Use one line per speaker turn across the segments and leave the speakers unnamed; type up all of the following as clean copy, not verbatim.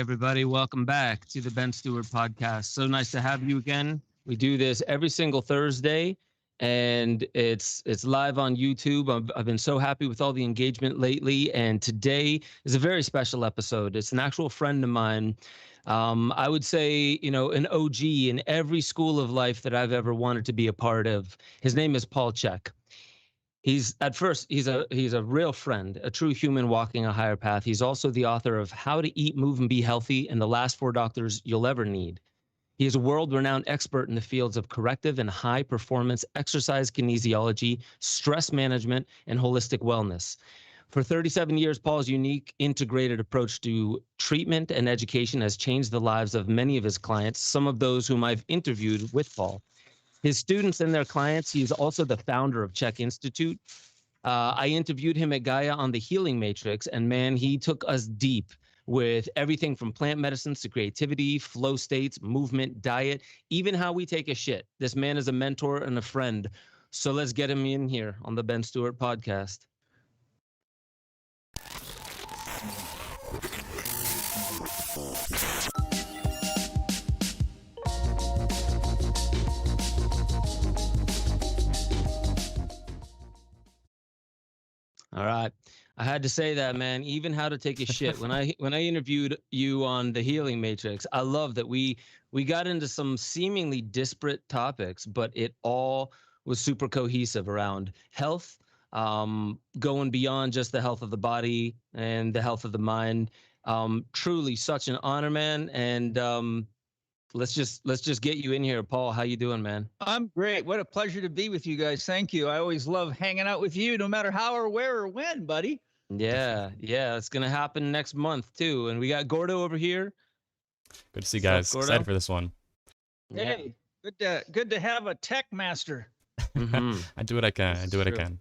everybody. Welcome back to the Ben Stewart podcast. So nice to have you again. We do this every single Thursday, and it's live on YouTube. I've been so happy with all the engagement lately, and today is a very special episode. It's an actual friend of mine. I would say, an OG in every school of life that I've ever wanted to be a part of. His name is Paul Chek. He's a real friend, a true human walking a higher path. He's also the author of How to Eat, Move, and Be Healthy and the Last 4 Doctors You'll Ever Need. He is a world-renowned expert in the fields of corrective and high-performance exercise kinesiology, stress management, and holistic wellness. For 37 years, Paul's unique integrated approach to treatment and education has changed the lives of many of his clients, some of those whom I've interviewed with Paul. His students and their clients. He's also the founder of Chek Institute. I interviewed him at Gaia on the Healing Matrix, and man, he took us deep with everything from plant medicines to creativity, flow states, movement, diet, even how we take a shit. This man is a mentor and a friend. So let's get him in here on the Ben Stewart podcast. All right. I had to say that, man. Even how to take a shit. When I interviewed you on the Healing Matrix, I love that we got into some seemingly disparate topics, but it all was super cohesive around health, going beyond just the health of the body and the health of the mind. Truly such an honor, man. And let's just get you in here. Paul, how you doing, man?
I'm great. What a pleasure to be with you guys. Thank you. I always love hanging out with you, no matter how or where or when, buddy.
Yeah. It's gonna happen next month too. And we got Gordo over here.
Good to see you guys. Excited for this one.
Hey, good to have a tech master.
Mm-hmm.
I do what I can. I can.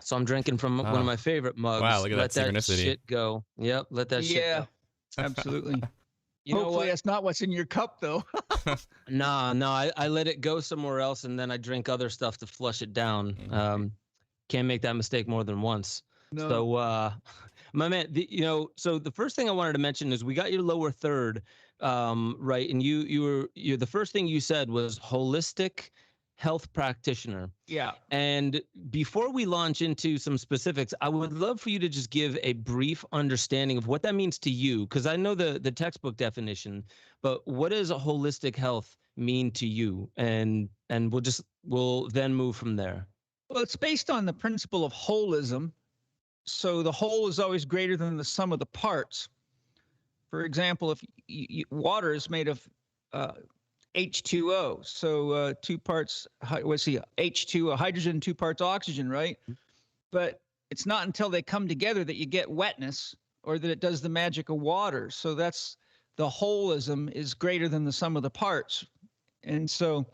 So I'm drinking from one of my favorite mugs.
Wow, look at
let
that synchronicity.
Shit go. Yep, let that shit go.
Absolutely.
Hopefully
that's not what's in your cup, though.
No, I let it go somewhere else, and then I drink other stuff to flush it down.
Mm-hmm.
Can't make that mistake more than once.
No.
So, my man, so the first thing I wanted to mention is we got your lower third, right? And you're the first thing you said was holistic health practitioner.
Yeah.
And before we launch into some specifics, I would love for you to just give a brief understanding of what that means to you, because I know the textbook definition, but what does a holistic health mean to you? And we'll then move from there.
Well, it's based on the principle of holism. So the whole is always greater than the sum of the parts. For example, if water is made of H2O. So 2 parts, H2O, hydrogen, 2 parts oxygen, right? But it's not until they come together that you get wetness or that it does the magic of water. So that's the holism is greater than the sum of the parts. And so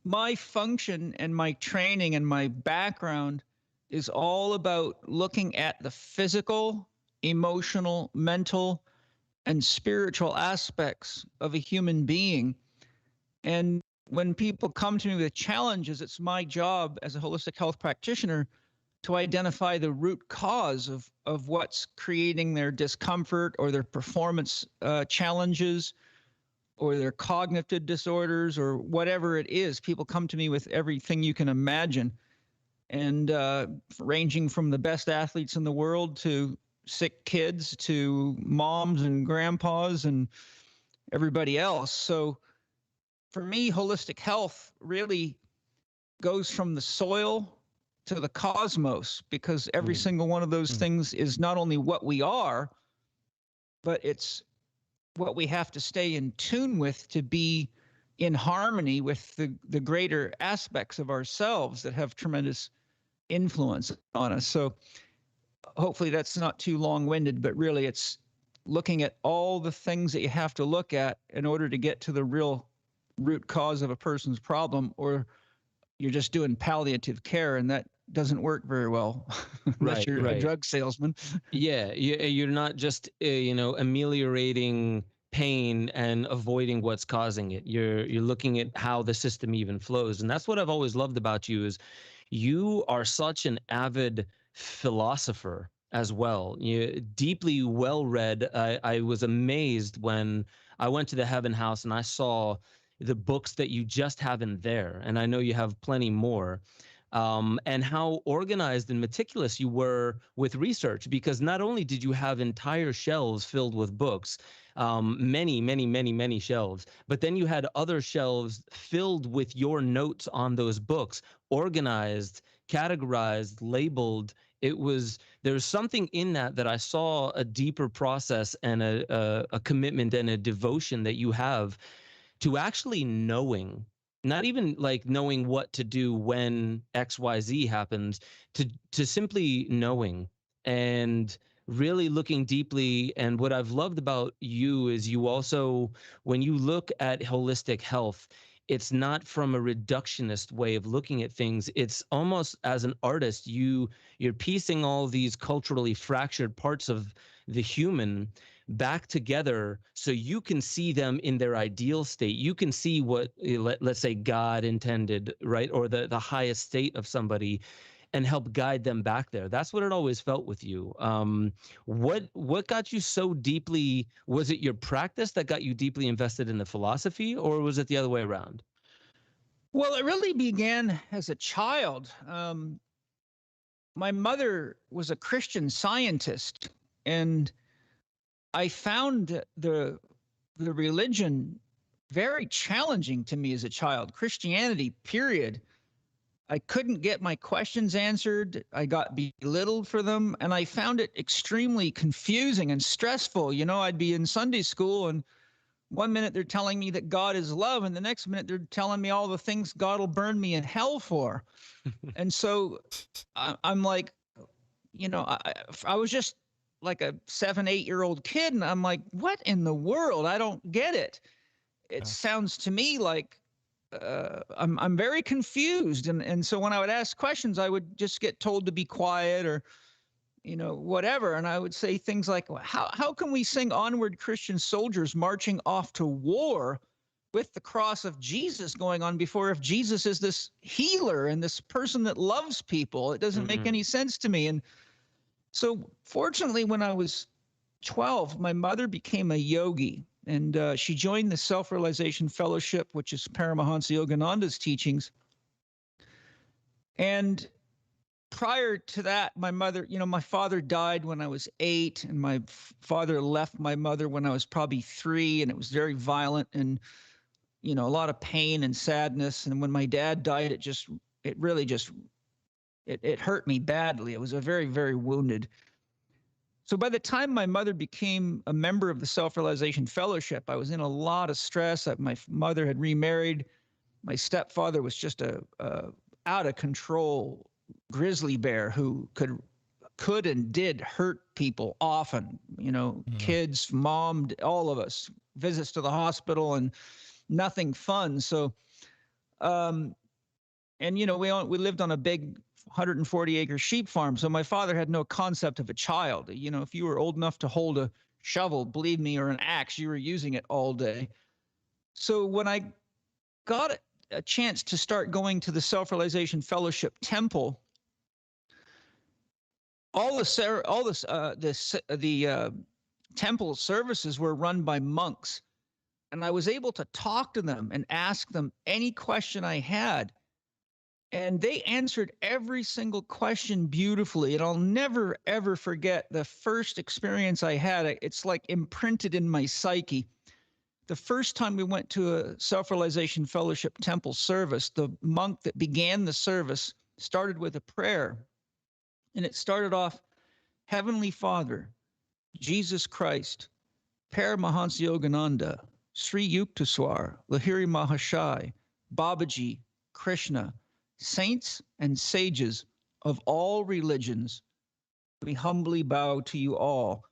my function and my training and my background is all about looking at the physical, emotional, mental, and spiritual aspects of a human being. And when people come to me with challenges, it's my job as a holistic health practitioner to identify the root cause of what's creating their discomfort or their performance challenges or their cognitive disorders or whatever it is. People come to me with everything you can imagine, and ranging from the best athletes in the world to sick kids to moms and grandpas and everybody else. So for me, holistic health really goes from the soil to the cosmos, because every single one of those things is not only what we are, but it's what we have to stay in tune with to be in harmony with the greater aspects of ourselves that have tremendous influence on us. So hopefully that's not too long-winded, but really it's looking at all the things that you have to look at in order to get to the real root cause of a person's problem, or you're just doing palliative care, and that doesn't work very well unless you're a drug salesman.
Yeah, you're not just ameliorating pain and avoiding what's causing it. You're looking at how the system even flows, and that's what I've always loved about you is you are such an avid philosopher as well. Deeply well-read. I was amazed when I went to the Heaven House and I saw the books that you just have in there, and I know you have plenty more. And how organized and meticulous you were with research, because not only did you have entire shelves filled with books, many, many, many, many shelves, but then you had other shelves filled with your notes on those books, organized, categorized, labeled. There's something in that I saw a deeper process and a commitment and a devotion that you have to actually knowing, not even like knowing what to do when XYZ happens, to simply knowing and really looking deeply. And what I've loved about you is you also, when you look at holistic health, it's not from a reductionist way of looking at things. It's almost as an artist, you're piecing all these culturally fractured parts of the human back together so you can see them in their ideal state. You can see what, let's say, God intended, right? Or the highest state of somebody, and help guide them back there. That's what it always felt with you. What got you so deeply? Was it your practice that got you deeply invested in the philosophy, or was it the other way around?
Well, it really began as a child. My mother was a Christian Scientist, and I found the religion very challenging to me as a child. Christianity, period. I couldn't get my questions answered. I got belittled for them, and I found it extremely confusing and stressful. I'd be in Sunday school, and one minute they're telling me that God is love, and the next minute they're telling me all the things God will burn me in hell for. And so I'm like, I was just like a 7-8-year-old kid, and I'm like, what in the world? I don't get it. It sounds to me like I'm very confused, and so when I would ask questions, I would just get told to be quiet or whatever, and I would say things like, well, how can we sing Onward Christian Soldiers marching off to war with the cross of Jesus going on before, if Jesus is this healer and this person that loves people? It doesn't make any sense to me. And so fortunately, when I was 12, my mother became a yogi, and she joined the SelfRealization Fellowship, which is Paramahansa Yogananda's teachings. And prior to that, my mother, my father died when I was 8, and my father left my mother when I was probably 3, and it was very violent and, a lot of pain and sadness. And when my dad died, it hurt me badly. I was a very, very wounded. So by the time my mother became a member of the Self-Realization Fellowship, I was in a lot of stress. My mother had remarried. My stepfather was just a out of control grizzly bear who could and did hurt people often. Kids, mom, all of us, visits to the hospital, and nothing fun. So, and we lived on a big 140-acre sheep farm. So my father had no concept of a child. If you were old enough to hold a shovel, believe me, or an axe, you were using it all day. So when I got a chance to start going to the Self-Realization Fellowship Temple, the temple services were run by monks, and I was able to talk to them and ask them any question I had. And they answered every single question beautifully. And I'll never, ever forget the first experience I had. It's like imprinted in my psyche. The first time we went to a Self-Realization Fellowship temple service, the monk that began the service started with a prayer. And it started off, Heavenly Father, Jesus Christ, Paramahansa Yogananda, Sri Yukteswar, Lahiri Mahashai, Babaji, Krishna, saints and sages of all religions, we humbly bow to you all.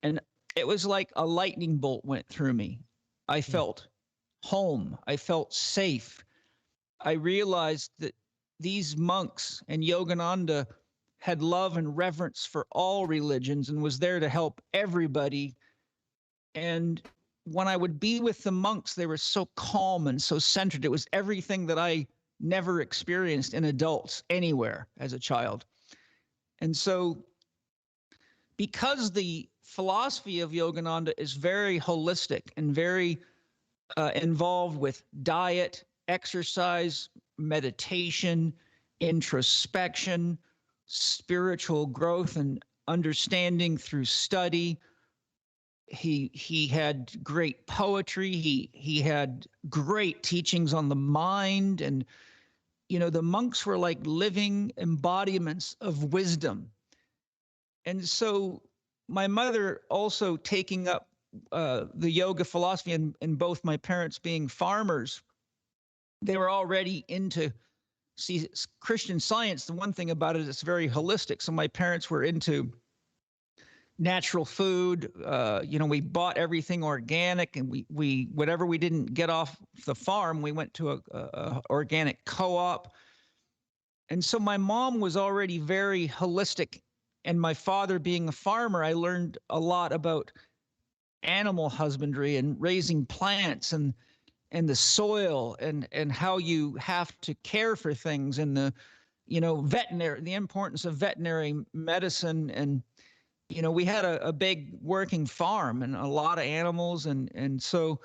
And it was like a lightning bolt went through me. I felt home. I felt safe. I realized that these monks and Yogananda had love and reverence for all religions and was there to help everybody. And when I would be with the monks, they were so calm and so centered. It was everything that I never experienced in adults anywhere as a child. And so because the philosophy of Yogananda is very holistic and very involved with diet, exercise, meditation, introspection, spiritual growth and understanding through study. He had great poetry. He had great teachings on the mind, and the monks were like living embodiments of wisdom. And so my mother also taking up the yoga philosophy, and both my parents being farmers, they were already into Christian Science. The one thing about it, it's very holistic. So my parents were into natural food. We bought everything organic, and we whatever we didn't get off the farm, we went to a organic co-op. And so my mom was already very holistic, and my father being a farmer, I learned a lot about animal husbandry and raising plants and the soil and how you have to care for things, and the importance of veterinary medicine. And we had a big working farm and a lot of animals, and so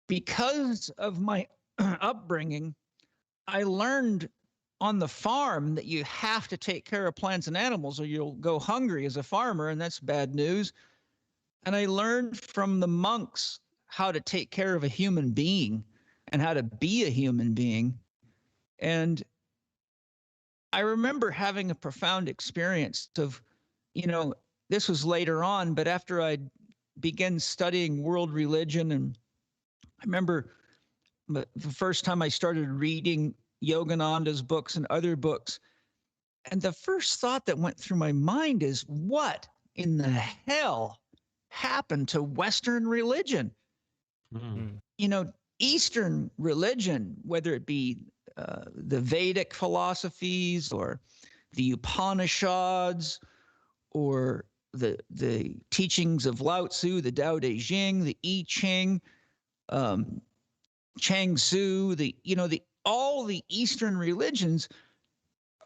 because of my upbringing, I learned on the farm that you have to take care of plants and animals or you'll go hungry as a farmer, and that's bad news. And I learned from the monks how to take care of a human being and how to be a human being. And I remember having a profound experience of, this was later on, but after I began studying world religion, and I remember the first time I started reading Yogananda's books and other books, and the first thought that went through my mind is, what in the hell happened to Western religion? Eastern religion, whether it be the Vedic philosophies or the Upanishads or the teachings of Lao Tzu, the Tao Te Ching, the I Ching, Chang Tzu, all the Eastern religions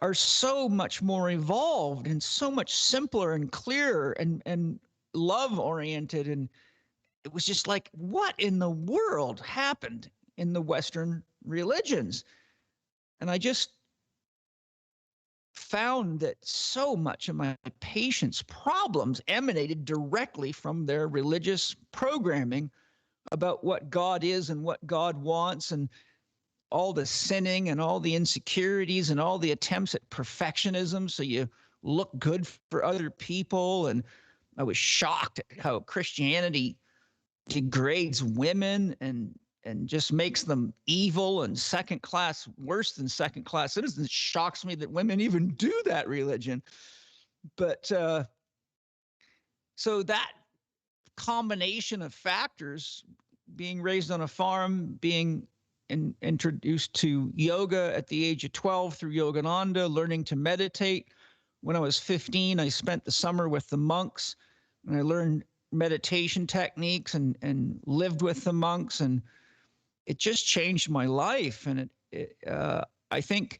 are so much more evolved and so much simpler and clearer and love oriented. And it was just like, what in the world happened in the Western religions? And I just found that so much of my patients' problems emanated directly from their religious programming about what God is and what God wants, and all the sinning and all the insecurities and all the attempts at perfectionism so you look good for other people. And I was shocked at how Christianity degrades women and just makes them evil and second class, worse than second class citizens. It shocks me that women even do that religion. But so that combination of factors, being raised on a farm, being introduced to yoga at the age of 12 through Yogananda, learning to meditate. When I was 15, I spent the summer with the monks, and I learned meditation techniques and lived with the monks, and it just changed my life. And I think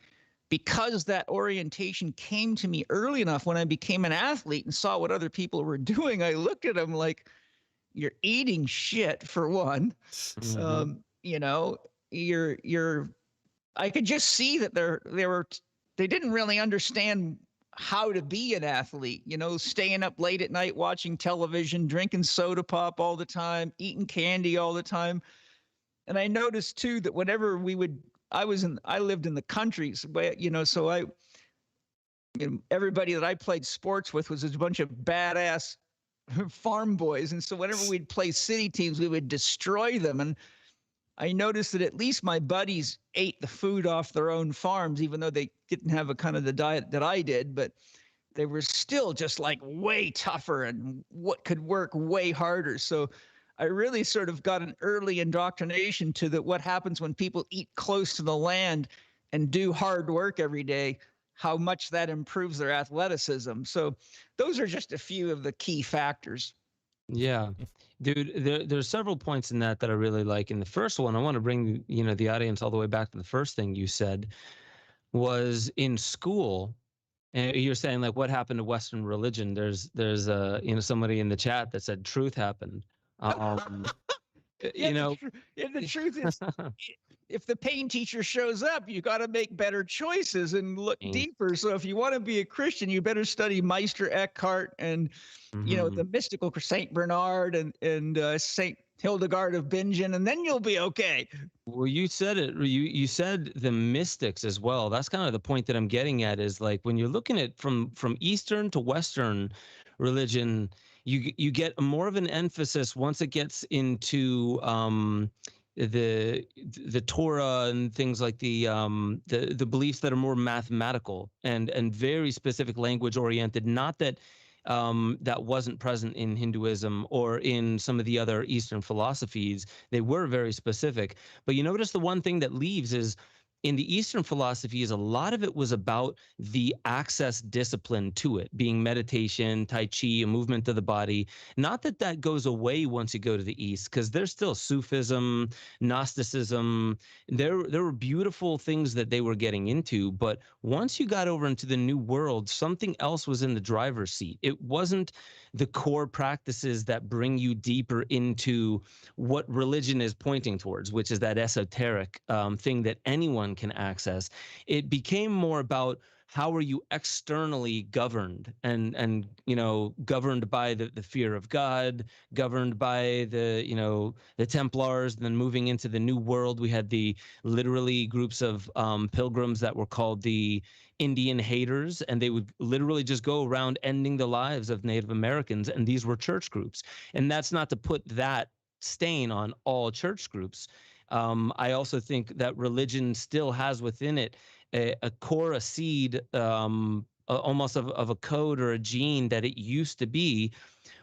because that orientation came to me early enough, when I became an athlete and saw what other people were doing, I looked at them like, you're eating shit, for one. I could just see that they didn't really understand how to be an athlete, staying up late at night, watching television, drinking soda pop all the time, eating candy all the time. And I noticed too that whenever I lived in the country, so everybody that I played sports with was a bunch of badass farm boys. And so whenever we'd play city teams, we would destroy them. And I noticed that at least my buddies ate the food off their own farms, even though they didn't have a kind of the diet that I did, but they were still just like way tougher and what could work way harder. So I really sort of got an early indoctrination to what happens when people eat close to the land and do hard work every day, how much that improves their athleticism. So those are just a few of the key factors.
Yeah, dude, there's several points in that I really like. And the first one, I want to bring, the audience all the way back to the first thing you said, was in school, And you're saying like what happened to Western religion? There's somebody in the chat that said truth happened. Um,
Yeah, the truth is, if the pain teacher shows up, you got to make better choices and look deeper. So if you want to be a Christian, you better study Meister Eckhart and the mystical Saint Bernard and Saint Hildegard of Bingen, and then you'll be okay.
Well, you said it. You said the mystics as well. That's kind of the point that I'm getting at. Is like when you're looking at from Eastern to Western religion, you get more of an emphasis once it gets into the Torah and things like the beliefs that are more mathematical and very specific language oriented. Not that that wasn't present in Hinduism or in some of the other Eastern philosophies. They were very specific. But you notice the one thing that leaves is in the Eastern philosophies, a lot of it was about the access discipline to it, being meditation, Tai Chi, a movement of the body. Not that that goes away once you go to the East, because there's still Sufism, Gnosticism. There were beautiful things that they were getting into. But once you got over into the New World, something else was in the driver's seat. It wasn't the core practices that bring you deeper into what religion is pointing towards, which is that esoteric thing that anyone can access. It became more about how are you externally governed and governed by the fear of God, governed by the Templars, and then moving into the New World, we had the literally groups of pilgrims that were called the Indian haters, and they would literally just go around ending the lives of Native Americans, and these were church groups. And that's not to put that stain on all church groups. I also think that religion still has within it a core, a seed, almost of a code or a gene that it used to be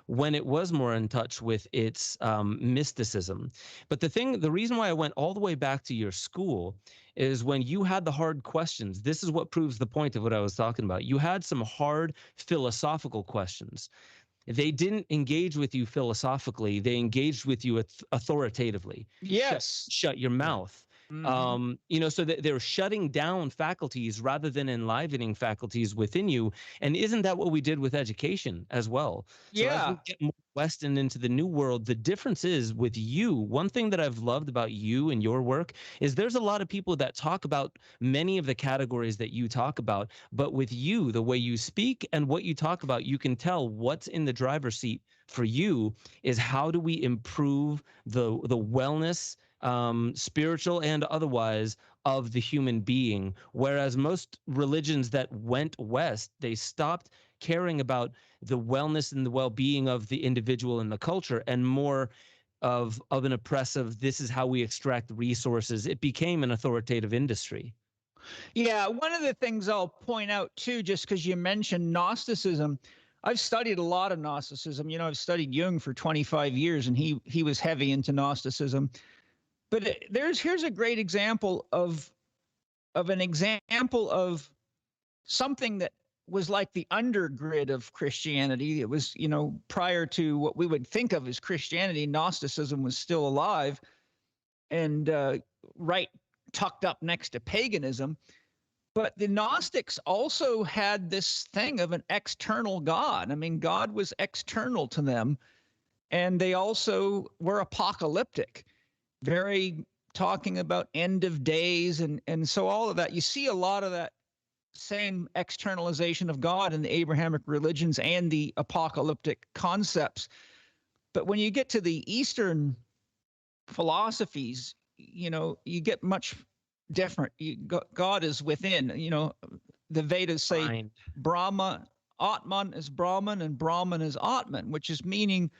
when it was more in touch with its mysticism. But the reason why I went all the way back to your school is when you had the hard questions. This is what proves the point of what I was talking about. You had some hard philosophical questions. They didn't engage with you philosophically. They engaged with you authoritatively.
Yes.
Shut your mouth. So that they're shutting down faculties rather than enlivening faculties within you. And isn't that what we did with education as well?
Yeah.
So as we get more Western into the New World, the difference is with you. One thing that I've loved about you and your work is there's a lot of people that talk about many of the categories that you talk about, but with you, the way you speak and what you talk about, you can tell what's in the driver's seat for you is how do we improve the wellness, spiritual and otherwise, of the human being. Whereas most religions that went west, they stopped caring about the wellness and the well-being of the individual and the culture, and more of an oppressive, this is how we extract resources. It became an authoritative industry.
Yeah, one of the things I'll point out too, just because you mentioned Gnosticism, I've studied a lot of Gnosticism. I've studied Jung for 25 years, and he was heavy into Gnosticism. But here's a great example of something that was like the undergrid of Christianity. It was, prior to what we would think of as Christianity, Gnosticism was still alive and right tucked up next to paganism. But the Gnostics also had this thing of an external God. I mean, God was external to them, and they also were apocalyptic. Very talking about end of days and so all of that. You see a lot of that same externalization of God in the Abrahamic religions and the apocalyptic concepts. But when you get to the Eastern philosophies, you get much different. God is within. The Vedas say
Mind.
Brahma, Atman is Brahman and Brahman is Atman, which is meaning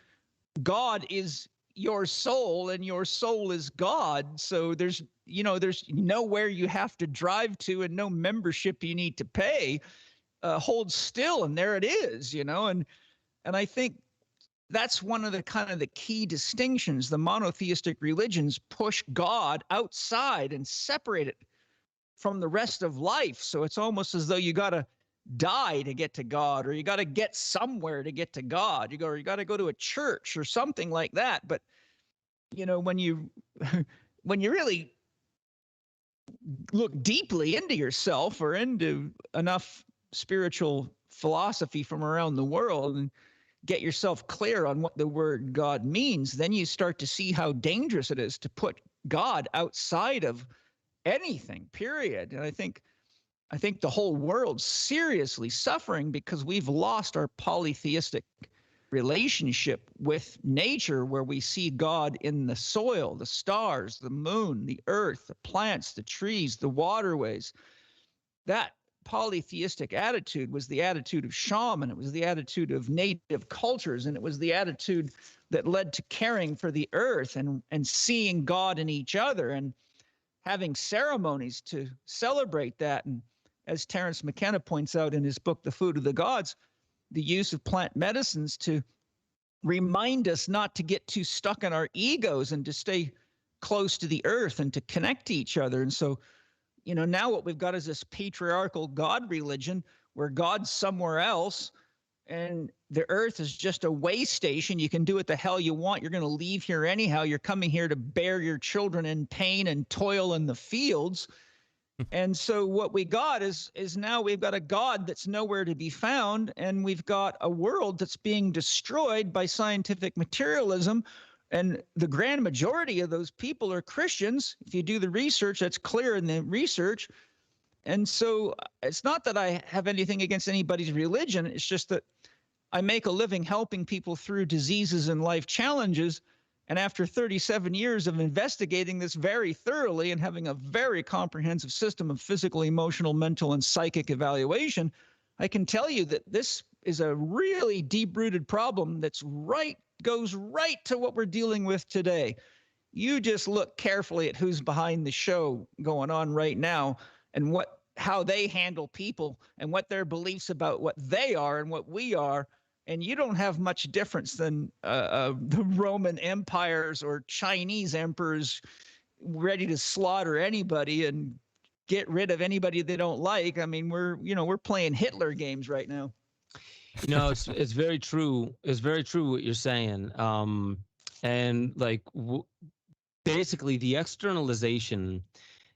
God is your soul and your soul is God. So there's nowhere you have to drive to and no membership you need to pay. Hold still and there it is, and I think that's one of the kind of the key distinctions. The monotheistic religions push God outside and separate it from the rest of life. So it's almost as though you got to die to get to God, or you got to get somewhere to get to God. You got to go to a church or something like that. But when you really look deeply into yourself or into enough spiritual philosophy from around the world and get yourself clear on what the word God means, then you start to see how dangerous it is to put God outside of anything, period. And I think the whole world's seriously suffering because we've lost our polytheistic relationship with nature, where we see God in the soil, the stars, the moon, the earth, the plants, the trees, the waterways. That polytheistic attitude was the attitude of shaman. It was the attitude of native cultures, and it was the attitude that led to caring for the earth and seeing God in each other and having ceremonies to celebrate that. And as Terence McKenna points out in his book, The Food of the Gods, the use of plant medicines to remind us not to get too stuck in our egos and to stay close to the earth and to connect to each other. And so, now what we've got is this patriarchal God religion where God's somewhere else and the earth is just a way station. You can do what the hell you want. You're going to leave here anyhow. You're coming here to bear your children in pain and toil in the fields. And so what we got is now we've got a God that's nowhere to be found, and we've got a world that's being destroyed by scientific materialism. And the grand majority of those people are Christians. If you do the research, that's clear in the research. And so it's not that I have anything against anybody's religion. It's just that I make a living helping people through diseases and life challenges. And after 37 years of investigating this very thoroughly and having a very comprehensive system of physical, emotional, mental, and psychic evaluation, I can tell you that this is a really deep-rooted problem that's goes right to what we're dealing with today. You just look carefully at who's behind the show going on right now and how they handle people and what their beliefs about what they are and what we are. And you don't have much difference than the Roman empires or Chinese emperors ready to slaughter anybody and get rid of anybody they don't like. I mean, we're playing Hitler games right now.
It's very true. It's very true what you're saying. And like basically the externalization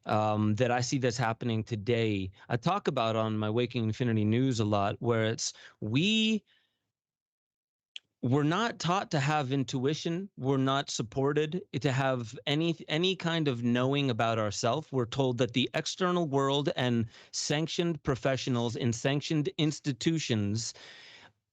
that I see that's happening today, I talk about on my Waking Infinity News a lot, where it's we're not taught to have intuition. We're not supported to have any kind of knowing about ourselves. We're told that the external world and sanctioned professionals in sanctioned institutions,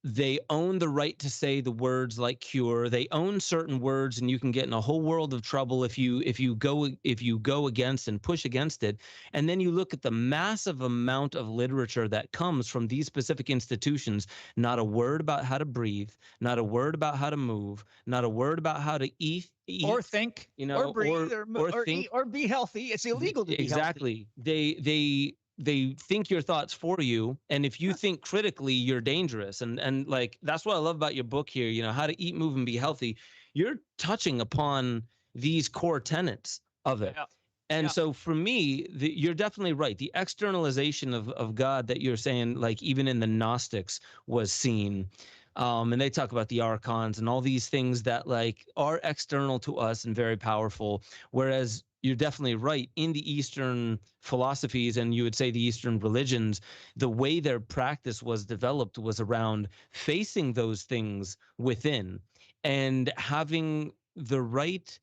they own the right to say the words like cure. They own certain words, and you can get in a whole world of trouble if you go against and push against it. And then you look at the massive amount of literature that comes from these specific institutions. Not a word about how to breathe. Not a word about how to move. Not a word about how to eat
or think, or breathe, or
think,
eat, or be healthy. It's illegal to be
exactly.
Healthy.
They think your thoughts for you, and if you think critically, you're dangerous. And like that's what I love about your book here, how to eat, move, and be healthy. You're touching upon these core tenets of it. Yeah. And so for me, you're definitely right. The externalization of God that you're saying, like even in the Gnostics was seen. And they talk about the archons and all these things that like are external to us and very powerful. Whereas you're definitely right. In the Eastern philosophies, and you would say the Eastern religions, the way their practice was developed was around facing those things within and having the right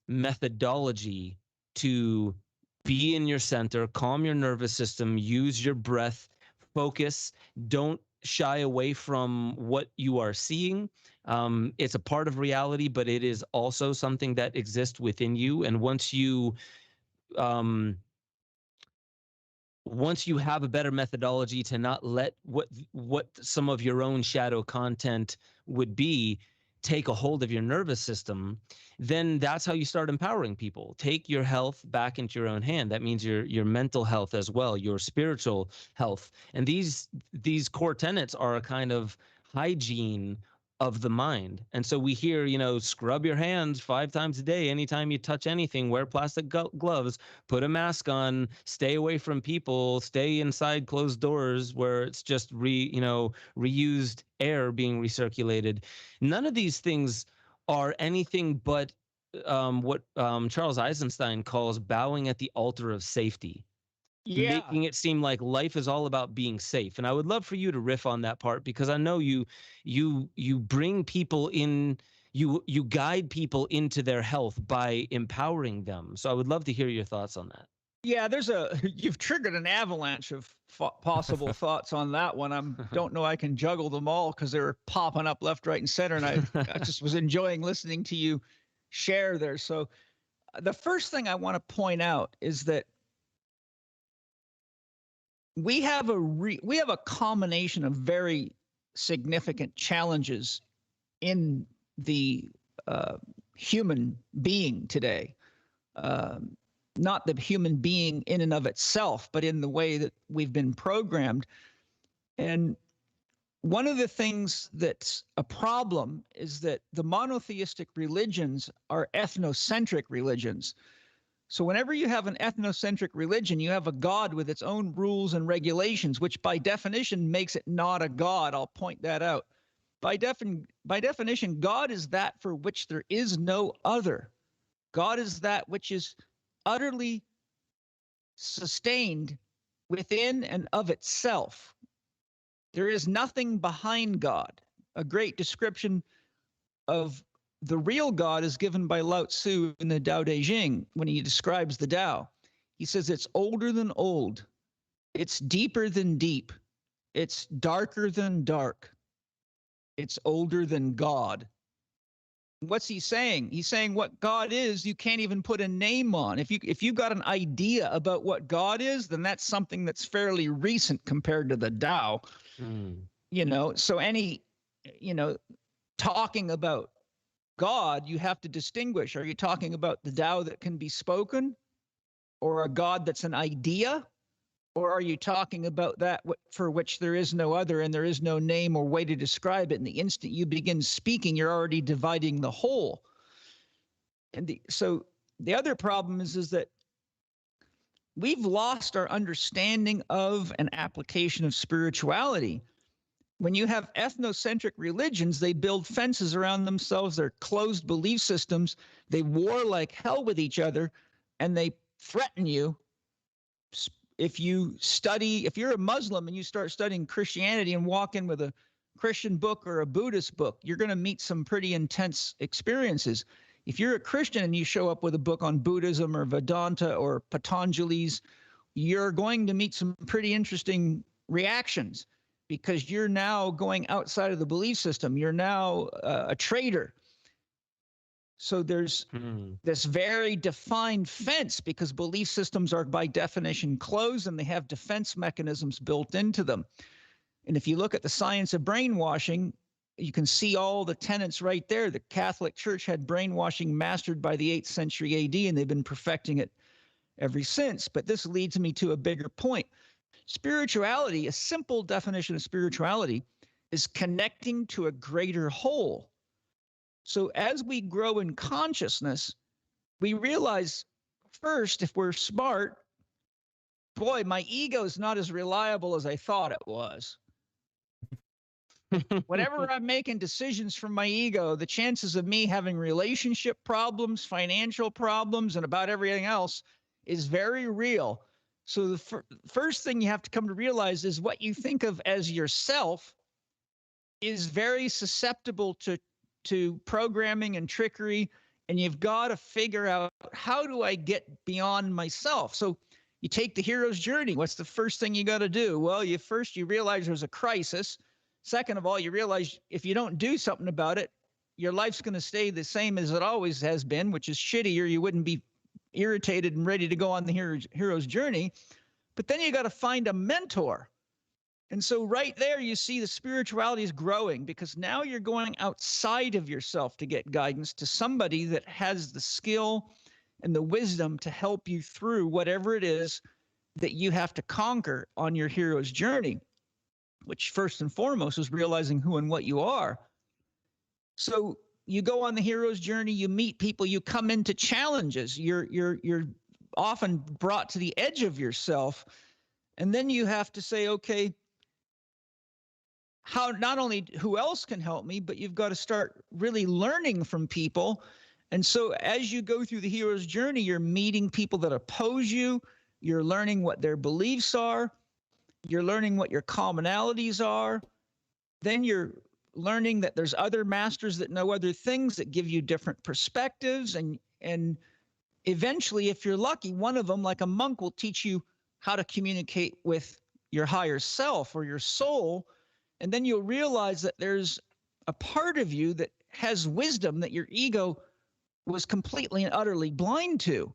methodology to be in your center, calm your nervous system, use your breath, focus, don't shy away from what you are seeing. It's a part of reality, but it is also something that exists within you. And once you have a better methodology to not let what some of your own shadow content would be take a hold of your nervous system, then that's how you start empowering people. Take your health back into your own hand. That means your mental health as well, your spiritual health. And these core tenets are a kind of hygiene of the mind. And so we hear, scrub your hands 5 times a day. Anytime you touch anything, wear plastic gloves, put a mask on, stay away from people, stay inside closed doors where it's just reused air being recirculated. None of these things are anything but what Charles Eisenstein calls bowing at the altar of safety.
Yeah.
making it seem like life is all about being safe. And I would love for you to riff on that part, because I know you bring people in, you guide people into their health by empowering them. So I would love to hear your thoughts on that.
Yeah, you've triggered an avalanche of possible thoughts on that one. Don't know I can juggle them all because they're popping up left, right, and center. And I just was enjoying listening to you share there. So the first thing I want to point out is that we have a combination of very significant challenges in the human being today. Not the human being in and of itself, but in the way that we've been programmed. And one of the things that's a problem is that the monotheistic religions are ethnocentric religions. So whenever you have an ethnocentric religion, you have a God with its own rules and regulations, which by definition makes it not a God. I'll point that out. By definition, God is that for which there is no other. God is that which is utterly sustained within and of itself. There is nothing behind God. A great description of the real God is given by Lao Tzu in the Tao Te Ching when he describes the Tao. He says it's older than old, it's deeper than deep, it's darker than dark, it's older than God. What's he saying? He's saying what God is, you can't even put a name on. If you've got an idea about what God is, then that's something that's fairly recent compared to the Tao. So talking about God, you have to distinguish. Are you talking about the Tao that can be spoken, or a God that's an idea? Or are you talking about that for which there is no other and there is no name or way to describe it? And the instant you begin speaking, you're already dividing the whole. And so the other problem is that we've lost our understanding of an application of spirituality. When you have ethnocentric religions, they build fences around themselves. They're closed belief systems. They war like hell with each other, and they threaten you. If you're a Muslim and you start studying Christianity and walk in with a Christian book or a Buddhist book, you're going to meet some pretty intense experiences. If you're a Christian and you show up with a book on Buddhism or Vedanta or Patanjali's, you're going to meet some pretty interesting reactions, because you're now going outside of the belief system. You're now a traitor. So there's this very defined fence, because belief systems are by definition closed and they have defense mechanisms built into them. And if you look at the science of brainwashing, you can see all the tenets right there. The Catholic Church had brainwashing mastered by the 8th century AD, and they've been perfecting it ever since. But this leads me to a bigger point. Spirituality, a simple definition of spirituality, is connecting to a greater whole. So as we grow in consciousness, we realize first, if we're smart, boy, my ego is not as reliable as I thought it was. Whenever I'm making decisions from my ego, the chances of me having relationship problems, financial problems, and about everything else is very real. So the first thing you have to come to realize is what you think of as yourself is very susceptible to programming and trickery, and you've got to figure out, how do I get beyond myself? So you take the hero's journey. What's the first thing you got to do? Well, you realize there's a crisis. Second of all, you realize if you don't do something about it, your life's going to stay the same as it always has been, which is shitty, or you wouldn't be irritated and ready to go on the hero's journey. But then you got to find a mentor. And so right there, you see the spirituality is growing, because now you're going outside of yourself to get guidance to somebody that has the skill and the wisdom to help you through whatever it is that you have to conquer on your hero's journey, which first and foremost is realizing who and what you are. So you go on the hero's journey, you meet people, you come into challenges, you're often brought to the edge of yourself. And then you have to say, okay, how, not only who else can help me, but you've got to start really learning from people. And so as you go through the hero's journey, you're meeting people that oppose you. You're learning what their beliefs are. You're learning what your commonalities are. Then you're learning that there's other masters that know other things that give you different perspectives. And eventually, if you're lucky, one of them, like a monk, will teach you how to communicate with your higher self or your soul. And then you'll realize that there's a part of you that has wisdom that your ego was completely and utterly blind to.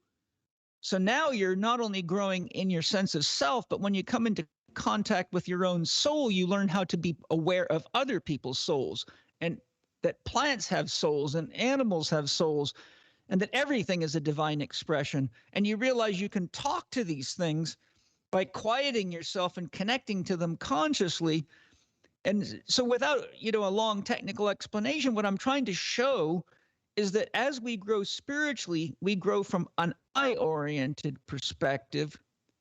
So now you're not only growing in your sense of self, but when you come into contact with your own soul, you learn how to be aware of other people's souls, and that plants have souls and animals have souls, and that everything is a divine expression. And you realize you can talk to these things by quieting yourself and connecting to them consciously. And so without, a long technical explanation, what I'm trying to show is that as we grow spiritually, we grow from an I-oriented perspective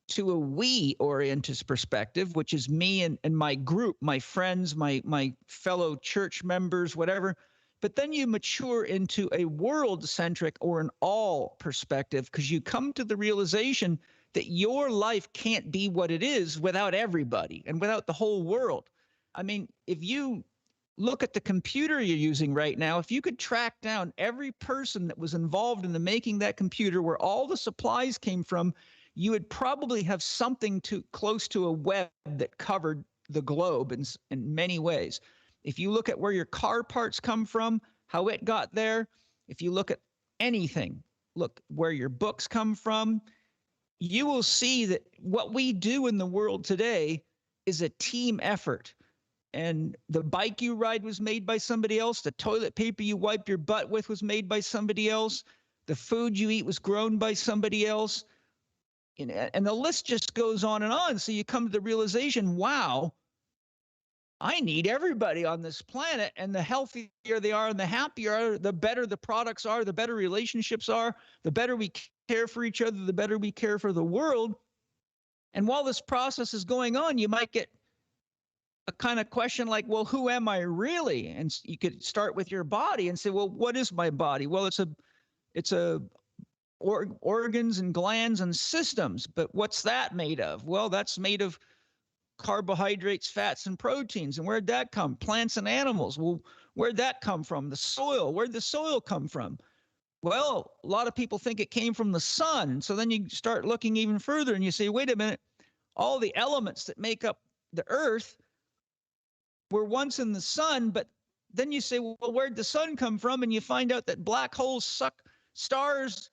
to a we-oriented perspective, which is me and my group, my friends, my fellow church members, whatever. But then you mature into a world-centric or an all perspective, because you come to the realization that your life can't be what it is without everybody and without the whole world. I mean, if you look at the computer you're using right now, if you could track down every person that was involved in the making that computer, where all the supplies came from, you would probably have something close to a web that covered the globe in many ways. If you look at where your car parts come from, how it got there, if you look at anything, look where your books come from, you will see that what we do in the world today is a team effort. And the bike you ride was made by somebody else. The toilet paper you wipe your butt with was made by somebody else. The food you eat was grown by somebody else. And the list just goes on and on. So you come to the realization, wow, I need everybody on this planet. And the healthier they are and the happier, the better the products are, the better relationships are, the better we care for each other, the better we care for the world. And while this process is going on, you might get a kind of question like, well, who am I really? And you could start with your body and say, well, what is my body? Well, it's organs and glands and systems, but what's that made of? Well, that's made of carbohydrates, fats, and proteins. And where'd that come? Plants and animals. Well, where'd that come from? The soil. Where'd the soil come from? Well, a lot of people think it came from the sun. So then you start looking even further and you say, wait a minute, all the elements that make up the earth were once in the sun, but then you say, well, where'd the sun come from? And you find out that black holes suck stars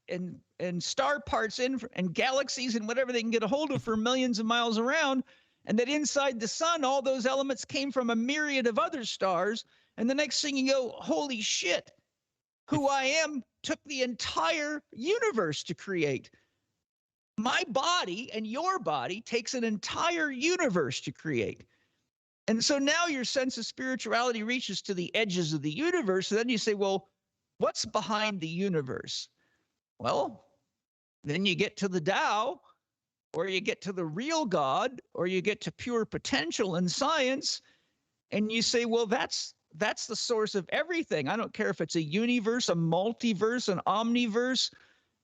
and star parts in, and galaxies and whatever they can get a hold of for millions of miles around, and that inside the sun, all those elements came from a myriad of other stars. And the next thing you go, holy shit, who I am took the entire universe to create. My body and your body takes an entire universe to create. And so now your sense of spirituality reaches to the edges of the universe. And then you say, well, what's behind the universe? Well, then you get to the Tao, or you get to the real God, or you get to pure potential and science. And you say, well, that's the source of everything. I don't care if it's a universe, a multiverse, an omniverse.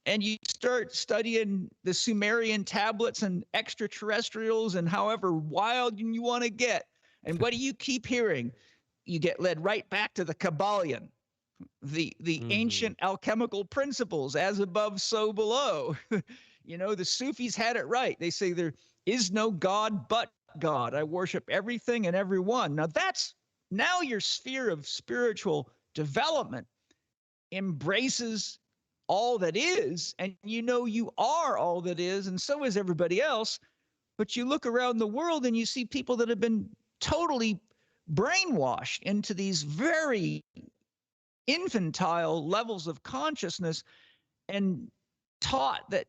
And you start studying the Sumerian tablets and extraterrestrials and however wild you want to get. And what do you keep hearing? You get led right back to the Kabbalion, the ancient alchemical principles, as above, so below. The Sufis had it right. They say there is no God but God. I worship everything and everyone. Now your sphere of spiritual development embraces all that is, and you are all that is, and so is everybody else. But you look around the world and you see people that have been totally brainwashed into these very infantile levels of consciousness and taught that,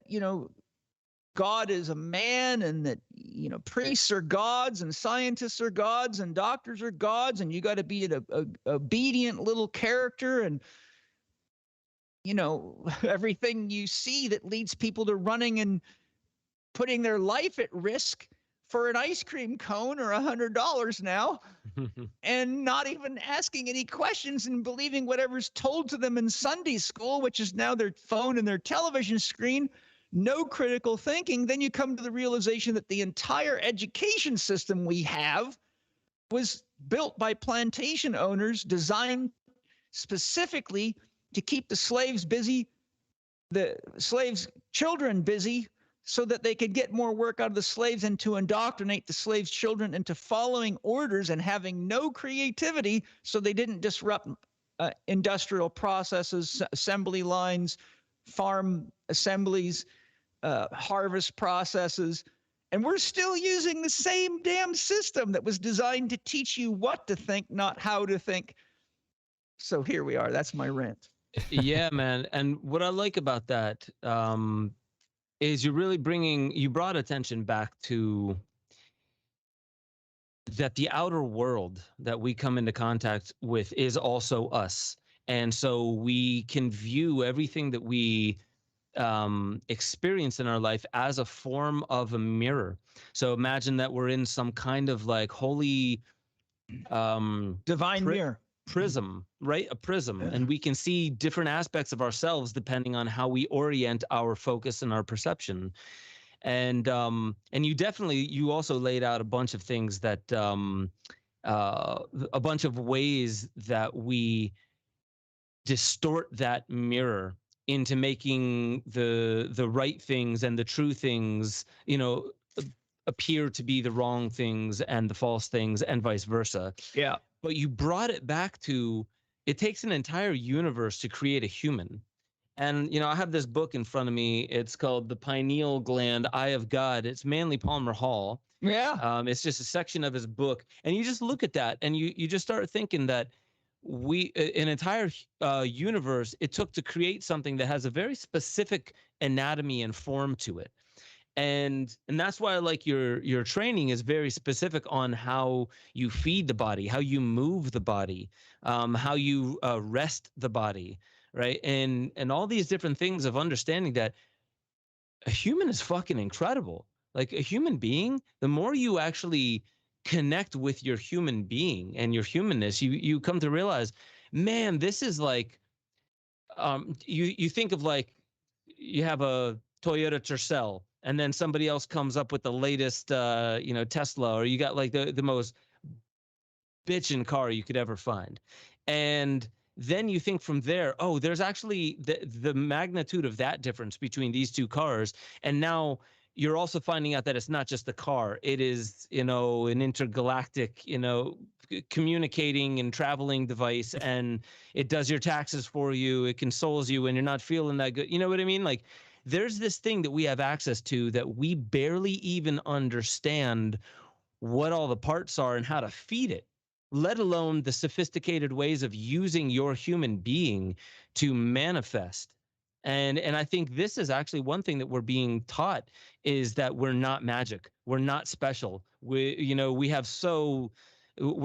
God is a man, and that, priests are gods and scientists are gods and doctors are gods, and you got to be an obedient little character. And, everything you see that leads people to running and putting their life at risk for an ice cream cone or $100 now, and not even asking any questions and believing whatever's told to them in Sunday school, which is now their phone and their television screen. no critical thinking, then you come to the realization that the entire education system we have was built by plantation owners, designed specifically to keep the slaves busy, the slaves' children busy, so that they could get more work out of the slaves, and to indoctrinate the slaves' children into following orders and having no creativity, so they didn't disrupt industrial processes, assembly lines, farm assemblies, harvest processes. And we're still using the same damn system that was designed to teach you what to think, not how to think. So here we are. That's my rant.
Yeah, man. And what I like about that is you brought attention back to that the outer world that we come into contact with is also us. And so we can view everything that we experience in our life as a form of a mirror. So imagine that we're in some kind of like holy
divine mirror.
Prism, right? A prism. And we can see different aspects of ourselves depending on how we orient our focus and our perception. And you also laid out a bunch of things that a bunch of ways that we distort that mirror into making the right things and the true things, appear to be the wrong things and the false things, and vice versa.
Yeah.
But you brought it back to, it takes an entire universe to create a human. And, I have this book in front of me. It's called The Pineal Gland, Eye of God. It's Manly Palmer Hall.
Yeah.
It's just a section of his book. And you just look at that and you just start thinking that an entire universe, it took to create something that has a very specific anatomy and form to it. And that's why I like your training is very specific on how you feed the body, how you move the body, how you rest the body, right? And all these different things of understanding that a human is fucking incredible. Like a human being, the more you actually connect with your human being and your humanness, you come to realize, man, this is like, you think of like, you have a Toyota Tercel, and then somebody else comes up with the latest, Tesla, or you got like the most bitchin' car you could ever find. And then you think from there, oh, there's actually the magnitude of that difference between these two cars. And now you're also finding out that it's not just the car. It is, an intergalactic, communicating and traveling device, and it does your taxes for you. It consoles you when you're not feeling that good. You know what I mean? Like, there's this thing that we have access to that we barely even understand what all the parts are and how to feed it, let alone the sophisticated ways of using your human being to manifest. And I think this is actually one thing that we're being taught, is that we're not magic. We're not special. We're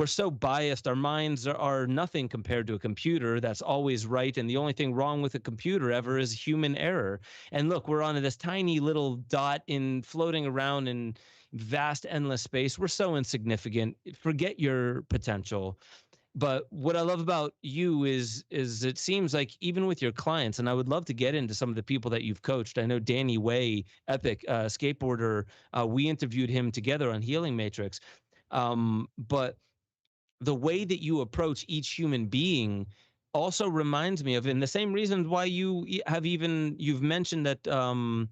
so biased. Our minds are nothing compared to a computer that's always right. And the only thing wrong with a computer ever is human error. And look, we're on this tiny little dot floating around in vast, endless space. We're so insignificant. Forget your potential. But what I love about you is it seems like even with your clients, and I would love to get into some of the people that you've coached. I know Danny Way, epic skateboarder, we interviewed him together on Healing Matrix. But the way that you approach each human being also reminds me of, and the same reasons why you've mentioned that,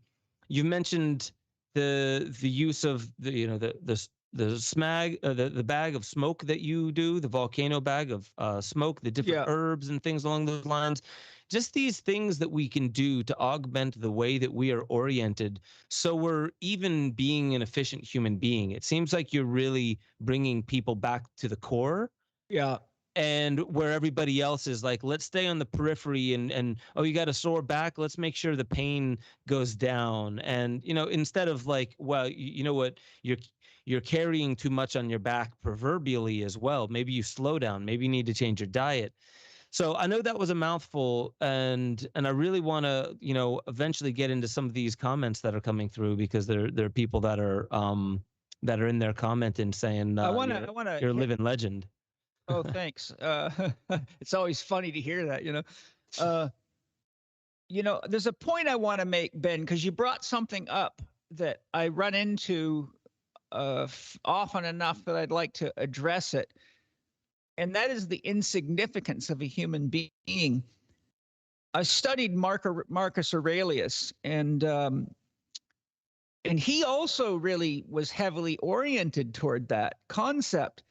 you've mentioned the use of the smag, the bag of smoke that you do, the volcano bag of smoke, the different herbs and things along those lines. Just these things that we can do to augment the way that we are oriented, so we're even being an efficient human being. It seems like you're really bringing people back to the core.
Yeah.
And where everybody else is like, let's stay on the periphery and oh, you got a sore back, let's make sure the pain goes down. And, instead of like, well, you know what, you're carrying too much on your back proverbially as well. Maybe you slow down. Maybe you need to change your diet. So I know that was a mouthful, and I really want to, eventually get into some of these comments that are coming through, because there are people that are in there commenting saying, you're a living legend.
Oh, thanks. It's always funny to hear that, there's a point I want to make, Ben, because you brought something up that I run into often enough that I'd like to address it. And that is the insignificance of a human being. I studied Marcus Aurelius, and he also really was heavily oriented toward that concept.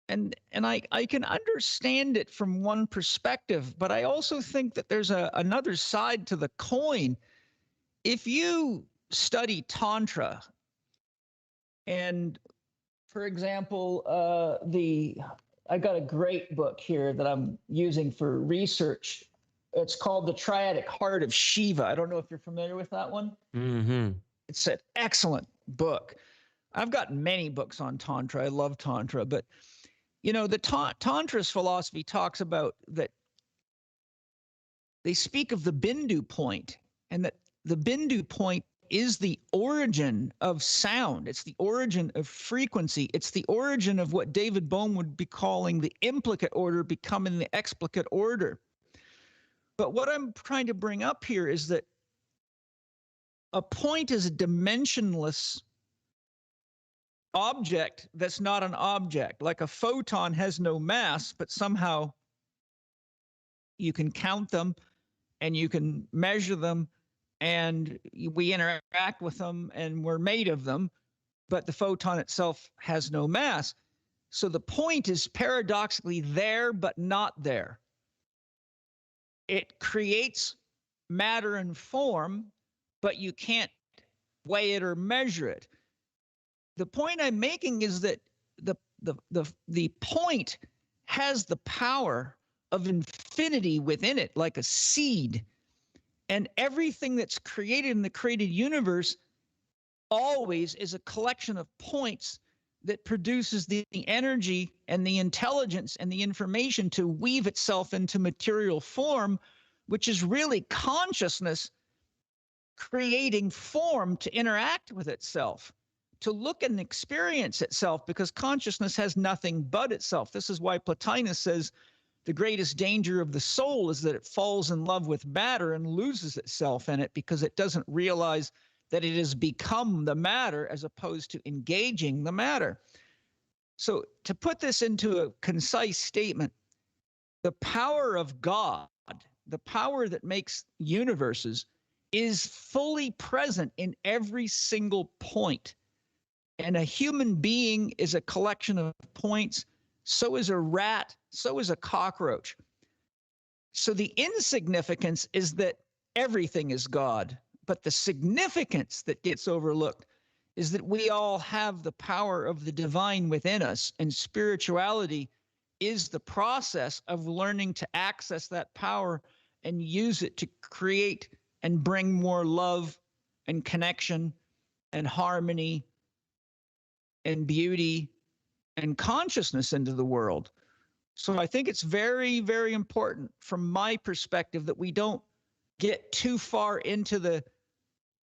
And I can understand it from one perspective, but I also think that there's another side to the coin. If you study tantra, and for example, I got a great book here that I'm using for research. It's called The Triadic Heart of Shiva. I don't know if you're familiar with that one.
Mm-hmm.
It's an excellent book. I've got many books on tantra. I love tantra, but the tantra's philosophy talks about that. They speak of the Bindu point, and that the Bindu point is the origin of sound. It's the origin of frequency. It's the origin of what David Bohm would be calling the implicate order becoming the explicate order. But what I'm trying to bring up here is that a point is a dimensionless object that's not an object. Like a photon has no mass, but somehow you can count them and you can measure them, and we interact with them and we're made of them, but the photon itself has no mass. So the point is paradoxically there, but not there. It creates matter and form, but you can't weigh it or measure it. The point I'm making is that the point has the power of infinity within it, like a seed. And everything that's created in the created universe always is a collection of points that produces the energy and the intelligence and the information to weave itself into material form, which is really consciousness creating form to interact with itself, to look and experience itself, because consciousness has nothing but itself. This is why Plotinus says the greatest danger of the soul is that it falls in love with matter and loses itself in it, because it doesn't realize that it has become the matter as opposed to engaging the matter. So to put this into a concise statement, the power of God, the power that makes universes, is fully present in every single point. And a human being is a collection of points. So is a rat. So is a cockroach. So the insignificance is that everything is God. But the significance that gets overlooked is that we all have the power of the divine within us. And spirituality is the process of learning to access that power and use it to create and bring more love and connection and harmony and beauty and consciousness into the world. So I think it's very, very important from my perspective that we don't get too far into the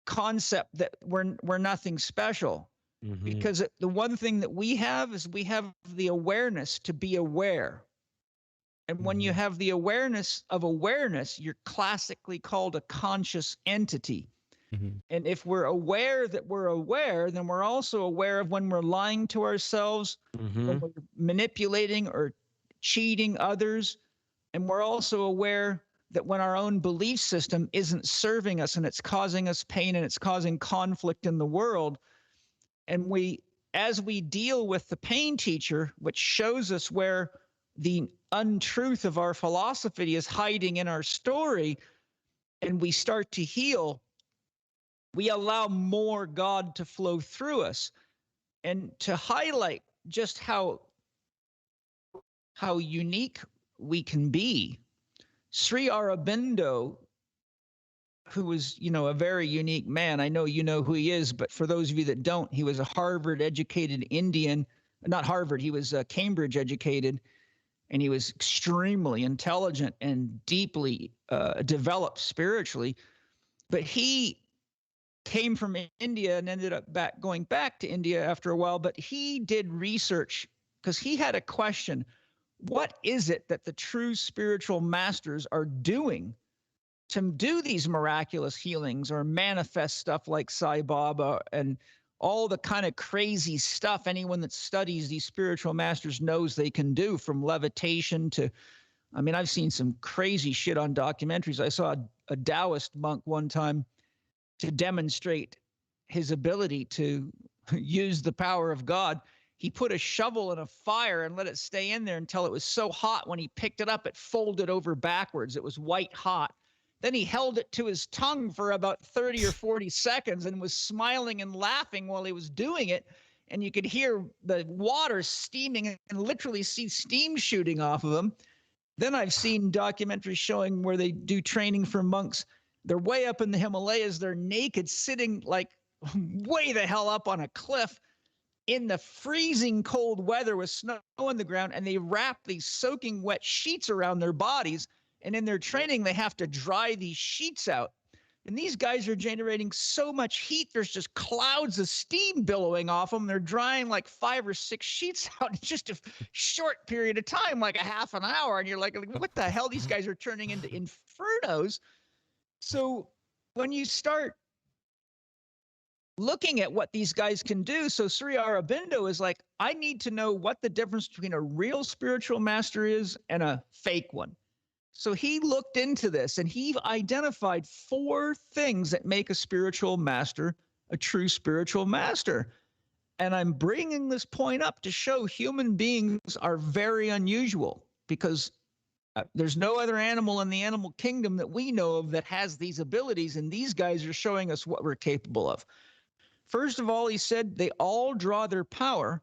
concept that we're nothing special. Mm-hmm. Because the one thing that we have is we have the awareness to be aware. And when you have the awareness of awareness, you're classically called a conscious entity. Mm-hmm. And if we're aware that we're aware, then we're also aware of when we're lying to ourselves, when we're manipulating or cheating others. And we're also aware that when our own belief system isn't serving us and it's causing us pain and it's causing conflict in the world. And as we deal with the pain teacher, which shows us where the untruth of our philosophy is hiding in our story, and we start to heal, we allow more God to flow through us. And to highlight just how unique we can be, Sri Aurobindo, who was, a very unique man. I know you know who he is, but for those of you that don't, he was a Harvard-educated Indian. Not Harvard, he was Cambridge educated, and he was extremely intelligent and deeply developed spiritually. But he came from India and ended up going back to India after a while. But he did research because he had a question. What is it that the true spiritual masters are doing to do these miraculous healings or manifest stuff like Sai Baba and all the kind of crazy stuff anyone that studies these spiritual masters knows they can do, from levitation to, I mean, I've seen some crazy shit on documentaries. I saw a Taoist monk one time to demonstrate his ability to use the power of God. He put a shovel in a fire and let it stay in there until it was so hot. When he picked it up, it folded over backwards. It was white hot. Then he held it to his tongue for about 30 or 40 seconds and was smiling and laughing while he was doing it. And you could hear the water steaming and literally see steam shooting off of him. Then I've seen documentaries showing where they do training for monks. They're way up in the Himalayas. They're naked, sitting like way the hell up on a cliff in the freezing cold weather with snow on the ground. And they wrap these soaking wet sheets around their bodies. And in their training, they have to dry these sheets out. And these guys are generating so much heat, there's just clouds of steam billowing off them. They're drying like 5 or 6 sheets out in just a short period of time, like a half an hour. And you're like, what the hell? These guys are turning into infernos. So when you start looking at what these guys can do, so Sri Aurobindo is like, I need to know what the difference between a real spiritual master is and a fake one. So he looked into this and he identified 4 things that make a spiritual master a true spiritual master. And I'm bringing this point up to show human beings are very unusual, because there's no other animal in the animal kingdom that we know of that has these abilities. And these guys are showing us what we're capable of. First of all, he said they all draw their power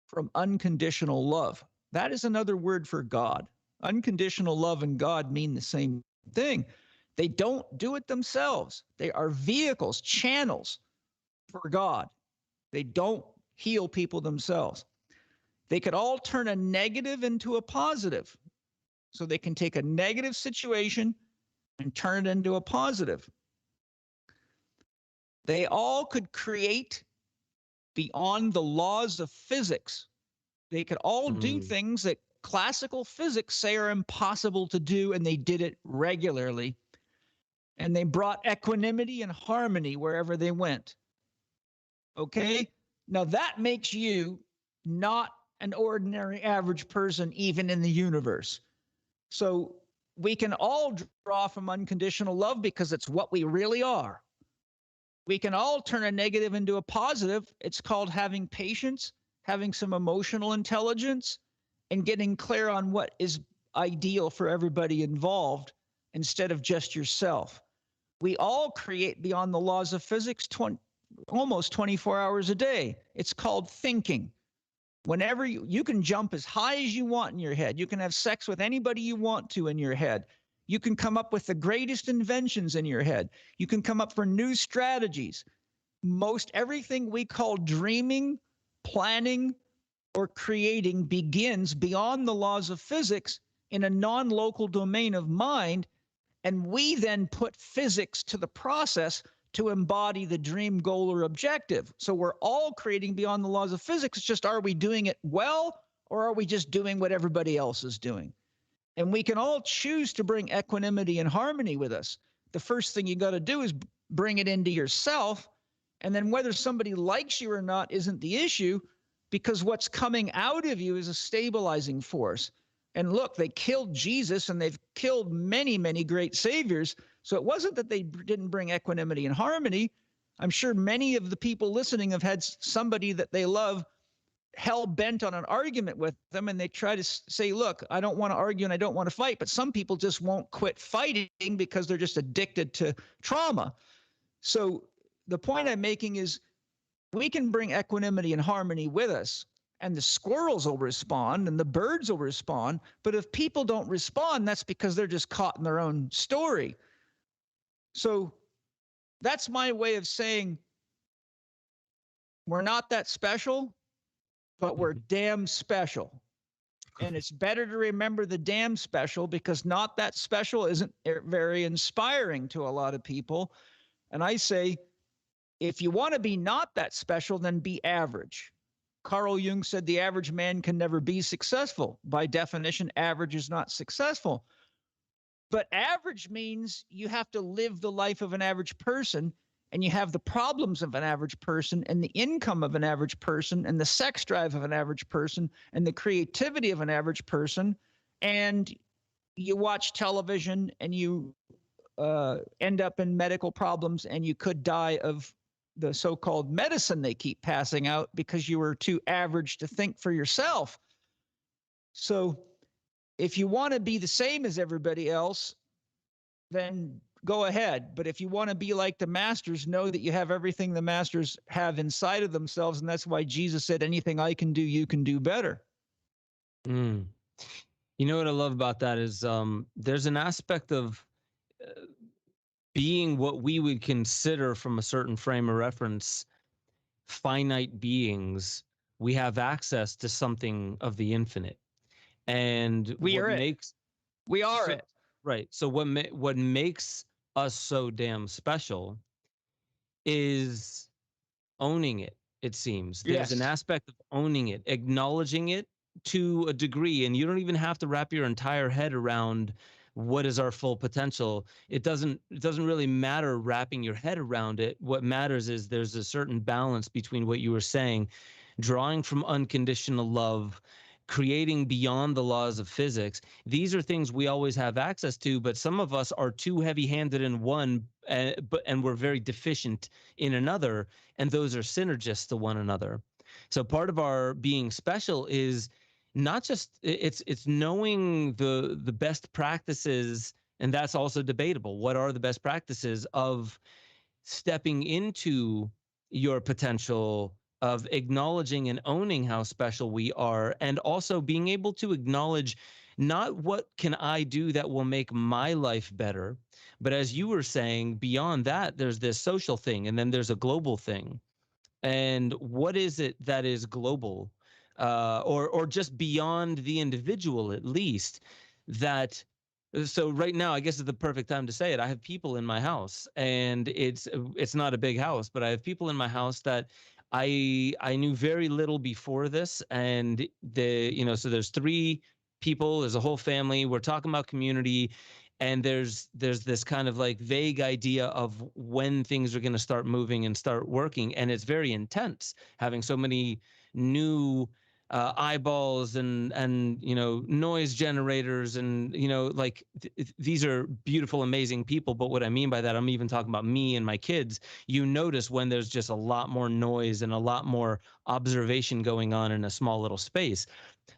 from unconditional love. That is another word for God. Unconditional love and God mean the same thing. They don't do it themselves. They are vehicles, channels for God. They don't heal people themselves. They could all turn a negative into a positive. So they can take a negative situation and turn it into a positive. They all could create beyond the laws of physics. They could all do things that classical physics say are impossible to do, and they did it regularly. And they brought equanimity and harmony wherever they went. Okay? Now that makes you not an ordinary average person, even in the universe. So we can all draw from unconditional love because it's what we really are. We can all turn a negative into a positive. It's called having patience, having some emotional intelligence, and getting clear on what is ideal for everybody involved instead of just yourself. We all create beyond the laws of physics almost 24 hours a day. It's called thinking. Whenever you can jump as high as you want in your head. You can have sex with anybody you want to in your head. You can come up with the greatest inventions in your head. You can come up for new strategies. Most everything we call dreaming, planning, or creating begins beyond the laws of physics in a non-local domain of mind, and we then put physics to the process to embody the dream, goal, or objective. So we're all creating beyond the laws of physics. It's just, are we doing it well, or are we just doing what everybody else is doing? And we can all choose to bring equanimity and harmony with us. The first thing you got to do is bring it into yourself, and then whether somebody likes you or not isn't the issue, because what's coming out of you is a stabilizing force. And look, they killed Jesus and they've killed many, many great saviors. So it wasn't that they didn't bring equanimity and harmony. I'm sure many of the people listening have had somebody that they love hell-bent on an argument with them, and they try to say, look, I don't want to argue and I don't want to fight. But some people just won't quit fighting because they're just addicted to trauma. So the point I'm making is, we can bring equanimity and harmony with us, and the squirrels will respond and the birds will respond. But if people don't respond, that's because they're just caught in their own story. So that's my way of saying we're not that special, but we're damn special. And it's better to remember the damn special, because not that special isn't very inspiring to a lot of people. And I say, if you want to be not that special, then be average. Carl Jung said the average man can never be successful. By definition, average is not successful. But average means you have to live the life of an average person, and you have the problems of an average person, and the income of an average person, and the sex drive of an average person, and the creativity of an average person. And you watch television and you end up in medical problems, and you could die of the so-called medicine they keep passing out because you were too average to think for yourself. So if you want to be the same as everybody else, then go ahead. But if you want to be like the masters, know that you have everything the masters have inside of themselves. And that's why Jesus said, anything I can do, you can do better.
You know what I love about that is there's an aspect of being what we would consider from a certain frame of reference, finite beings. We have access to something of the infinite. And
we are it. We are it.
Right. So what makes us so damn special is owning it, it seems. There's an aspect of owning it, acknowledging it to a degree, and you don't even have to wrap your entire head around what is our full potential. It doesn't really matter wrapping your head around it. What matters is there's a certain balance between what you were saying, drawing from unconditional love, creating beyond the laws of physics. These are things we always have access to, but some of us are too heavy-handed in one, and we're very deficient in another, and those are synergists to one another. So part of our being special is not just, it's knowing the best practices, and that's also debatable. What are the best practices of stepping into your potential, of acknowledging and owning how special we are, and also being able to acknowledge not what can I do that will make my life better, but as you were saying, beyond that, there's this social thing, and then there's a global thing. And what is it that is global, or just beyond the individual, at least, that so right now, I guess is the perfect time to say it. I have people in my house, and it's not a big house, but I have people in my house that I knew very little before this, and so there's 3 people, there's a whole family. We're talking about community, and there's this kind of like vague idea of when things are going to start moving and start working, and it's very intense having so many new eyeballs and noise generators, and these are beautiful, amazing people. But what I mean by that, I'm even talking about me and my kids. You notice when there's just a lot more noise and a lot more observation going on in a small little space.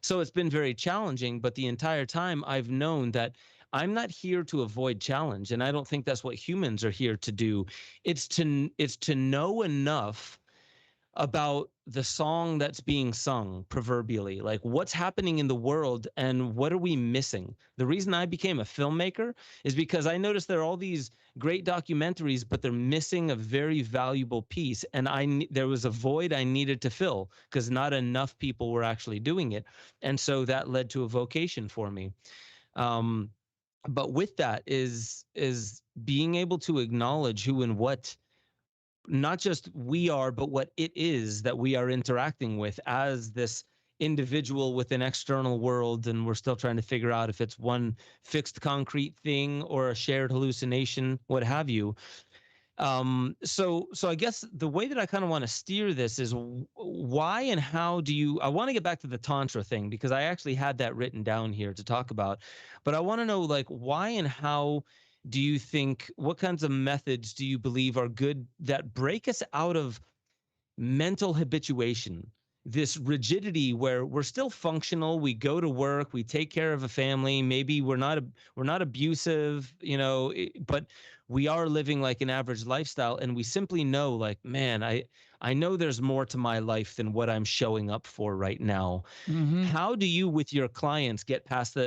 So it's been very challenging, but the entire time I've known that I'm not here to avoid challenge, and I don't think that's what humans are here to do. It's to know enough about the song that's being sung, proverbially, like what's happening in the world and what are we missing. The reason I became a filmmaker is because I noticed there are all these great documentaries, but they're missing a very valuable piece, and there was a void I needed to fill because not enough people were actually doing it, and so that led to a vocation for me. But with that is being able to acknowledge who and what not just we are, but what it is that we are interacting with as this individual with an external world. And we're still trying to figure out if it's one fixed concrete thing or a shared hallucination, what have you. So I guess the way that I kind of want to steer this is why and how I want to get back to the tantra thing, because I actually had that written down here to talk about, but I want to know, like, why and how do you think, what kinds of methods do you believe are good that break us out of mental habituation, this rigidity where we're still functional, we go to work, we take care of a family, maybe we're not abusive, but we are living like an average lifestyle, and we simply know, like, man, I know there's more to my life than what I'm showing up for right now. Mm-hmm. How do you, with your clients, get past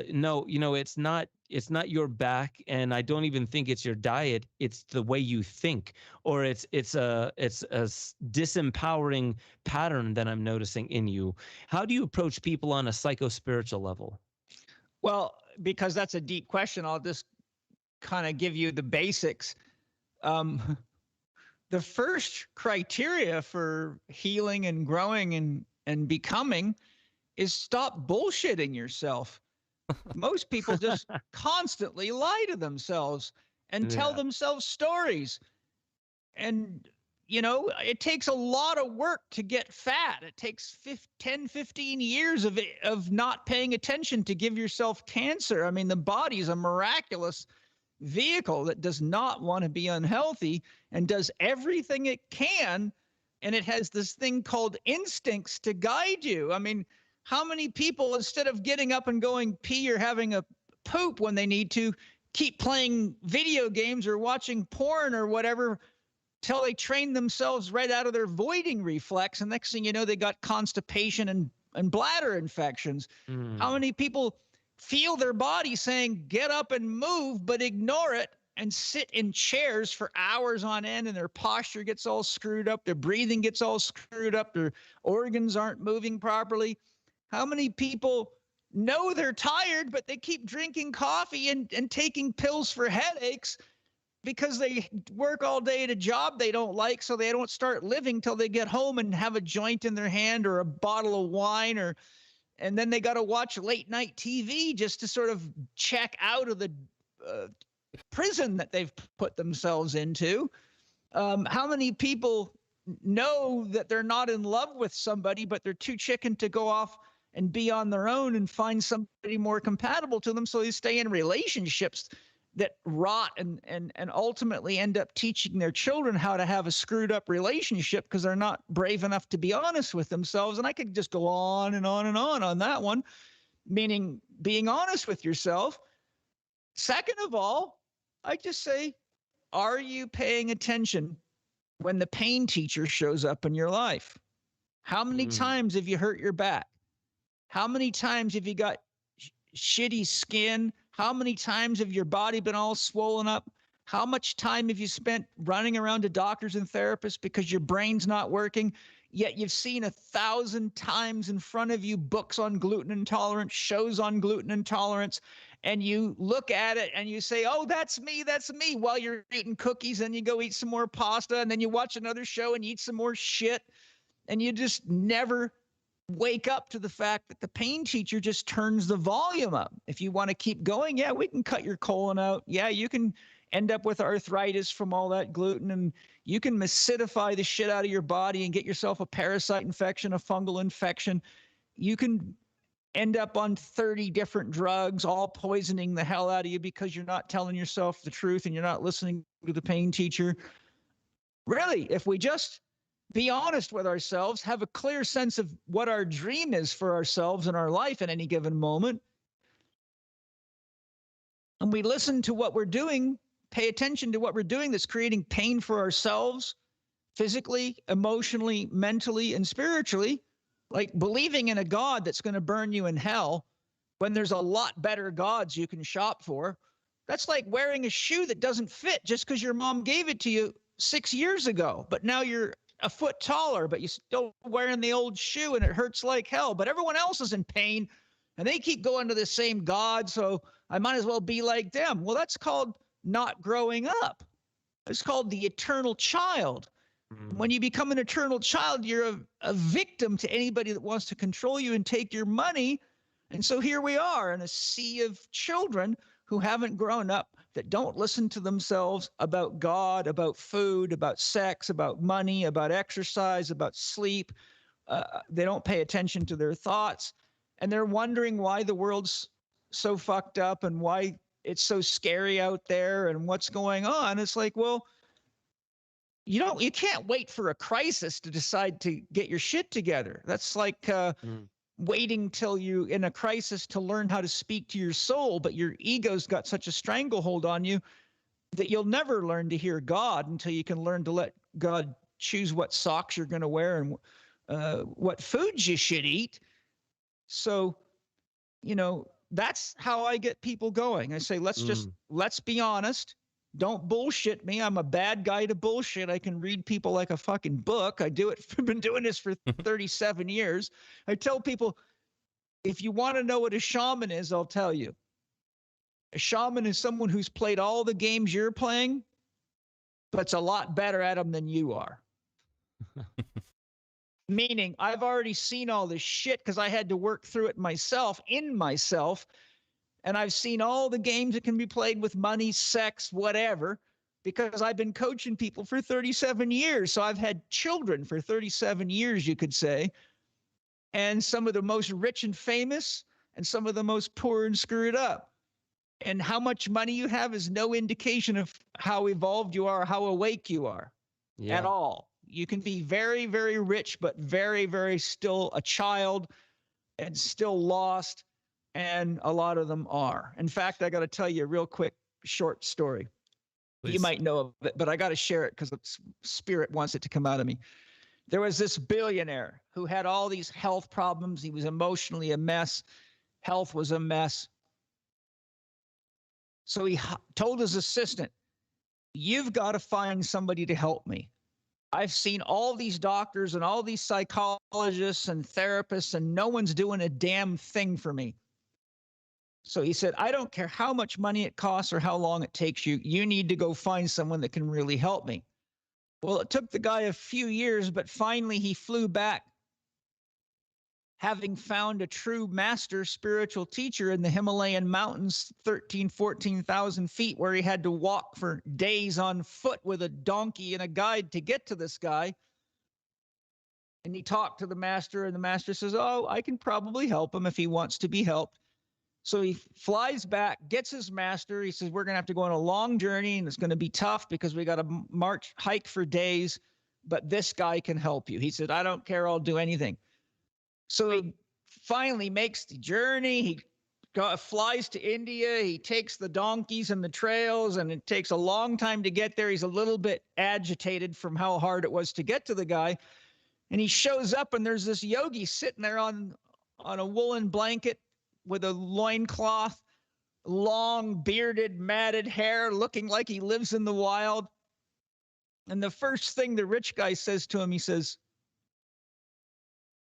it's not your back, and I don't even think it's your diet, it's the way you think, or it's a disempowering pattern that I'm noticing in you. How do you approach people on a psycho-spiritual level?
Well, because that's a deep question, I'll just kind of give you the basics. The first criteria for healing and growing and becoming is stop bullshitting yourself. Most people just constantly lie to themselves and tell themselves stories. And, it takes a lot of work to get fat. It takes 10, 15 years of not paying attention to give yourself cancer. I mean, the body is a miraculous vehicle that does not want to be unhealthy and does everything it can. And it has this thing called instincts to guide you. I mean, how many people, instead of getting up and going pee or having a poop when they need to, keep playing video games or watching porn or whatever till they train themselves right out of their voiding reflex. And next thing you know, they got constipation and bladder infections. How many people feel their body saying, get up and move, but ignore it and sit in chairs for hours on end, and their posture gets all screwed up, their breathing gets all screwed up, their organs aren't moving properly? How many people know they're tired, but they keep drinking coffee and taking pills for headaches because they work all day at a job they don't like, so they don't start living till they get home and have a joint in their hand or a bottle of wine, and then they got to watch late night TV just to sort of check out of the prison that they've put themselves into. How many people know that they're not in love with somebody, but they're too chicken to go off and be on their own and find somebody more compatible to them, so they stay in relationships that rot and ultimately end up teaching their children how to have a screwed up relationship because they're not brave enough to be honest with themselves. And I could just go on and on and on that one, meaning being honest with yourself. Second of all, I just say, are you paying attention when the pain teacher shows up in your life? How many times have you hurt your back? How many times have you got shitty skin? How many times have your body been all swollen up? How much time have you spent running around to doctors and therapists because your brain's not working? Yet you've seen 1,000 times in front of you books on gluten intolerance, shows on gluten intolerance, and you look at it and you say, oh, that's me, while you're eating cookies, and you go eat some more pasta, and then you watch another show and eat some more shit, and you just never wake up to the fact that the pain teacher just turns the volume up. If you want to keep going, yeah, we can cut your colon out. Yeah, you can end up with arthritis from all that gluten, and you can acidify the shit out of your body and get yourself a parasite infection, a fungal infection. You can end up on 30 different drugs, all poisoning the hell out of you because you're not telling yourself the truth and you're not listening to the pain teacher. Really, if we just be honest with ourselves, have a clear sense of what our dream is for ourselves and our life at any given moment, and we listen to what we're doing, pay attention to what we're doing that's creating pain for ourselves, physically, emotionally, mentally, and spiritually, like believing in a God that's going to burn you in hell when there's a lot better gods you can shop for. That's like wearing a shoe that doesn't fit just because your mom gave it to you 6 years ago, but now you're a foot taller, but you're still wearing the old shoe and it hurts like hell, but everyone else is in pain and they keep going to the same God, so I might as well be like them. Well, that's called not growing up. It's called the eternal child. When you become an eternal child, you're a victim to anybody that wants to control you and take your money. And so here we are in a sea of children who haven't grown up, that don't listen to themselves about God, about food, about sex, about money, about exercise, about sleep. They don't pay attention to their thoughts. And they're wondering why the world's so fucked up and why it's so scary out there and what's going on. It's like, well, you can't wait for a crisis to decide to get your shit together. That's like waiting till you're in a crisis to learn how to speak to your soul, but your ego's got such a stranglehold on you that you'll never learn to hear God until you can learn to let God choose what socks you're going to wear and what foods you should eat. So, that's how I get people going. I say, let's be honest. Don't bullshit me. I'm a bad guy to bullshit. I can read people like a fucking book. I've been doing this for 37 years. I tell people, if you want to know what a shaman is, I'll tell you. A shaman is someone who's played all the games you're playing, but's a lot better at them than you are. Meaning, I've already seen all this shit because I had to work through it myself, in myself. And I've seen all the games that can be played with money, sex, whatever, because I've been coaching people for 37 years. So I've had children for 37 years, you could say. And some of the most rich and famous, and some of the most poor and screwed up. And how much money you have is no indication of how evolved you are, how awake you are at all. You can be very, very rich, but very, very still a child and still lost. And a lot of them are. In fact, I got to tell you a real quick, short story. Please. You might know of it, but I got to share it because the spirit wants it to come out of me. There was this billionaire who had all these health problems. He was emotionally a mess. Health was a mess. So he told his assistant, you've got to find somebody to help me. I've seen all these doctors and all these psychologists and therapists, and no one's doing a damn thing for me. So he said, I don't care how much money it costs or how long it takes you. You need to go find someone that can really help me. Well, it took the guy a few years, but finally he flew back, having found a true master spiritual teacher in the Himalayan mountains, 14,000 feet, where he had to walk for days on foot with a donkey and a guide to get to this guy. And he talked to the master, and the master says, oh, I can probably help him if he wants to be helped. So he flies back, gets his master. He says, we're going to have to go on a long journey, and it's going to be tough because we got to hike for days, but this guy can help you. He said, I don't care. I'll do anything. So he finally makes the journey. He flies to India. He takes the donkeys and the trails, and it takes a long time to get there. He's a little bit agitated from how hard it was to get to the guy. And he shows up, and there's this yogi sitting there on a woolen blanket with a loincloth, long bearded, matted hair, looking like he lives in the wild. And the first thing the rich guy says to him, he says,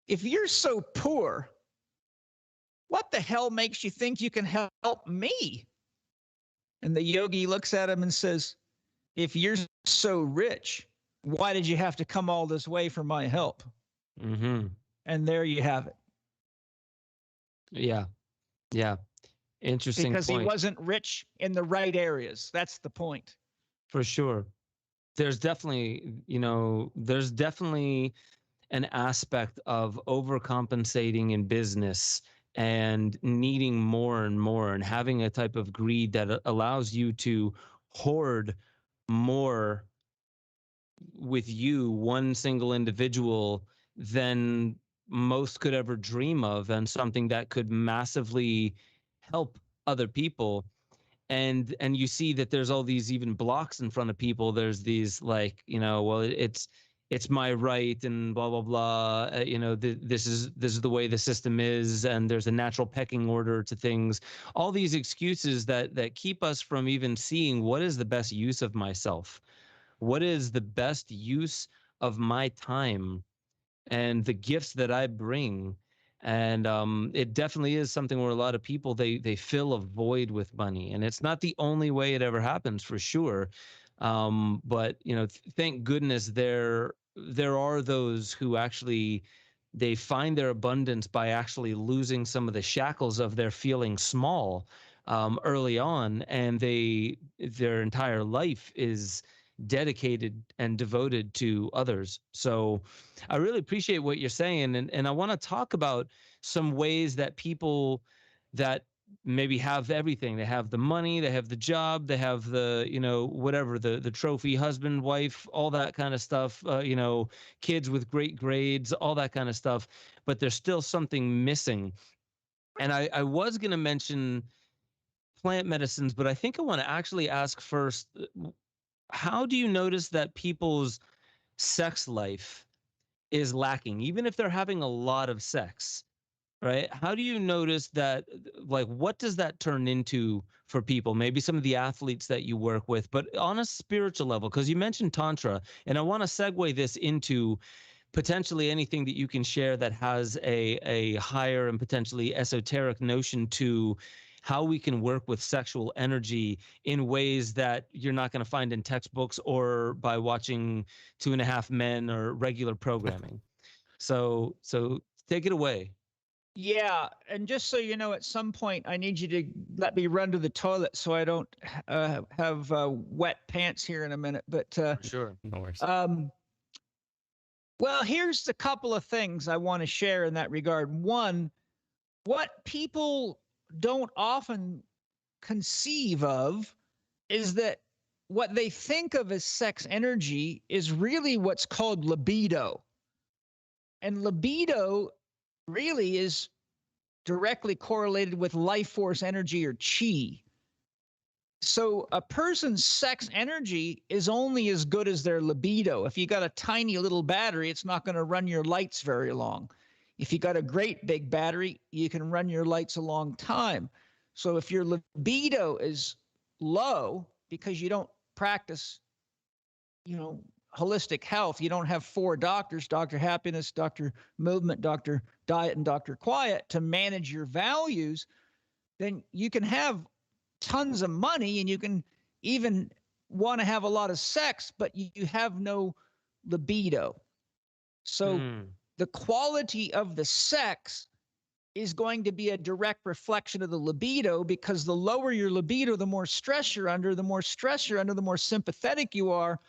if you're so poor, what the hell makes you think you can help me? And the yogi looks at him and says, if you're so rich, why did you have to come all this way for my help?
Mm-hmm.
And there you have it.
Yeah. Yeah. Interesting
because
point.
He wasn't rich in the right areas. That's the point.
For sure. There's definitely, there's definitely an aspect of overcompensating in business and needing more and more, and having a type of greed that allows you to hoard more with you, one single individual, than most could ever dream of, and something that could massively help other people. And you see that there's all these even blocks in front of people. There's these like, well, it's my right and blah blah blah. This is the way the system is, and there's a natural pecking order to things. All these excuses that keep us from even seeing what is the best use of myself, what is the best use of my time, and the gifts that I bring. And it definitely is something where a lot of people, they fill a void with money, and it's not the only way it ever happens, for sure. But thank goodness there are those who actually, they find their abundance by actually losing some of the shackles of their feeling small early on, and their entire life is dedicated and devoted to others. So I really appreciate what you're saying. And I want to talk about some ways that people that maybe have everything, they have the money, they have the job, they have the, whatever, the trophy husband, wife, all that kind of stuff, kids with great grades, all that kind of stuff, but there's still something missing. And I was going to mention plant medicines, but I think I want to actually ask first, how do you notice that people's sex life is lacking, even if they're having a lot of sex, right? How do you notice that, like, what does that turn into for people? Maybe some of the athletes that you work with, but on a spiritual level, because you mentioned tantra, and I want to segue this into potentially anything that you can share that has a higher and potentially esoteric notion to how we can work with sexual energy in ways that you're not going to find in textbooks or by watching 2.5 Men or regular programming. So take it away.
Yeah, and just so you know, at some point, I need you to let me run to the toilet so I don't have wet pants here in a minute. But
For sure.
No worries.
well, here's a couple of things I want to share in that regard. One, what people don't often conceive of is that what they think of as sex energy is really what's called libido. And libido really is directly correlated with life force energy or chi. So a person's sex energy is only as good as their libido. If you got a tiny little battery, it's not going to run your lights very long. If you got a great big battery, you can run your lights a long time. So if your libido is low because you don't practice, holistic health, you don't have 4 doctors, Dr. Happiness, Dr. Movement, Dr. Diet, and Dr. Quiet to manage your values, then you can have tons of money and you can even want to have a lot of sex, but you have no libido. So the quality of the sex is going to be a direct reflection of the libido, because the lower your libido, the more stress you're under, the more stress you're under, the more sympathetic you are.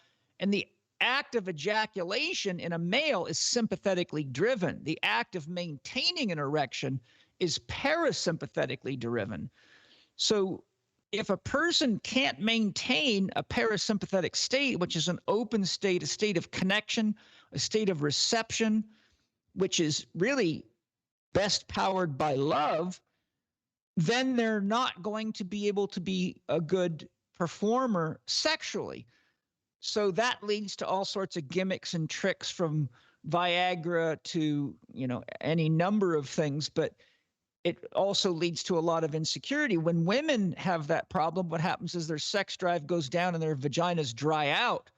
And the act of ejaculation in a male is sympathetically driven. The act of maintaining an erection is parasympathetically driven. So if a person can't maintain a parasympathetic state, which is an open state, a state of connection, a state of reception, which is really best powered by love, then they're not going to be able to be a good performer sexually. So that leads to all sorts of gimmicks and tricks, from Viagra to, any number of things. But it also leads to a lot of insecurity. When women have that problem, what happens is their sex drive goes down and their vaginas dry out.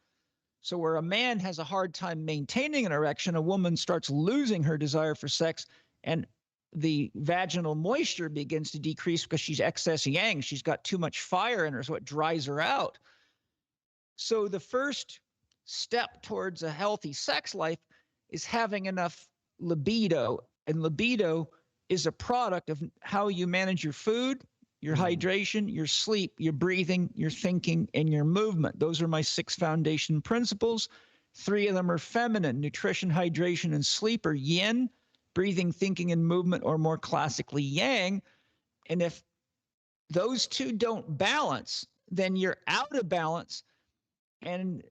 So where a man has a hard time maintaining an erection, a woman starts losing her desire for sex, and the vaginal moisture begins to decrease because she's excess yang. She's got too much fire in her, so it dries her out. So the first step towards a healthy sex life is having enough libido. And libido is a product of how you manage your food, your hydration, your sleep, your breathing, your thinking, and your movement. Those are my 6 foundation principles. 3 of them are feminine: nutrition, hydration, and sleep are yin. Breathing, thinking, and movement are more classically yang. And if those 2 don't balance, then you're out of balance. And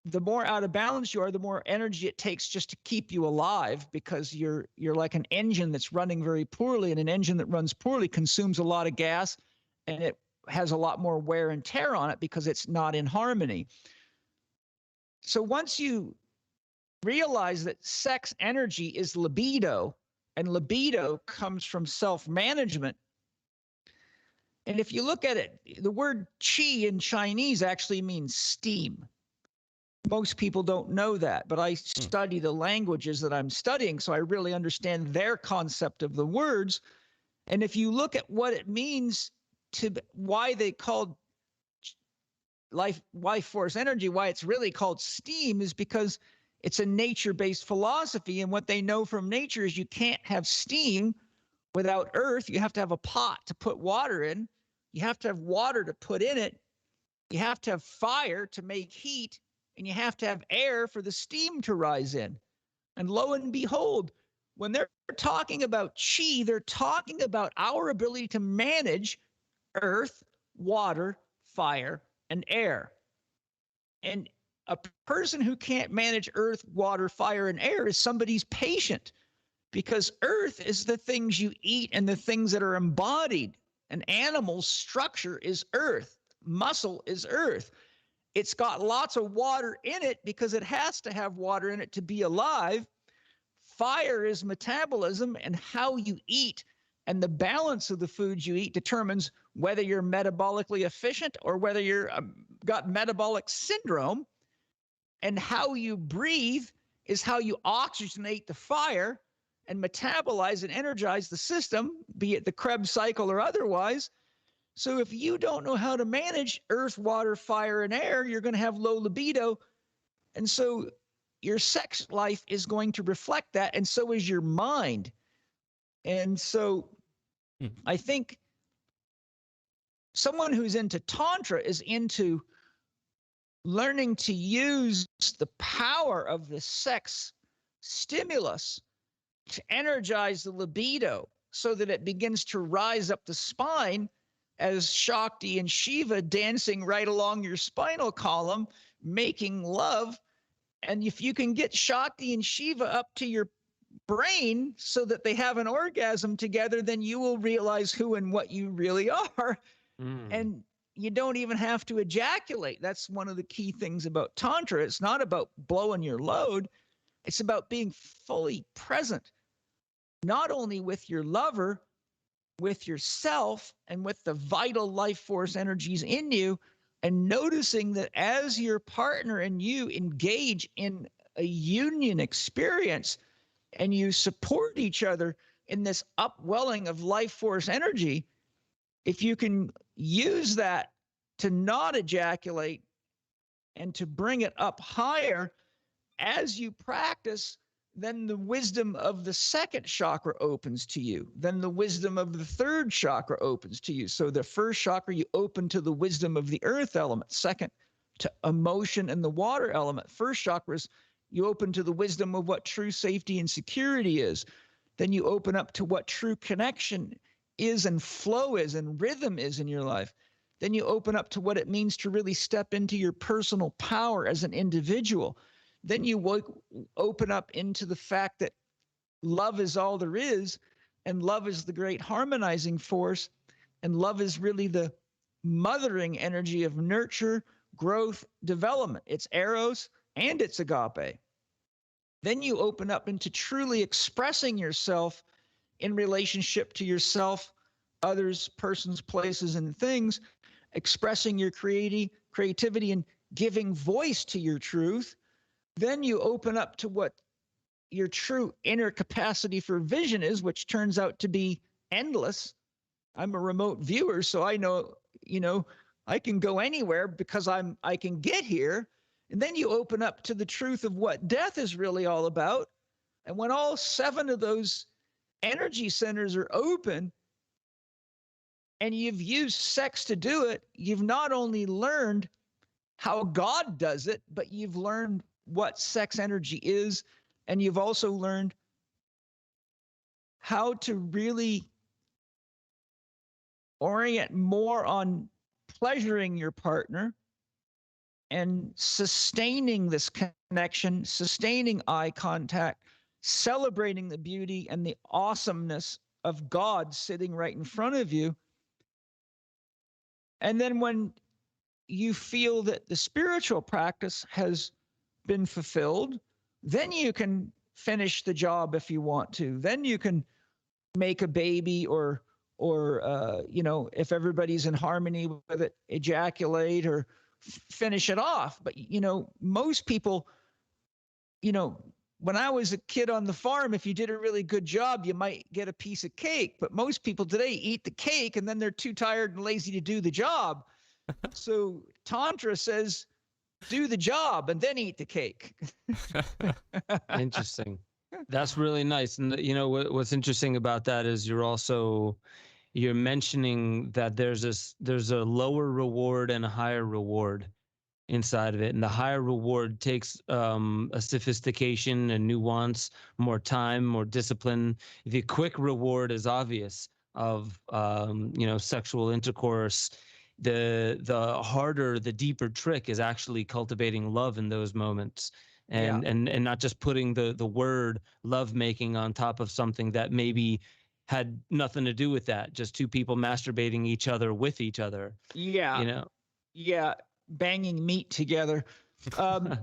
the more out of balance you are, the more energy it takes just to keep you alive, because you're like an engine that's running very poorly, and an engine that runs poorly consumes a lot of gas, and it has a lot more wear and tear on it because it's not in harmony. So once you realize that sex energy is libido, and libido comes from self-management. And if you look at it, the word qi in Chinese actually means steam. Most people don't know that, but I study the languages that I'm studying, so I really understand their concept of the words. And if you look at what it means, to why they called life force energy, why it's really called steam, is because it's a nature-based philosophy. And what they know from nature is you can't have steam without earth. You have to have a pot to put water in. You have to have water to put in it. You have to have fire to make heat. And you have to have air for the steam to rise in. And lo and behold, when they're talking about chi, they're talking about our ability to manage earth, water, fire, and air. And a person who can't manage earth, water, fire, and air is somebody's patient, because earth is the things you eat and the things that are embodied. An animal's structure is earth. Muscle is earth. It's got lots of water in it because it has to have water in it to be alive. Fire is metabolism, and how you eat and the balance of the foods you eat determines whether you're metabolically efficient or whether you're got metabolic syndrome. And how you breathe is how you oxygenate the fire and metabolize and energize the system, be it the Krebs cycle or otherwise. So if you don't know how to manage earth, water, fire, and air, you're going to have low libido. And so your sex life is going to reflect that, and so is your mind. And so I think someone who's into tantra is into learning to use the power of the sex stimulus to energize the libido so that it begins to rise up the spine as Shakti and Shiva dancing right along your spinal column, making love. And if you can get Shakti and Shiva up to your brain so that they have an orgasm together, then you will realize who and what you really are. And you don't even have to ejaculate. That's one of the key things about tantra. It's not about blowing your load. It's about being fully present, not only with your lover, with yourself, and with the vital life force energies in you, and noticing that as your partner and you engage in a union experience and you support each other in this upwelling of life force energy, if you can use that to not ejaculate and to bring it up higher as you practice, then the wisdom of the second chakra opens to you. Then the wisdom of the third chakra opens to you. So the first chakra, you open to the wisdom of the earth element. Second, to emotion and the water element. First chakra is you open to the wisdom of what true safety and security is. Then you open up to what true connection is and flow is and rhythm is in your life. Then you open up to what it means to really step into your personal power as an individual. Then you open up into the fact that love is all there is, and love is the great harmonizing force, and love is really the mothering energy of nurture, growth, development. It's eros and it's agape. Then you open up into truly expressing yourself in relationship to yourself, others, persons, places, and things, expressing your creativity and giving voice to your truth. Then you open up to what your true inner capacity for vision is, which turns out to be endless. I'm a remote viewer, so I know, I can go anywhere because I can get here. And then you open up to the truth of what death is really all about. And when all 7 of those energy centers are open and you've used sex to do it, you've not only learned how God does it, but you've learned what sex energy is, and you've also learned how to really orient more on pleasuring your partner and sustaining this connection, sustaining eye contact, celebrating the beauty and the awesomeness of God sitting right in front of you. And then when you feel that the spiritual practice has been fulfilled, then you can finish the job if you want to. Then you can make a baby or if everybody's in harmony with it, ejaculate or finish it off. But, most people, when I was a kid on the farm, if you did a really good job, you might get a piece of cake. But most people today eat the cake and then they're too tired and lazy to do the job. So Tantra says, do the job and then eat the cake.
Interesting. That's really nice. And what's interesting about that is you're mentioning that there's a lower reward and a higher reward inside of it. And the higher reward takes a sophistication, a nuance, more time, more discipline. The quick reward is obvious of sexual intercourse. The harder, the deeper trick is actually cultivating love in those moments, and not just putting the word lovemaking on top of something that maybe had nothing to do with that. Just 2 people masturbating each other with each other.
Yeah. Yeah. Banging meat together. The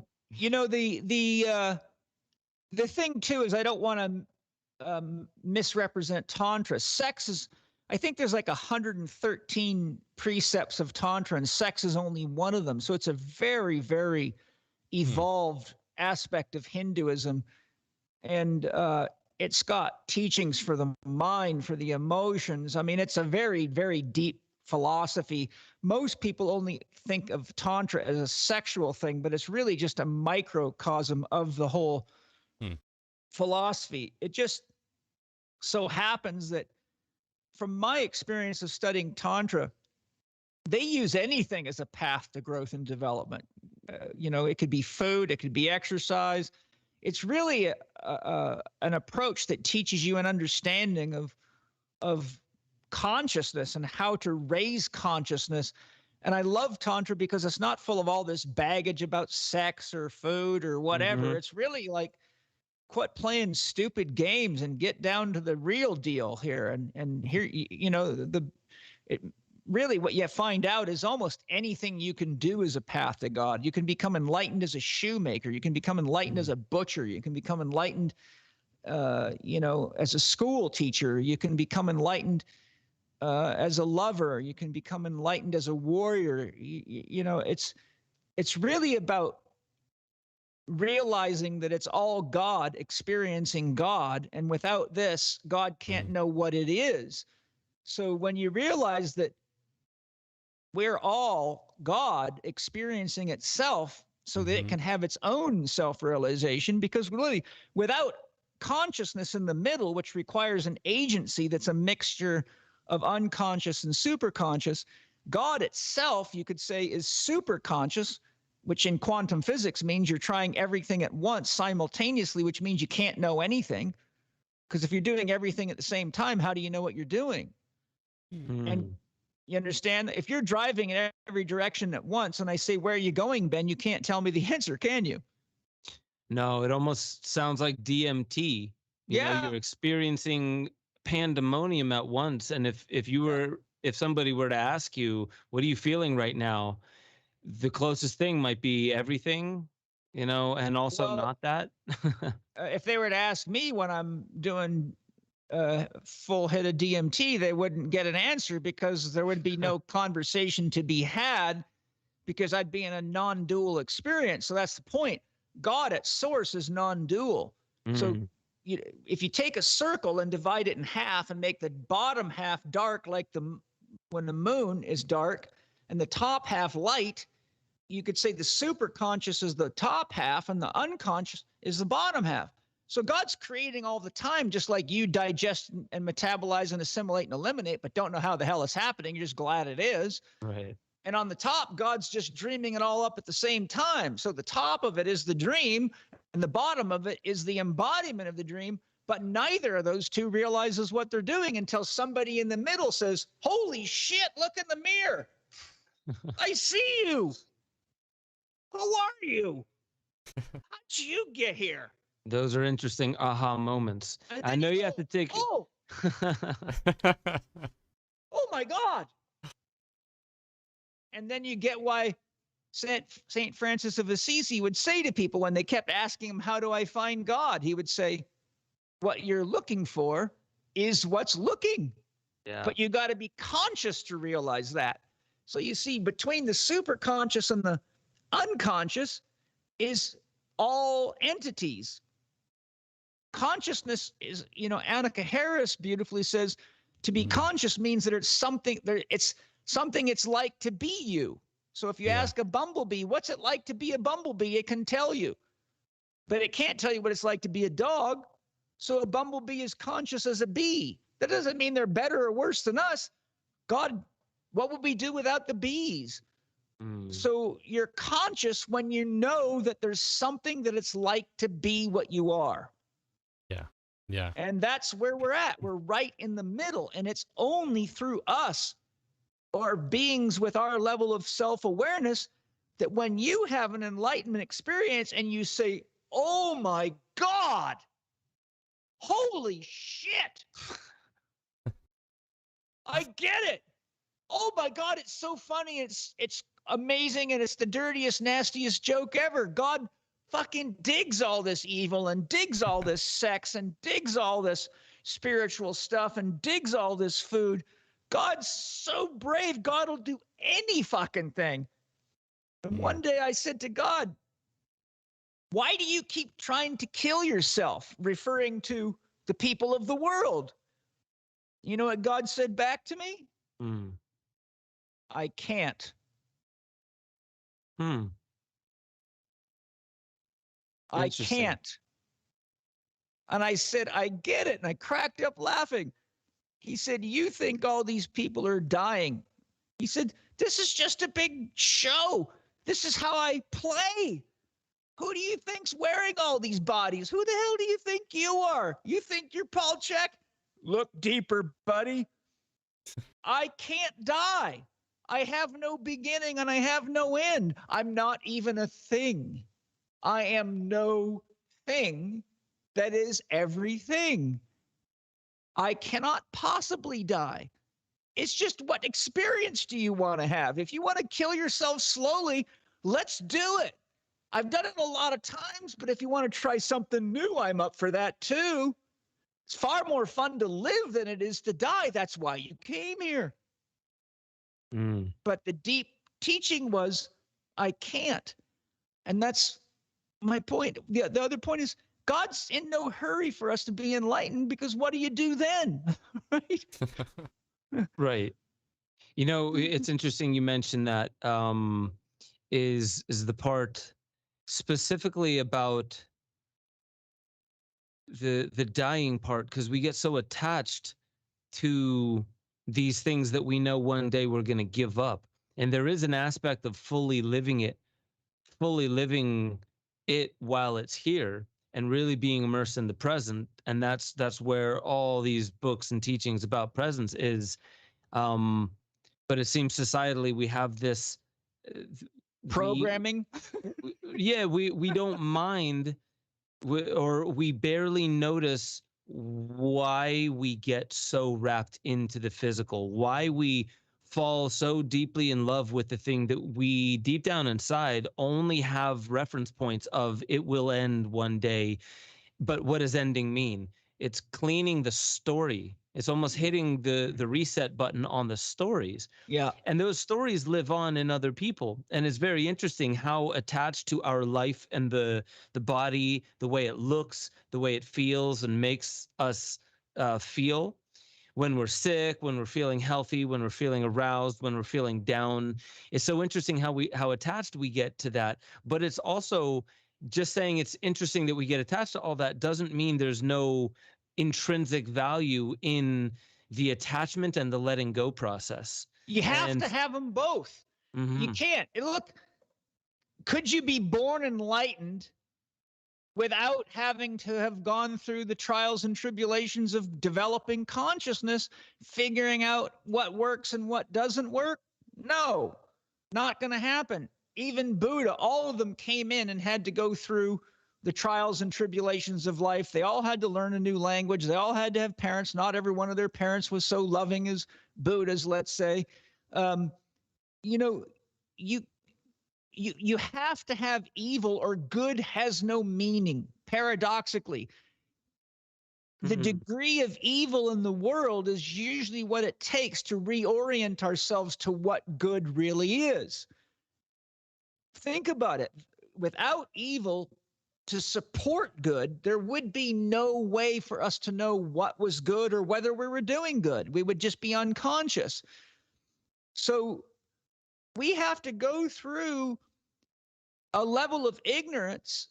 thing too is I don't want to misrepresent Tantra. Sex is, I think there's like 113 precepts of Tantra, and sex is only one of them. So it's a very, very evolved aspect of Hinduism. And it's got teachings for the mind, for the emotions. I mean, it's a very, very deep philosophy. Most people only think of Tantra as a sexual thing, but it's really just a microcosm of the whole philosophy. It just so happens that from my experience of studying Tantra, they use anything as a path to growth and development. It could be food, it could be exercise. It's really an approach that teaches you an understanding of consciousness and how to raise consciousness. And I love Tantra because it's not full of all this baggage about sex or food or whatever.
Mm-hmm.
It's really like, quit playing stupid games and get down to the real deal here. And here, really what you find out is almost anything you can do is a path to God. You can become enlightened as a shoemaker. You can become enlightened as a butcher. You can become enlightened, as a school teacher. You can become enlightened as a lover. You can become enlightened as a warrior. It's really about realizing that it's all God, experiencing God. And without this, God can't know what it is. So when you realize that we're all God experiencing itself so that it can have its own self-realization, because really without consciousness in the middle, which requires an agency that's a mixture of unconscious and superconscious, God itself, you could say, is superconscious, which in quantum physics means you're trying everything at once simultaneously, which means you can't know anything. Because if you're doing everything at the same time, how do you know what you're doing? And you understand? If you're driving in every direction at once and I say, where are you going, Ben? You can't tell me the answer, can you?
No, it almost sounds like DMT. You're experiencing pandemonium at once. And if somebody were to ask you, what are you feeling right now? The closest thing might be everything, and also not that.
If they were to ask me when I'm doing full hit of DMT, they wouldn't get an answer because there would be no conversation to be had because I'd be in a non-dual experience. So that's the point. God at source is non-dual. So if you take a circle and divide it in half and make the bottom half dark like when the moon is dark and the top half light, you could say the superconscious is the top half and the unconscious is the bottom half. So God's creating all the time, just like you digest and metabolize and assimilate and eliminate, but don't know how the hell it's happening. You're just glad it is.
Right.
And on the top, God's just dreaming it all up at the same time. So the top of it is the dream, and the bottom of it is the embodiment of the dream. But neither of those two realizes what they're doing until somebody in the middle says, holy shit, look in the mirror. I see you. Who are you? How'd you get here?
Those are interesting aha moments. I know you have to take.
Oh, oh my God. And then you get why St. Francis of Assisi would say to people when they kept asking him, how do I find God? He would say, what you're looking for is what's looking.
Yeah.
But you got to be conscious to realize that. So you see, between the superconscious and the unconscious is all entities. Consciousness is, Annika Harris beautifully says, to be conscious means that it's something it's like to be you. So if you ask a bumblebee, what's it like to be a bumblebee? It can tell you, but it can't tell you what it's like to be a dog. So a bumblebee is conscious as a bee. That doesn't mean they're better or worse than us. God, what would we do without the bees? So you're conscious when you know that there's something that it's like to be what you are.
Yeah. Yeah.
And that's where we're at. We're right in the middle. And it's only through us or beings with our level of self-awareness that when you have an enlightenment experience and you say, oh my God, holy shit, I get it. Oh my God, it's so funny. It's amazing. And it's the dirtiest, nastiest joke ever. God fucking digs all this evil and digs all this sex and digs all this spiritual stuff and digs all this food. God's so brave. God will do any fucking thing. And one day I said to God, why do you keep trying to kill yourself, referring to the people of the world? You know what God said back to me? I can't. I can't. And I said, I get it. And I cracked up laughing. He said, you think all these people are dying. He said, this is just a big show. This is how I play. Who do you think's wearing all these bodies? Who the hell do you think you are? You think you're Paul Chek? Look deeper, buddy. I can't die. I have no beginning and I have no end. I'm not even a thing. I am no thing that is everything. I cannot possibly die. It's just, what experience do you want to have? If you want to kill yourself slowly, let's do it. I've done it a lot of times, but if you want to try something new, I'm up for that too. It's far more fun to live than it is to die. That's why you came here. But the deep teaching was, I can't. And that's my point. The other point is, God's in no hurry for us to be enlightened, because what do you do then? Right?
Right. You know, it's interesting you mentioned that, is the part specifically about the dying part, because we get so attached to these things that we know one day we're going to give up. And there is an aspect of fully living it while it's here, and really being immersed in the present. And that's where all these books and teachings about presence is. But it seems societally we have this
Programming.
we don't mind, or we barely notice why we get so wrapped into the physical, why we fall so deeply in love with the thing that we deep down inside only have reference points of, it will end one day. But what does ending mean? It's cleaning the story. It's almost hitting the reset button on the stories.
Yeah.
And those stories live on in other people. And it's very interesting how attached to our life and the body, the way it looks, the way it feels and makes us feel, when we're sick, when we're feeling healthy, when we're feeling aroused, when we're feeling down. It's so interesting how attached we get to that. But it's also, just saying it's interesting that we get attached to all that doesn't mean there's no intrinsic value in the attachment and the letting go process.
You have to have them both.
Mm-hmm.
You can't. Look, could you be born enlightened without having to have gone through the trials and tribulations of developing consciousness, figuring out what works and what doesn't work? No, not going to happen. Even Buddha, all of them came in and had to go through the trials and tribulations of life. They all had to learn a new language. They all had to have parents. Not every one of their parents was so loving as Buddha's, let's say. You know, you have to have evil, or good has no meaning, paradoxically. The degree of evil in the world is usually what it takes to reorient ourselves to what good really is. Think about it. Without evil to support good, there would be no way for us to know what was good or whether we were doing good. We would just be unconscious. So we have to go through a level of ignorance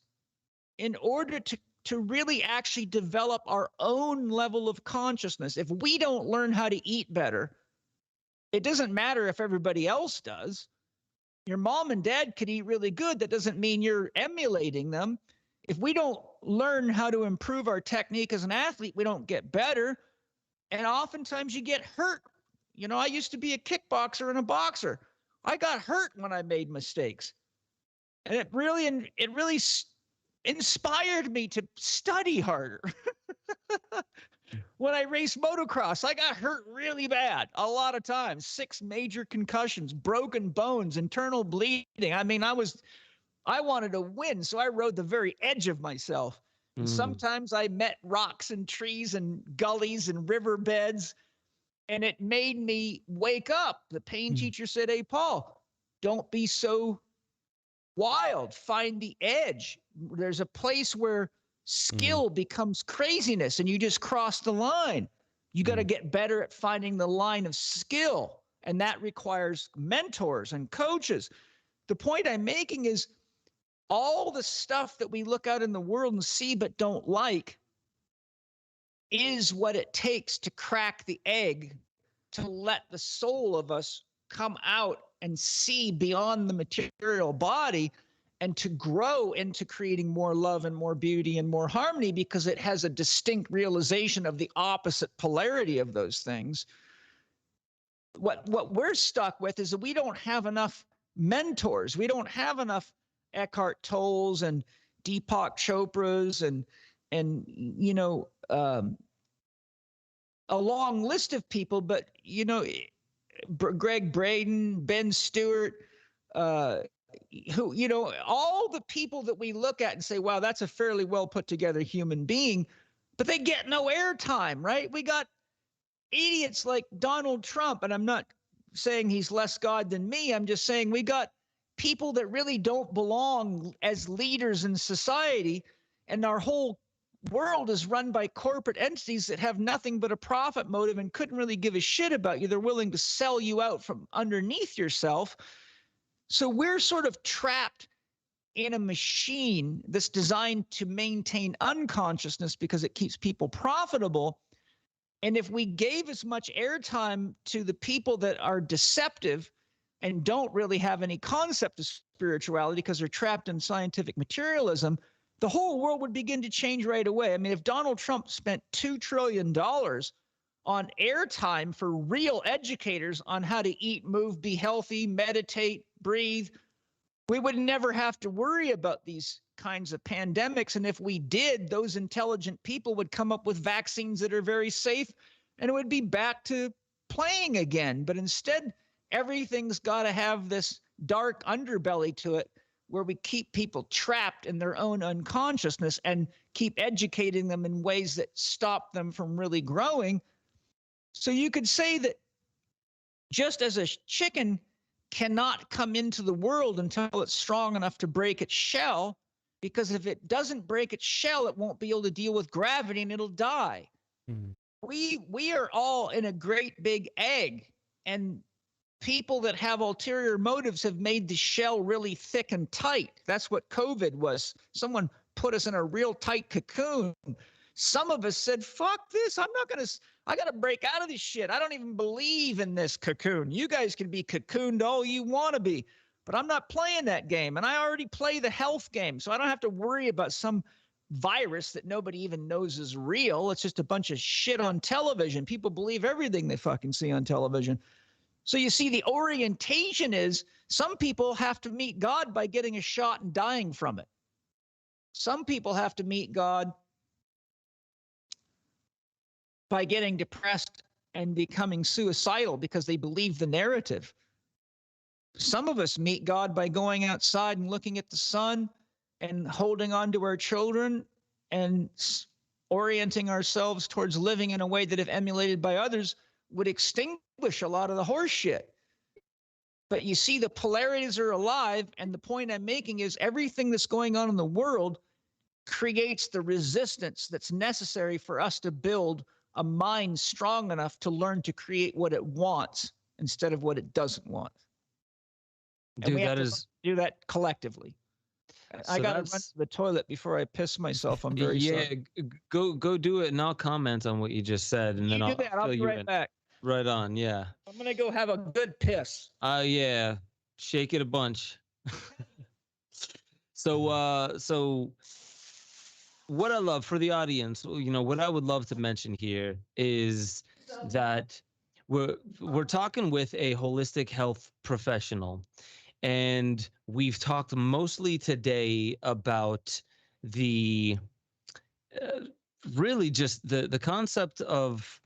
in order to really actually develop our own level of consciousness. If we don't learn how to eat better, it doesn't matter if everybody else does. Your mom and dad could eat really good. That doesn't mean you're emulating them. If we don't learn how to improve our technique as an athlete, we don't get better. And oftentimes you get hurt. You know, I used to be a kickboxer and a boxer. I got hurt when I made mistakes. And it really inspired me to study harder. When I raced motocross, I got hurt really bad a lot of times. 6 major concussions, broken bones, internal bleeding. I mean, I wanted to win, so I rode the very edge of myself. And sometimes I met rocks and trees and gullies and riverbeds, and it made me wake up. The pain teacher said, hey, Paul, don't be so wild. Find the edge. There's a place where skill becomes craziness and you just cross the line. You got to get better at finding the line of skill. And that requires mentors and coaches. The point I'm making is all the stuff that we look out in the world and see but don't like, is what it takes to crack the egg, to let the soul of us come out and see beyond the material body, and to grow into creating more love and more beauty and more harmony, because it has a distinct realization of the opposite polarity of those things. What we're stuck with is that we don't have enough mentors. We don't have enough Eckhart Tolles and Deepak Chopras and a long list of people, but Greg Braden, Ben Stewart, who, all the people that we look at and say, wow, that's a fairly well put together human being, but they get no airtime, right? We got idiots like Donald Trump, and I'm not saying he's less God than me. I'm just saying we got people that really don't belong as leaders in society, and our whole world is run by corporate entities that have nothing but a profit motive and couldn't really give a shit about you. They're willing to sell you out from underneath yourself. So we're sort of trapped in a machine that's designed to maintain unconsciousness because it keeps people profitable. And if we gave as much airtime to the people that are deceptive and don't really have any concept of spirituality because they're trapped in scientific materialism, the whole world would begin to change right away. I mean, if Donald Trump spent $2 trillion on airtime for real educators on how to eat, move, be healthy, meditate, breathe, we would never have to worry about these kinds of pandemics. And if we did, those intelligent people would come up with vaccines that are very safe, and it would be back to playing again. But instead, everything's got to have this dark underbelly to it, where we keep people trapped in their own unconsciousness and keep educating them in ways that stop them from really growing. So you could say that just as a chicken cannot come into the world until it's strong enough to break its shell, because if it doesn't break its shell, it won't be able to deal with gravity and it'll die. Mm. We are all in a great big egg, and people that have ulterior motives have made the shell really thick and tight. That's what COVID was. Someone put us in a real tight cocoon. Some of us said, fuck this. I got to break out of this shit. I don't even believe in this cocoon. You guys can be cocooned all you want to be, but I'm not playing that game. And I already play the health game, so I don't have to worry about some virus that nobody even knows is real. It's just a bunch of shit on television. People believe everything they fucking see on television. So you see, the orientation is some people have to meet God by getting a shot and dying from it. Some people have to meet God by getting depressed and becoming suicidal because they believe the narrative. Some of us meet God by going outside and looking at the sun and holding on to our children and orienting ourselves towards living in a way that, if emulated by others, would extinguish a lot of the horse shit. But you see, the polarities are alive, and the point I'm making is everything that's going on in the world creates the resistance that's necessary for us to build a mind strong enough to learn to create what it wants instead of what it doesn't want.
Dude,
and we have to do that collectively.
So
I got to run to the toilet before I piss myself. I'm very sorry.
Go do it, and I'll comment on what you just said, and then I'll
be right back.
Right on, yeah.
I'm gonna go have a good piss.
Yeah, shake it a bunch. So what I love for the audience, what I would love to mention here is that we're talking with a holistic health professional, and we've talked mostly today about the really just the concept of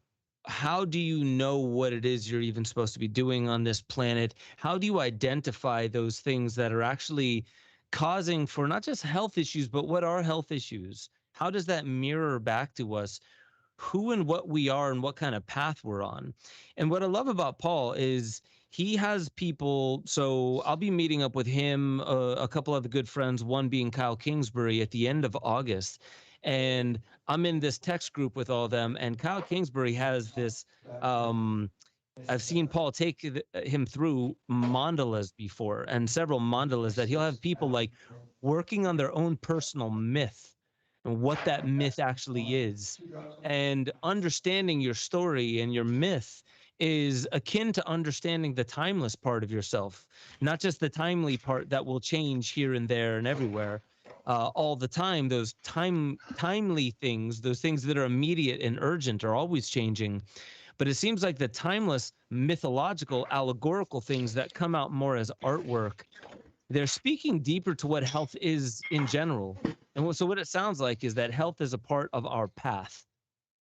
how do you know what it is you're even supposed to be doing on this planet? How do you identify those things that are actually causing for not just health issues, but what are health issues? How does that mirror back to us who and what we are and what kind of path we're on? And what I love about Paul is he has people. So I'll be meeting up with him, a couple of the good friends, one being Kyle Kingsbury, at the end of August. And I'm in this text group with all of them, and Kyle Kingsbury has this, I've seen Paul take him through mandalas before, and several mandalas that he'll have people like working on their own personal myth and what that myth actually is. And understanding your story and your myth is akin to understanding the timeless part of yourself, not just the timely part that will change here and there and everywhere all the time. Those timely things, those things that are immediate and urgent, are always changing. But it seems like the timeless, mythological, allegorical things that come out more as artwork, they're speaking deeper to what health is in general. And so what it sounds like is that health is a part of our path.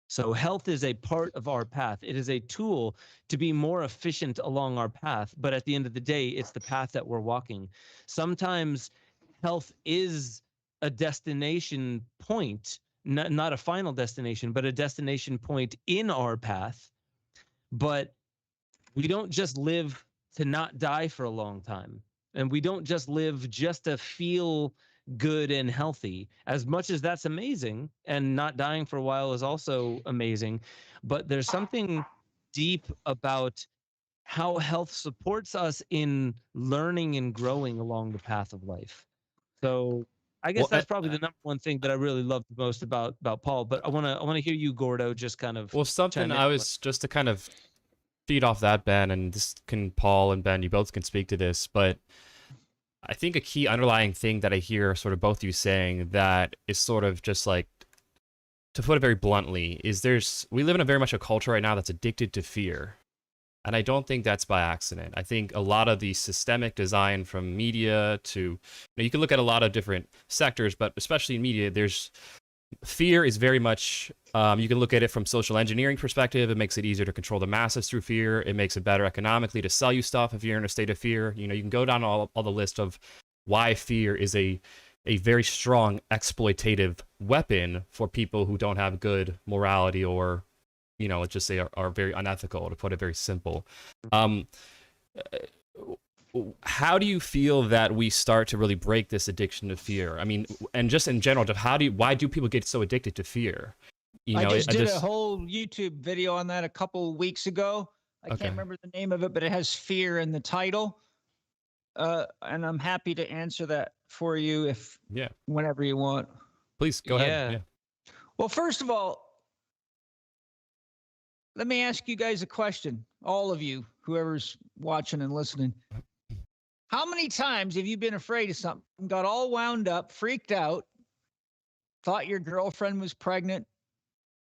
So health is a part of our path. It is a tool to be more efficient along our path. But at the end of the day, it's the path that we're walking. Sometimes health is a destination point, not a final destination, but a destination point in our path. But we don't just live to not die for a long time. And we don't just live just to feel good and healthy, as much as that's amazing. And not dying for a while is also amazing. But there's something deep about how health supports us in learning and growing along the path of life. So I guess that's probably the number one thing that I really loved most about Paul. But I want to hear you, Gordo, just kind of.
Well, something I was just to kind of feed off that, Ben, and this can Paul and Ben, you both can speak to this, but I think a key underlying thing that I hear sort of both you saying that is sort of just like, to put it very bluntly, is we live in a very much a culture right now that's addicted to fear. And I don't think that's by accident. I think a lot of the systemic design from media to, you can look at a lot of different sectors, but especially in media, fear is very much, you can look at it from social engineering perspective. It makes it easier to control the masses through fear. It makes it better economically to sell you stuff if you're in a state of fear. You can go down all the list of why fear is a very strong exploitative weapon for people who don't have good morality or, let's just say are very unethical, to put it very simple. How do you feel that we start to really break this addiction to fear? I mean, and just in general, why do people get so addicted to fear?
I just did a whole YouTube video on that a couple weeks ago. I can't remember the name of it, but it has fear in the title. And I'm happy to answer that for you whenever you want.
Please go ahead. Yeah.
Well, first of all, let me ask you guys a question, all of you, whoever's watching and listening. How many times have you been afraid of something, got all wound up, freaked out, thought your girlfriend was pregnant,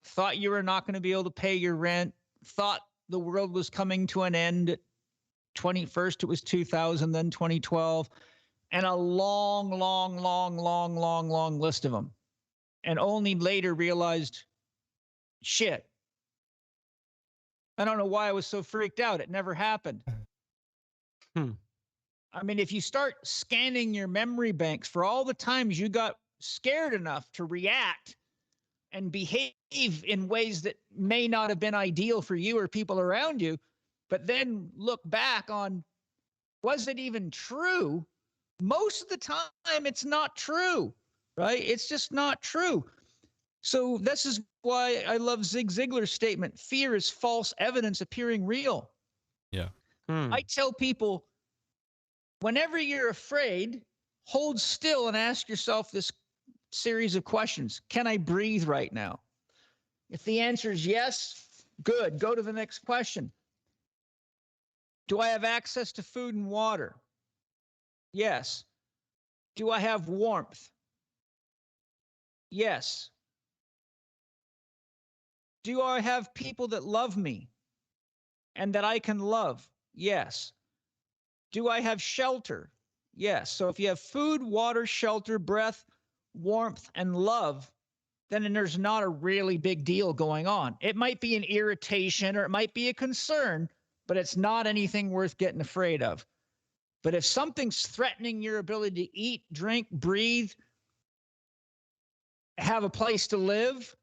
thought you were not going to be able to pay your rent, thought the world was coming to an end? 21st, it was 2000, then 2012, and a long list of them. And only later realized, shit, I don't know why I was so freaked out. It never happened. I mean, if you start scanning your memory banks for all the times you got scared enough to react and behave in ways that may not have been ideal for you or people around you, but then look back on, was it even true? Most of the time, it's not true, right? It's just not true. So this is why I love Zig Ziglar's statement, fear is false evidence appearing real.
Yeah.
I tell people, whenever you're afraid, hold still and ask yourself this series of questions. Can I breathe right now? If the answer is yes, good. Go to the next question. Do I have access to food and water? Yes. Do I have warmth? Yes. Do I have people that love me and that I can love? Yes. Do I have shelter? Yes. So if you have food, water, shelter, breath, warmth, and love, then there's not a really big deal going on. It might be an irritation or it might be a concern, but it's not anything worth getting afraid of. But if something's threatening your ability to eat, drink, breathe, have a place to live,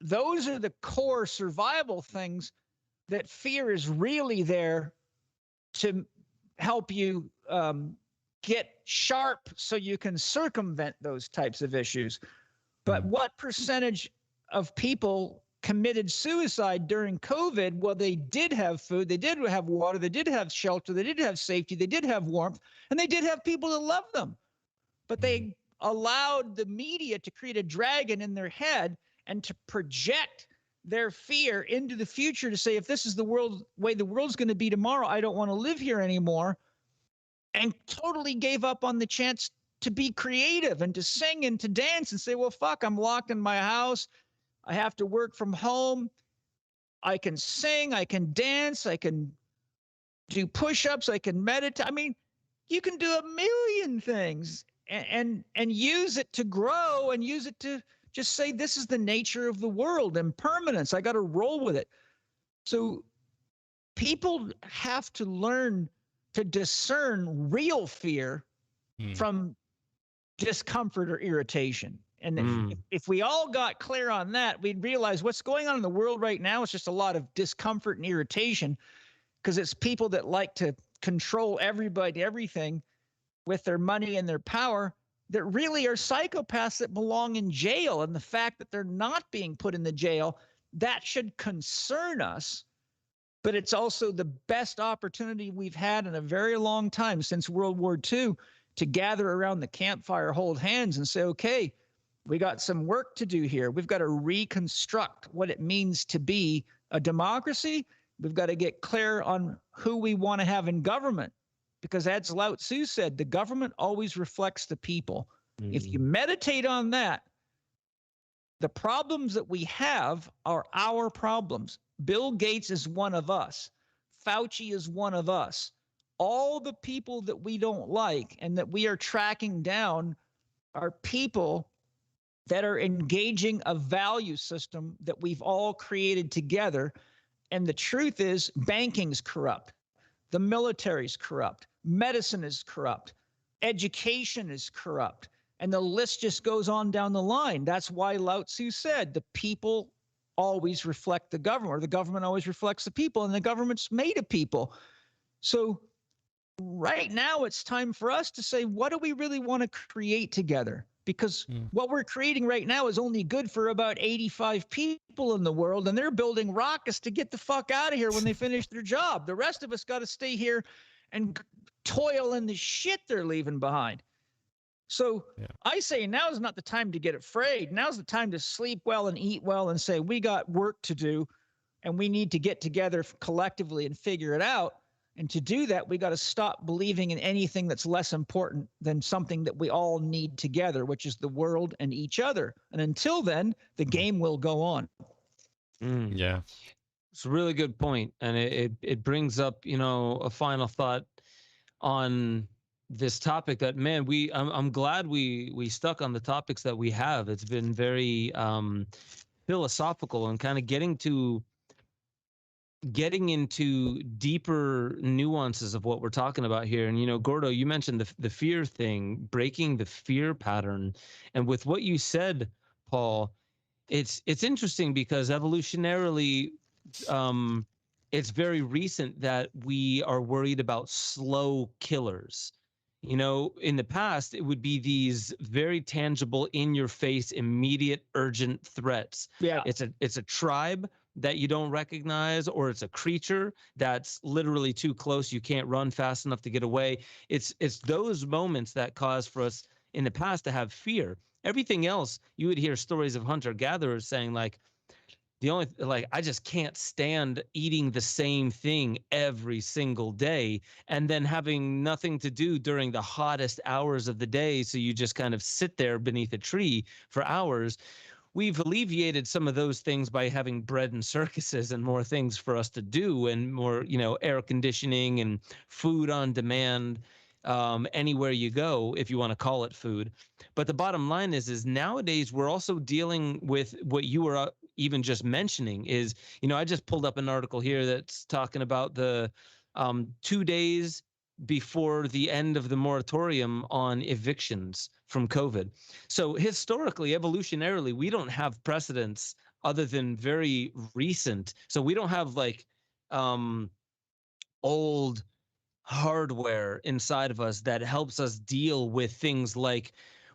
those are the core survival things that fear is really there to help you get sharp so you can circumvent those types of issues. But what percentage of people committed suicide during COVID? Well, they did have food, they did have water, they did have shelter, they did have safety, they did have warmth, and they did have people that loved them. But they allowed the media to create a dragon in their head and to project their fear into the future to say, if this is the way the world's going to be tomorrow, I don't want to live here anymore, and totally gave up on the chance to be creative and to sing and to dance and say, well, fuck, I'm locked in my house. I have to work from home. I can sing, I can dance, I can do push-ups, I can meditate. I mean, you can do a million things and use it to grow and use it to just say, this is the nature of the world, impermanence. I got to roll with it. So people have to learn to discern real fear from discomfort or irritation. And if we all got clear on that, we'd realize what's going on in the world right now is just a lot of discomfort and irritation, because it's people that like to control everybody, everything with their money and their power, that really are psychopaths that belong in jail. And the fact that they're not being put in the jail, that should concern us. But it's also the best opportunity we've had in a very long time, since World War II, to gather around the campfire, hold hands and say, okay, we got some work to do here. We've got to reconstruct what it means to be a democracy. We've got to get clear on who we want to have in government, because as Lao Tzu said, the government always reflects the people. If you meditate on that, the problems that we have are our problems. Bill Gates is one of us. Fauci is one of us. All the people that we don't like and that we are tracking down are people that are engaging a value system that we've all created together. And the truth is, banking's corrupt. The military's corrupt. Medicine is corrupt. Education is corrupt. And the list just goes on down the line. That's why Lao Tzu said the people always reflect the government, or the government always reflects the people, and the government's made of people. So right now it's time for us to say, what do we really want to create together? Because what we're creating right now is only good for about 85 people in the world, and they're building rockets to get the fuck out of here when they finish their job. The rest of us got to stay here and toil in the shit they're leaving behind. So I say now is not the time to get afraid. Now's the time to sleep well and eat well and say, we got work to do and we need to get together collectively and figure it out. And to do that, we got to stop believing in anything that's less important than something that we all need together, which is the world and each other. And until then, the game will go on.
Yeah.
It's a really good point. And it brings up, a final thought on this topic that, man, I'm glad we stuck on the topics that we have. It's been very philosophical and kind of getting into deeper nuances of what we're talking about here. And, Gordo, you mentioned the fear thing, breaking the fear pattern. And with what you said, Paul, it's interesting because evolutionarily, it's very recent that we are worried about slow killers. In the past, it would be these very tangible, in your face, immediate, urgent threats.
Yeah.
It's a tribe that you don't recognize, or it's a creature that's literally too close. You can't run fast enough to get away. It's those moments that cause for us in the past to have fear. Everything else, you would hear stories of hunter-gatherers saying I just can't stand eating the same thing every single day and then having nothing to do during the hottest hours of the day. So you just kind of sit there beneath a tree for hours. We've alleviated some of those things by having bread and circuses and more things for us to do, and more, air conditioning and food on demand, anywhere you go, if you want to call it food. But the bottom line is nowadays we're also dealing with what you were even just mentioning is, I just pulled up an article here that's talking about the 2 days before the end of the moratorium on evictions from COVID. So historically, evolutionarily, we don't have precedents other than very recent. So we don't have old hardware inside of us that helps us deal with things like,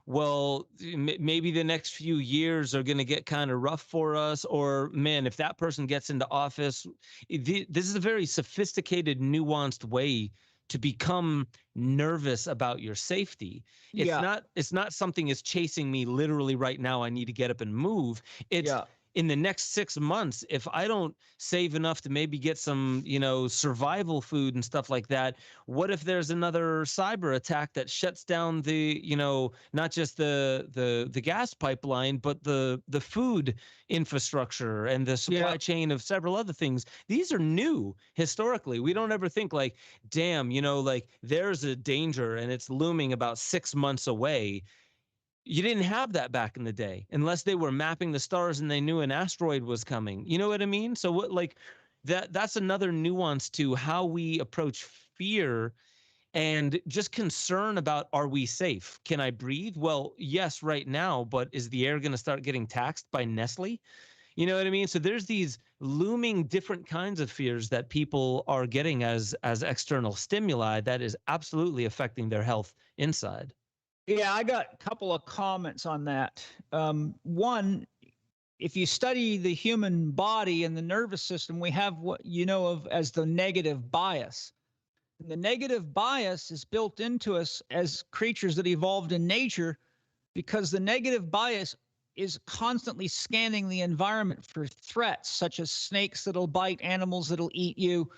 well, maybe the next few years are going to get kind of rough for us, or man, if that person gets into office. This is a very sophisticated, nuanced way to become nervous about your safety. It's not something is chasing me literally right now. I need to get up and move. It's in the next 6 months, if I don't save enough to maybe get some, survival food and stuff like that, what if there's another cyber attack that shuts down the, not just the gas pipeline, but the food infrastructure and the supply chain of several other things. These are new historically. We don't ever think like, damn, like there's a danger and it's looming about 6 months away. You didn't have that back in the day unless they were mapping the stars and they knew an asteroid was coming. You know what I mean? So what, like that's another nuance to how we approach fear and just concern about, are we safe? Can I breathe? Well, yes, right now, but is the air going to start getting taxed by Nestle? You know what I mean? So there's these looming different kinds of fears that people are getting as external stimuli that is absolutely affecting their health inside.
Yeah, I got a couple of comments on that. One, if you study the human body and the nervous system, we have what you know of as the negative bias. And the negative bias is built into us as creatures that evolved in nature because the negative bias is constantly scanning the environment for threats, such as snakes that'll bite, animals that'll eat you,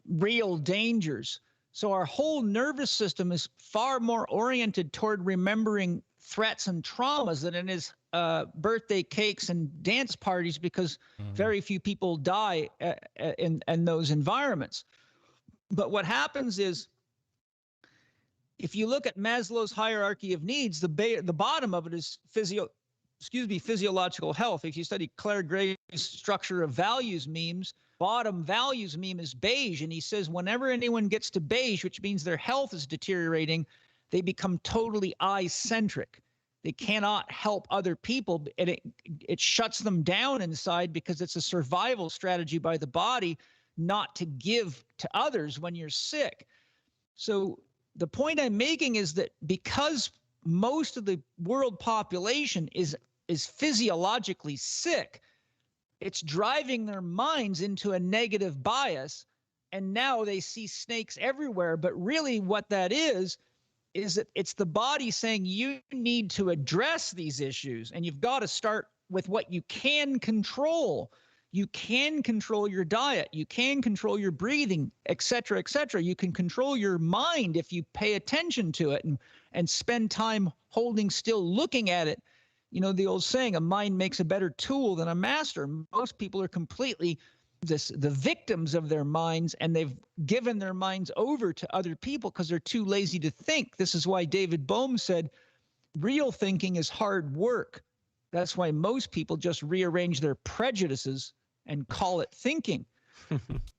real dangers. So our whole nervous system is far more oriented toward remembering threats and traumas than it is birthday cakes and dance parties, because very few people die in those environments. But what happens is, if you look at Maslow's hierarchy of needs, the bottom of it is physiological health. If you study Claire Gray's structure of values memes, bottom values meme is beige. And he says whenever anyone gets to beige, which means their health is deteriorating, they become totally I-centric. They cannot help other people. And it shuts them down inside because it's a survival strategy by the body not to give to others when you're sick. So the point I'm making is that because most of the world population is physiologically sick, it's driving their minds into a negative bias, and now they see snakes everywhere. But really what that is that it's the body saying you need to address these issues, and you've got to start with what you can control. You can control your diet. You can control your breathing, et cetera, et cetera. You can control your mind if you pay attention to it and spend time holding still, looking at it. You know, the old saying, a mind makes a better tool than a master. Most people are completely the victims of their minds, and they've given their minds over to other people because they're too lazy to think. This is why David Bohm said, real thinking is hard work. That's why most people just rearrange their prejudices and call it thinking.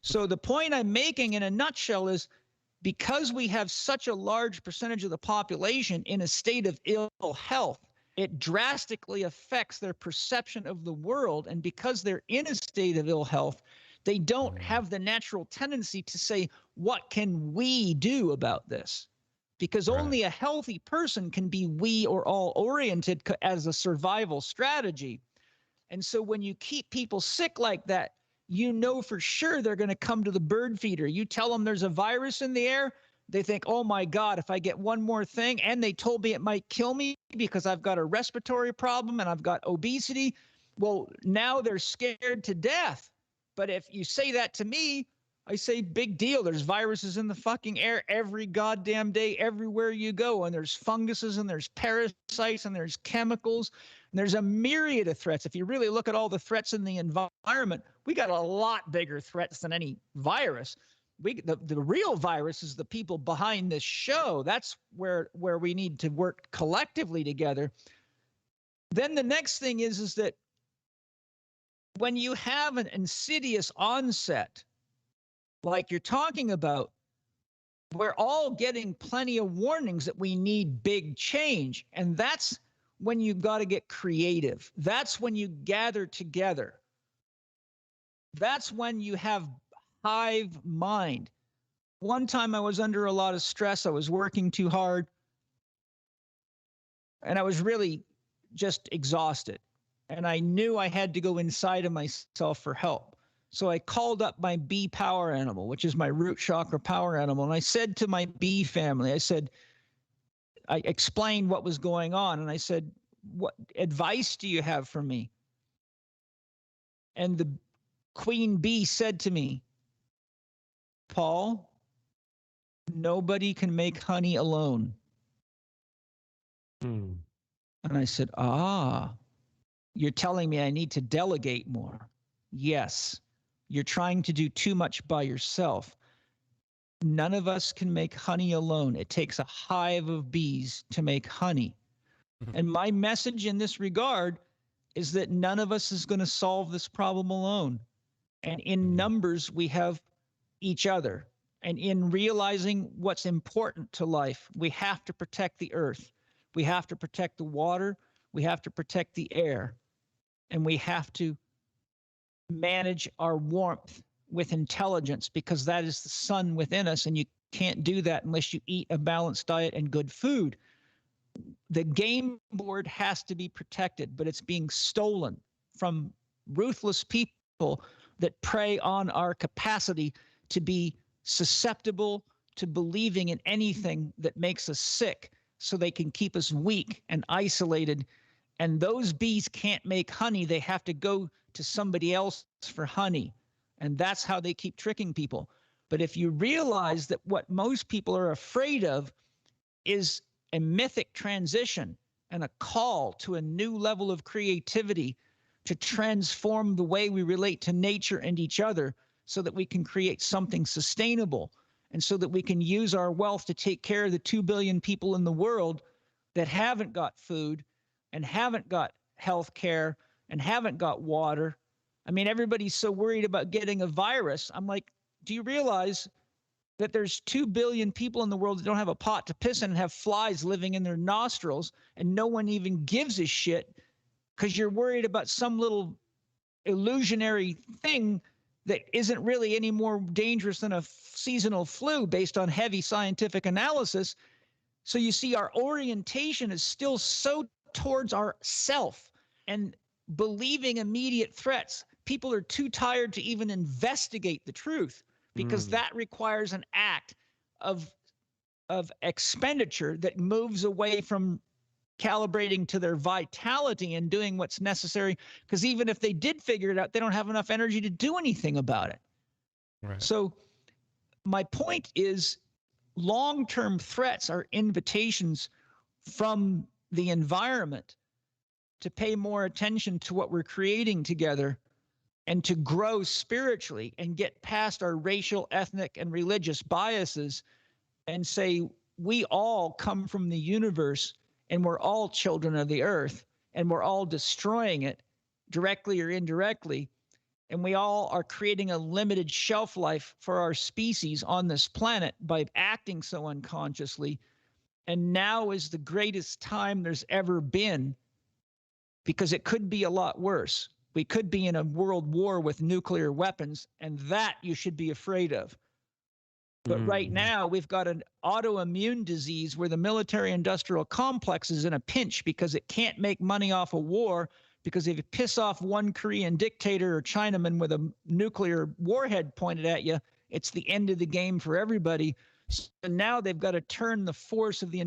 So the point I'm making in a nutshell is, because we have such a large percentage of the population in a state of ill health, it drastically affects their perception of the world. And because they're in a state of ill health, they don't have the natural tendency to say, what can we do about this? Because only a healthy person can be we or all oriented as a survival strategy. And so when you keep people sick like that, you know for sure they're going to come to the bird feeder. You tell them there's a virus in the air, they think, oh my God, if I get one more thing, and they told me it might kill me because I've got a respiratory problem and I've got obesity. Well, now they're scared to death. But if you say that to me, I say, big deal. There's viruses in the fucking air every goddamn day, everywhere you go. And there's funguses and there's parasites and there's chemicals. And there's a myriad of threats. If you really look at all the threats in the environment, we got a lot bigger threats than any virus. The real virus is the people behind this show. That's where we need to work collectively together. Then the next thing is that when you have an insidious onset, like you're talking about, we're all getting plenty of warnings that we need big change. And that's when you've got to get creative. That's when you gather together. That's when you have hive mind. One time I was under a lot of stress. I was working too hard. And I was really just exhausted. And I knew I had to go inside of myself for help. So I called up my bee power animal, which is my root chakra power animal. And I said to my bee family, I explained what was going on. And I said, what advice do you have for me? And the queen bee said to me, Paul, nobody can make honey alone.
Mm.
And I said, you're telling me I need to delegate more. Yes, you're trying to do too much by yourself. None of us can make honey alone. It takes a hive of bees to make honey. And my message in this regard is that none of us is going to solve this problem alone. And in numbers, we have each other. And in realizing what's important to life, we have to protect the earth. We have to protect the water. We have to protect the air. And we have to manage our warmth with intelligence, because that is the sun within us. And you can't do that unless you eat a balanced diet and good food. The game board has to be protected, but it's being stolen from ruthless people that prey on our capacity to be susceptible to believing in anything that makes us sick, so they can keep us weak and isolated. And those bees can't make honey. They have to go to somebody else for honey. And that's how they keep tricking people. But if you realize that what most people are afraid of is a mythic transition and a call to a new level of creativity to transform the way we relate to nature and each other, so that we can create something sustainable, and so that we can use our wealth to take care of the 2 billion people in the world that haven't got food and haven't got health care and haven't got water. I mean, everybody's so worried about getting a virus. I'm like, do you realize that there's 2 billion people in the world that don't have a pot to piss in and have flies living in their nostrils, and no one even gives a shit because you're worried about some little illusionary thing that isn't really any more dangerous than a seasonal flu based on heavy scientific analysis. So you see, our orientation is still so towards our self and believing immediate threats. People are too tired to even investigate the truth, because that requires an act of expenditure that moves away from calibrating to their vitality and doing what's necessary. Because even if they did figure it out, they don't have enough energy to do anything about it.
Right.
So my point is, long-term threats are invitations from the environment to pay more attention to what we're creating together, and to grow spiritually and get past our racial, ethnic, and religious biases, and say, we all come from the universe, and we're all children of the earth, and we're all destroying it directly or indirectly. And we all are creating a limited shelf life for our species on this planet by acting so unconsciously. And now is the greatest time there's ever been, because it could be a lot worse. We could be in a world war with nuclear weapons, and that you should be afraid of. But right now, we've got an autoimmune disease where the military-industrial complex is in a pinch because it can't make money off a war, because if you piss off one Korean dictator or Chinaman with a nuclear warhead pointed at you, it's the end of the game for everybody. So now they've got to turn the force of the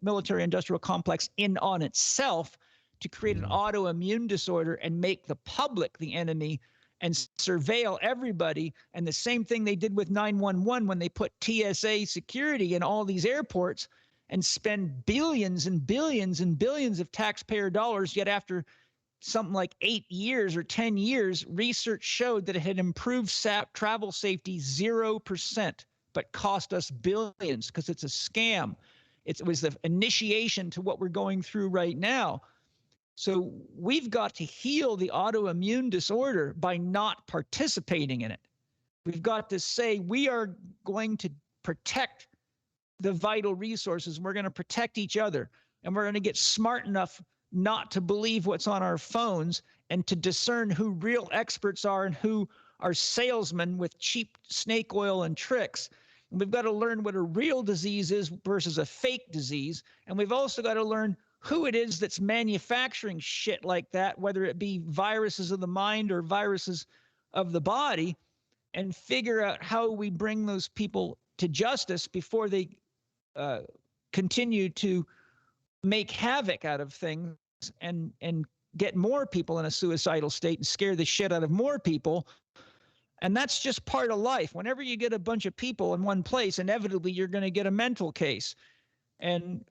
military-industrial complex in on itself to create an autoimmune disorder and make the public the enemy and surveil everybody. And the same thing they did with 911 when they put TSA security in all these airports and spend billions and billions and billions of taxpayer dollars. Yet after something like 8 years or 10 years, research showed that it had improved travel safety 0%, but cost us billions because it's a scam. It was the initiation to what we're going through right now. So we've got to heal the autoimmune disorder by not participating in it. We've got to say, we are going to protect the vital resources. We're going to protect each other, and we're going to get smart enough not to believe what's on our phones, and to discern who real experts are and who are salesmen with cheap snake oil and tricks. And we've got to learn what a real disease is versus a fake disease. And we've also got to learn who it is that's manufacturing shit like that, whether it be viruses of the mind or viruses of the body and figure out how we bring those people to justice before they continue to make havoc out of things and get more people in a suicidal state and scare the shit out of more people. And that's just part of life. Whenever you get a bunch of people in one place, inevitably you're going to get a mental case. And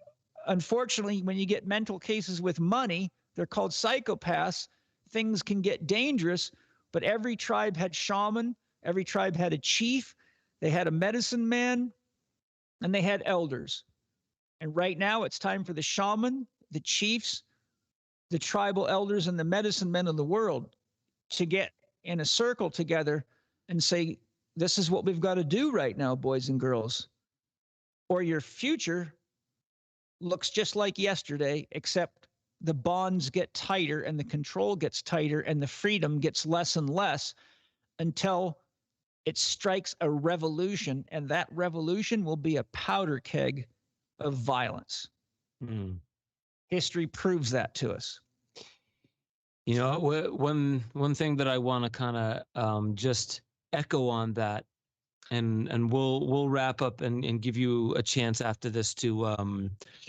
unfortunately, when you get mental cases with money, they're called psychopaths, things can get dangerous. But every tribe had shaman, every tribe had a chief, they had a medicine man, and they had elders. And right now it's time for the shaman, the chiefs, the tribal elders, and the medicine men of the world to get in a circle together and say, this is what we've got to do right now, boys and girls, or your future looks just like yesterday, except the bonds get tighter and the control gets tighter and the freedom gets less and less until it strikes a revolution, and that revolution will be a powder keg of violence. History proves that to us.
You know, one thing that I want to kind of just echo on that, and we'll wrap up and give you a chance after this to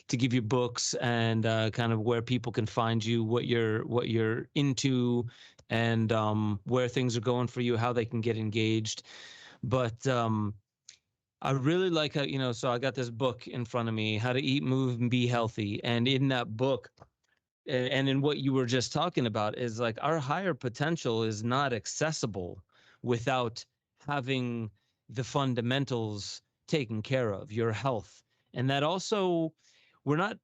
give you books and kind of where people can find you, what you're into, and where things are going for you, how they can get engaged. But I really like how, you know, so I got this book in front of me, How to Eat, Move, and Be Healthy, and in that book, and in what you were just talking about, is like our higher potential is not accessible without having the fundamentals taken care of, your health. And that also, we're not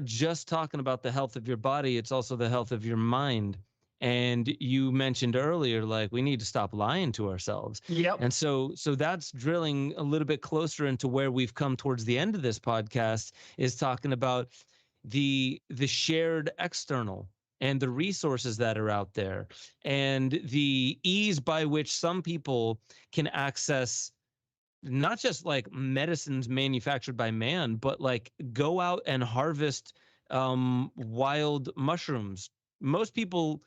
just talking about the health of your body, it's also the health of your mind. And you mentioned earlier, like, we need to stop lying to ourselves.
Yep.
And so that's drilling a little bit closer into where we've come towards the end of this podcast, is talking about the shared external and the resources that are out there and the ease by which some people can access not just like medicines manufactured by man, but like go out and harvest wild mushrooms. Most people,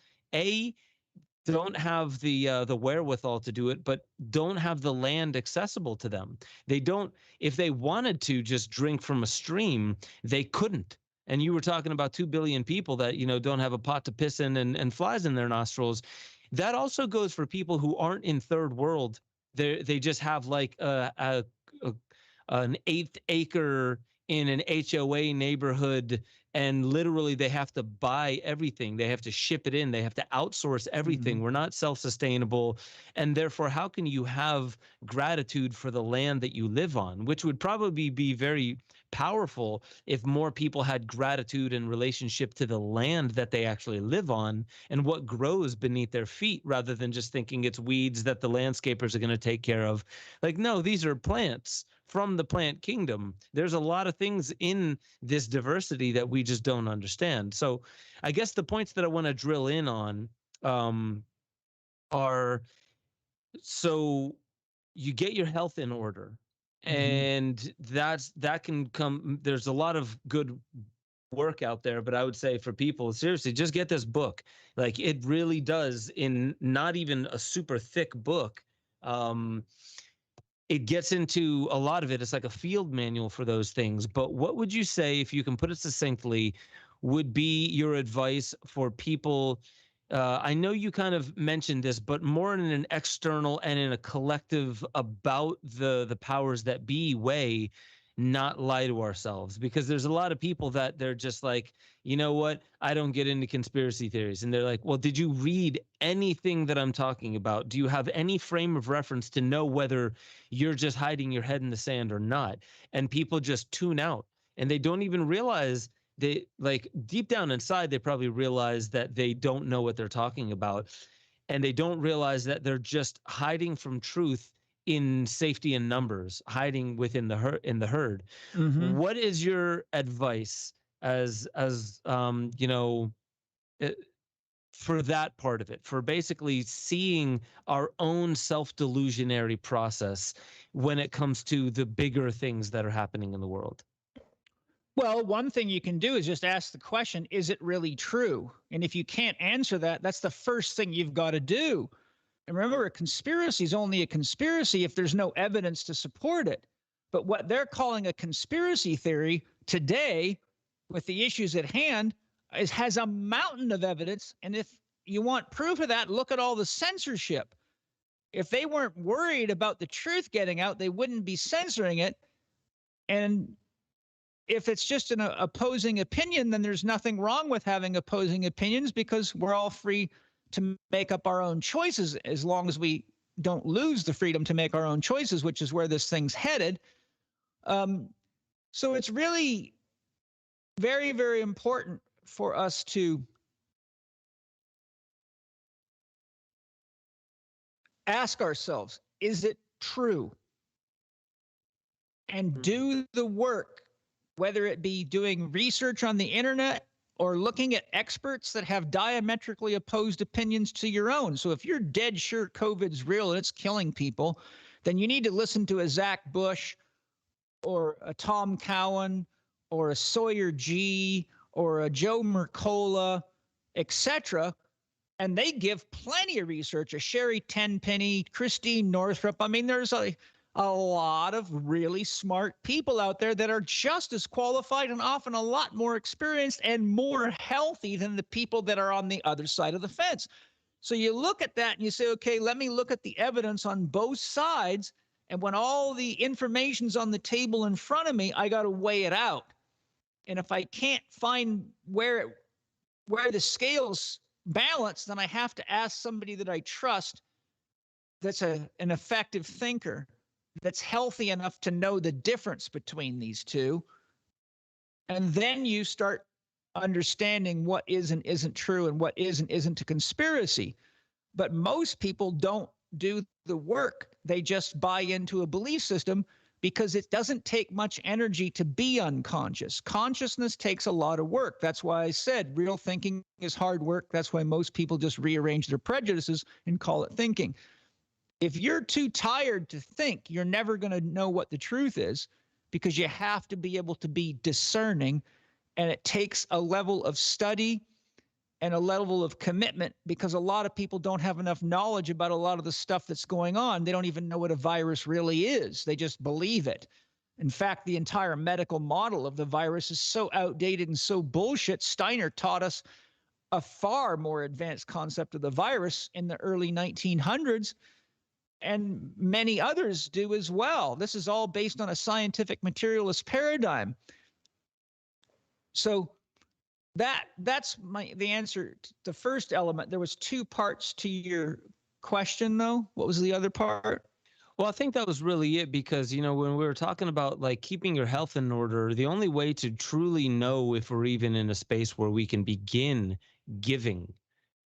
don't have the wherewithal to do it, but don't have the land accessible to them. They don't, if they wanted to just drink from a stream, they couldn't. And you were talking about 2 billion people that, you know, don't have a pot to piss in and flies in their nostrils. That also goes for people who aren't in third world. They just have like an 1/8 acre in an HOA neighborhood, and literally they have to buy everything. They have to ship it in. They have to outsource everything. We're not self-sustainable. And therefore, how can you have gratitude for the land that you live on, which would probably be very powerful if more people had gratitude in relationship to the land that they actually live on and what grows beneath their feet, rather than just thinking it's weeds that the landscapers are going to take care of. Like, no, these are plants from the plant kingdom. There's a lot of things in this diversity that we just don't understand. So I guess the points that I want to drill in on are, so you get your health in order, and that can come, there's a lot of good work out there, but I would say for people, seriously, just get this book. Like, it really does, in not even a super thick book, it gets into a lot of it. It's like a field manual for those things. But what would you say, if you can put it succinctly, would be your advice for people? I know you kind of mentioned this, but more in an external and in a collective about the powers that be way, not lie to ourselves. Because there's a lot of people that they're just like, you know what, I don't get into conspiracy theories. And they're like, well, did you read anything that I'm talking about? Do you have any frame of reference to know whether you're just hiding your head in the sand or not? And people just tune out, and they don't even realize, they, like, deep down inside, they probably realize that they don't know what they're talking about. And they don't realize that they're just hiding from truth in safety in numbers, hiding within the herd. What is your advice as you know, for that part of it, for basically seeing our own self-delusionary process when it comes to the bigger things that are happening in the world?
Well, one thing you can do is just ask the question, is it really true? And if you can't answer that, that's the first thing you've got to do. And remember, a conspiracy is only a conspiracy if there's no evidence to support it. But what they're calling a conspiracy theory today, with the issues at hand, has a mountain of evidence. And if you want proof of that, look at all the censorship. If they weren't worried about the truth getting out, they wouldn't be censoring it. And if it's just an opposing opinion, then there's nothing wrong with having opposing opinions, because we're all free to make up our own choices, as long as we don't lose the freedom to make our own choices, which is where this thing's headed. So it's really very, very important for us to ask ourselves, is it true? And do the work, whether it be doing research on the internet or looking at experts that have diametrically opposed opinions to your own. So if you're dead sure COVID's real and it's killing people, then you need to listen to a Zach Bush or a Tom Cowan or a Sawyer G or a Joe Mercola, etc. And they give plenty of research, a Sherry Tenpenny, Christine Northrup. I mean, there's a lot of really smart people out there that are just as qualified and often a lot more experienced and more healthy than the people that are on the other side of the fence. So you look at that and you say, okay, let me look at the evidence on both sides. And when all the information's on the table in front of me, I got to weigh it out. And if I can't find where the scales balance, then I have to ask somebody that I trust, that's an effective thinker, that's healthy enough to know the difference between these two. And then you start understanding what is and isn't true and what is and isn't a conspiracy. But most people don't do the work. They just buy into a belief system, because it doesn't take much energy to be unconscious. Consciousness takes a lot of work. That's why I said real thinking is hard work. That's why most people just rearrange their prejudices and call it thinking. If you're too tired to think, you're never going to know what the truth is, because you have to be able to be discerning. And it takes a level of study and a level of commitment, because a lot of people don't have enough knowledge about a lot of the stuff that's going on. They don't even know what a virus really is. They just believe it. In fact, the entire medical model of the virus is so outdated and so bullshit. Steiner taught us a far more advanced concept of the virus in the early 1900s, and many others do as well. This is all based on a scientific materialist paradigm. So that's the answer to the first element. There was two parts to your question, though. What was the other part?
Well, I think that was really it, because, when we were talking about like keeping your health in order, the only way to truly know if we're even in a space where we can begin giving,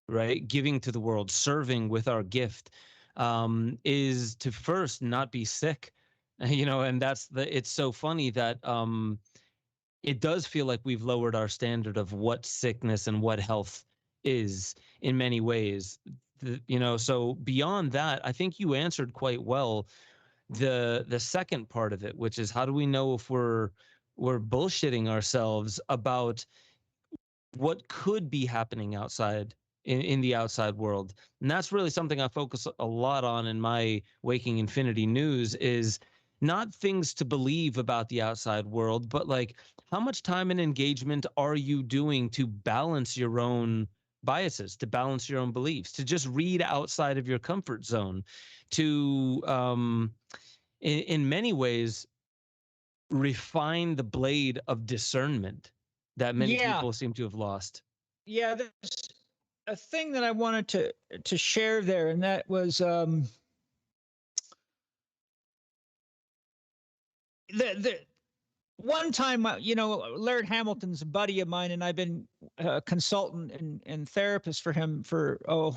right? Giving to the world, serving with our gift, is to first not be sick, and it's so funny that, it does feel like we've lowered our standard of what sickness and what health is in many ways. So beyond that, I think you answered quite well the second part of it, which is, how do we know if we're bullshitting ourselves about what could be happening outside in the outside world? And that's really something I focus a lot on in my Waking Infinity News, is not things to believe about the outside world, but like, how much time and engagement are you doing to balance your own biases, to balance your own beliefs, to just read outside of your comfort zone, to, in many ways, refine the blade of discernment that many people seem to have lost.
Yeah, there's a thing that I wanted to share there, and that was the one time, Laird Hamilton's a buddy of mine, and I've been a consultant and therapist for him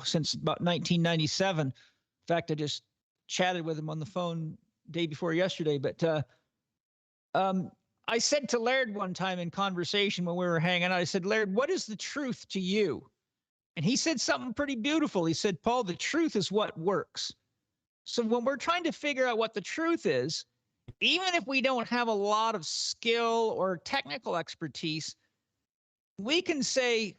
since about 1997. In fact, I just chatted with him on the phone day before yesterday. But I said to Laird one time in conversation when we were hanging out, I said, Laird, what is the truth to you? And he said something pretty beautiful. He said, Paul, the truth is what works. So when we're trying to figure out what the truth is, even if we don't have a lot of skill or technical expertise, we can say,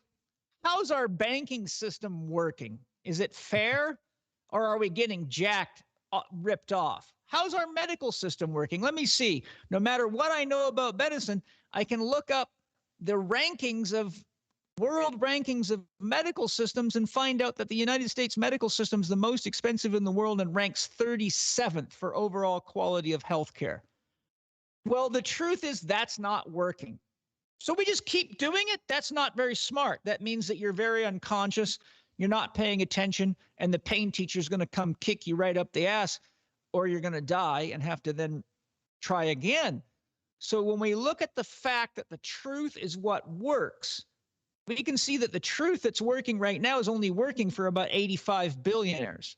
how's our banking system working? Is it fair? or are we getting jacked, ripped off? How's our medical system working? Let me see. No matter what I know about medicine, I can look up the rankings of world rankings of medical systems and find out that the United States medical system is the most expensive in the world and ranks 37th for overall quality of healthcare. Well, the truth is that's not working. So we just keep doing it. That's not very smart. That means that you're very unconscious. You're not paying attention, and the pain teacher is going to come kick you right up the ass, or you're going to die and have to then try again. So when we look at the fact that the truth is what works, we can see that the truth that's working right now is only working for about 85 billionaires.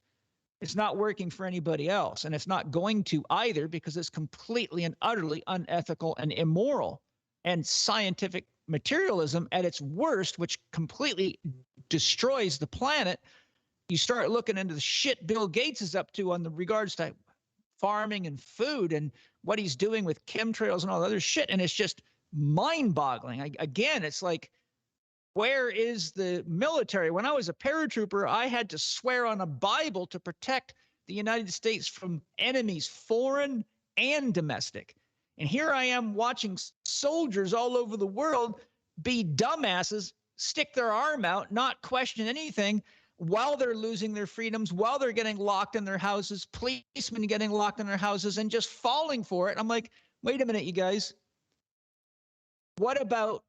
It's not working for anybody else, and it's not going to either, because it's completely and utterly unethical and immoral. And scientific materialism at its worst, which completely destroys the planet. You start looking into the shit Bill Gates is up to on the regards to farming and food and what he's doing with chemtrails and all the other shit, and it's just mind-boggling. Again, it's like, where is the military? When I was a paratrooper, I had to swear on a Bible to protect the United States from enemies, foreign and domestic. And here I am watching soldiers all over the world be dumbasses, stick their arm out, not question anything, while they're losing their freedoms, while they're getting locked in their houses, policemen getting locked in their houses and just falling for it. I'm like, wait a minute, you guys. What about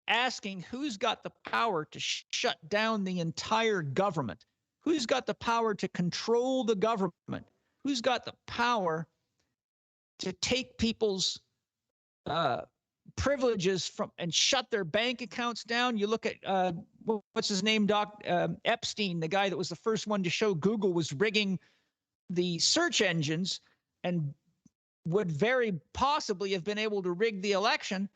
asking who's got the power to shut down the entire government? Who's got the power to control the government? Who's got the power to take people's privileges from and shut their bank accounts down? You look at what's his name, Epstein, the guy that was the first one to show Google was rigging the search engines and would very possibly have been able to rig the election.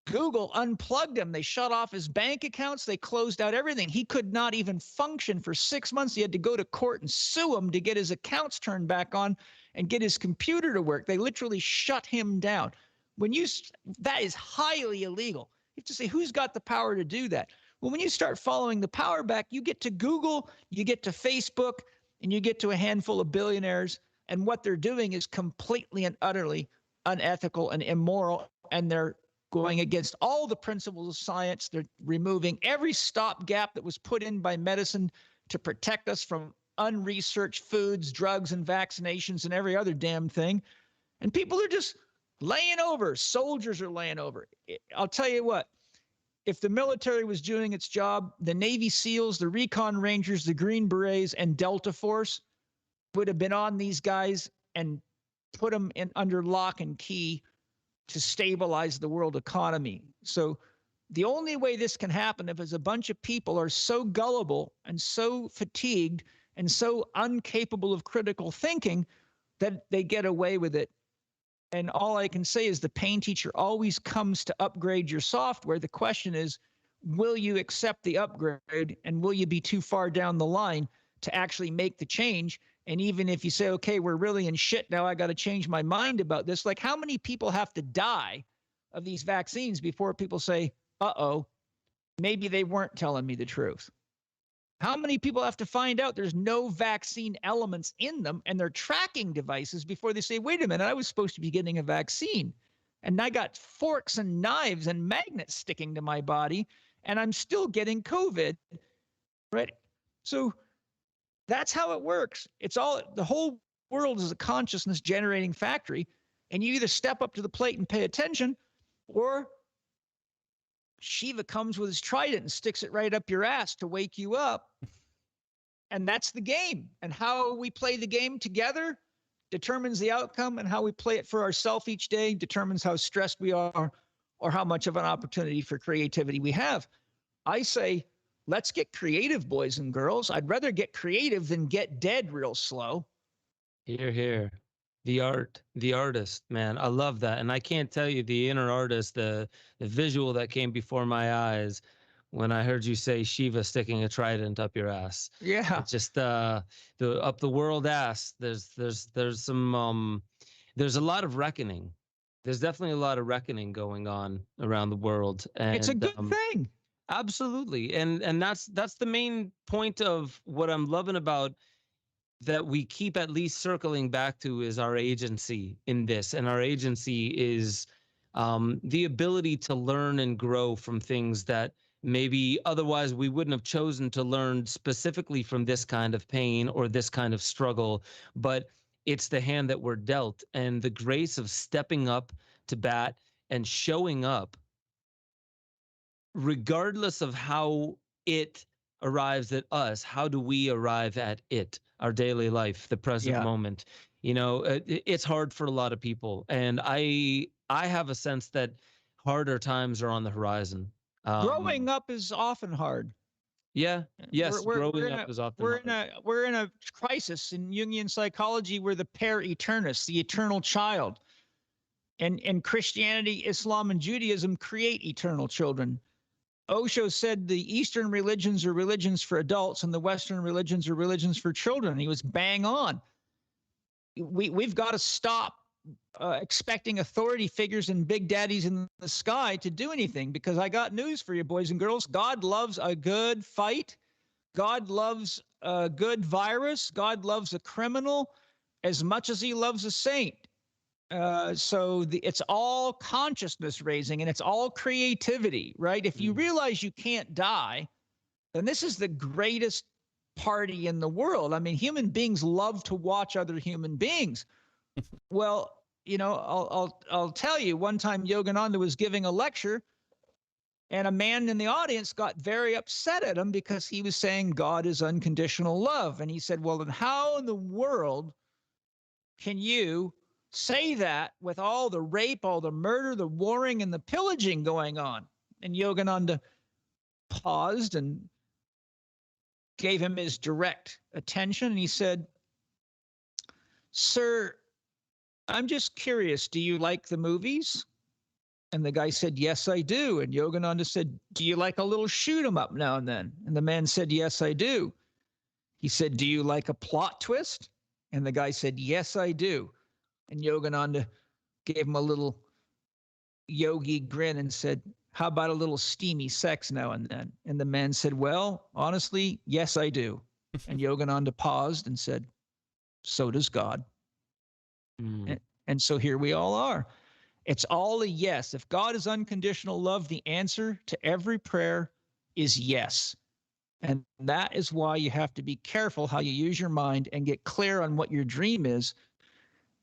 Google unplugged him. They shut off his bank accounts. They closed out everything. He could not even function for 6 months. He had to go to court and sue him to get his accounts turned back on and get his computer to work. They literally shut him down. That is highly illegal. You have to say, who's got the power to do that? Well, when you start following the power back, you get to Google, you get to Facebook, and you get to a handful of billionaires. And what they're doing is completely and utterly unethical and immoral. And they're going against all the principles of science. They're removing every stopgap that was put in by medicine to protect us from unresearched foods, drugs, and vaccinations and every other damn thing. And people are just laying over. Soldiers are laying over. I'll tell you what, if the military was doing its job, the Navy SEALs, the Recon Rangers, the Green Berets, and Delta Force would have been on these guys and put them in under lock and key to stabilize the world economy. So the only way this can happen if a bunch of people are so gullible and so fatigued and so incapable of critical thinking that they get away with it. And all I can say is the pain teacher always comes to upgrade your software. The question is, will you accept the upgrade, and will you be too far down the line to actually make the change? And even if you say, okay, we're really in shit now, I got to change my mind about this. Like, how many people have to die of these vaccines before people say, uh-oh, maybe they weren't telling me the truth? How many people have to find out there's no vaccine elements in them and they're tracking devices before they say, wait a minute, I was supposed to be getting a vaccine, and I got forks and knives and magnets sticking to my body, and I'm still getting COVID, right? So that's how it works. It's all, the whole world is a consciousness generating factory, and you either step up to the plate and pay attention, or Shiva comes with his trident and sticks it right up your ass to wake you up. And that's the game. And how we play the game together determines the outcome, and how we play it for ourselves each day determines how stressed we are or how much of an opportunity for creativity we have. I say, let's get creative, boys and girls. I'd rather get creative than get dead real slow.
Hear, hear. The art, the artist, man. I love that. And I can't tell you the inner artist, the visual that came before my eyes when I heard you say Shiva sticking a trident up your ass.
Yeah.
It's just the up the world ass. There's some there's a lot of reckoning. There's definitely a lot of reckoning going on around the world. And
it's a good thing.
Absolutely. And that's the main point of what I'm loving about that we keep at least circling back to is our agency in this. And our agency is the ability to learn and grow from things that maybe otherwise we wouldn't have chosen to learn specifically from this kind of pain or this kind of struggle. But it's the hand that we're dealt, and the grace of stepping up to bat and showing up regardless of how it arrives at us. How do we arrive at it, our daily life, the present
Yeah.
moment? You know, it's hard for a lot of people, and I have a sense that harder times are on the horizon.
Growing up is often hard.
Yeah,
We're
yes,
we're we're
growing
in
up
a
is often
we're in
hard.
a crisis in Jungian psychology. We're the per eternus, the eternal child. And Christianity, Islam, and Judaism create eternal children. Osho said the Eastern religions are religions for adults and the Western religions are religions for children. He was bang on. We've got to stop expecting authority figures and big daddies in the sky to do anything, because I got news for you, boys and girls. God loves a good fight. God loves a good virus. God loves a criminal as much as he loves a saint. It's all consciousness raising and it's all creativity, right? If you realize you can't die, then this is the greatest party in the world. I mean, human beings love to watch other human beings. Well, you know, I'll tell you. One time, Yogananda was giving a lecture, and a man in the audience got very upset at him because he was saying God is unconditional love, and he said, "Well, then how in the world can you say that with all the rape, all the murder, the warring, and the pillaging going on?" And Yogananda paused and gave him his direct attention, and he said, "Sir, I'm just curious, do you like the movies?" And the guy said, "Yes, I do." And Yogananda said, "Do you like a little shoot 'em up now and then?" And the man said, "Yes, I do." He said, "Do you like a plot twist?" And the guy said, "Yes, I do." And Yogananda gave him a little yogi grin and said, "How about a little steamy sex now and then?" And the man said, "Well, honestly, yes, I do." And Yogananda paused and said, "So does God." And so here we all are. It's all a yes. If God is unconditional love, the answer to every prayer is yes. And that is why you have to be careful how you use your mind and get clear on what your dream is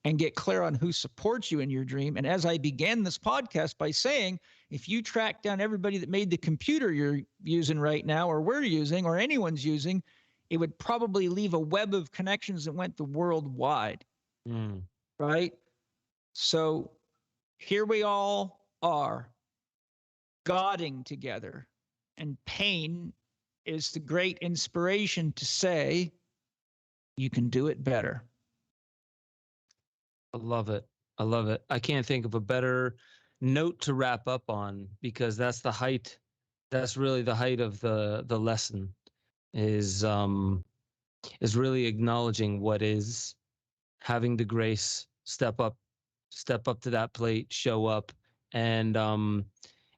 and get clear on who supports you in your dream. And as I began this podcast by saying, if you track down everybody that made the computer you're using right now, or we're using, or anyone's using, it would probably leave a web of connections that went the world wide. Right? So here we all are, Godding together. And pain is the great inspiration to say, you can do it better.
I love it. I love it. I can't think of a better note to wrap up on, because that's the height. That's really the height of the lesson is really acknowledging what is, having the grace, step up to that plate, show up, and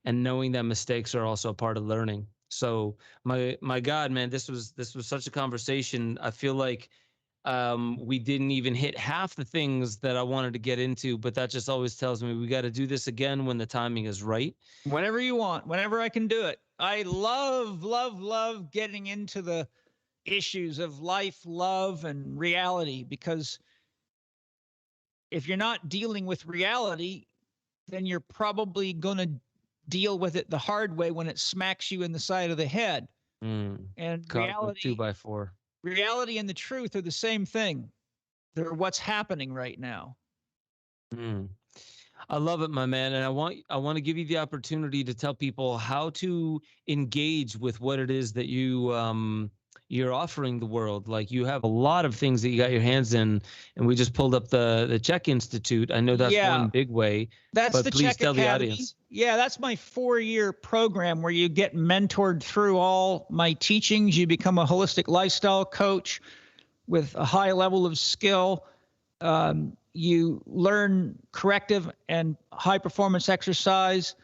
knowing that mistakes are also a part of learning. So my God, man, this was such a conversation. I feel like we didn't even hit half the things that I wanted to get into, but that just always tells me we got to do this again when the timing is right.
Whenever you want, whenever I can do it. I love getting into the issues of life, love, and reality, because if you're not dealing with reality, then you're probably going to deal with it the hard way when it smacks you in the side of the head. And
reality, 2x4.
Reality and the truth are the same thing. They're what's happening right now.
I love it, my man. And I want to give you the opportunity to tell people how to engage with what it is that you're offering the world. Like, you have a lot of things that you got your hands in, and we just pulled up the Chek Institute. I know that's one big way.
That's the
please
Chek
tell
Academy.
the audience.
Yeah, that's my 4-year program where you get mentored through all my teachings. You become a holistic lifestyle coach with a high level of skill. You learn corrective and high performance exercise.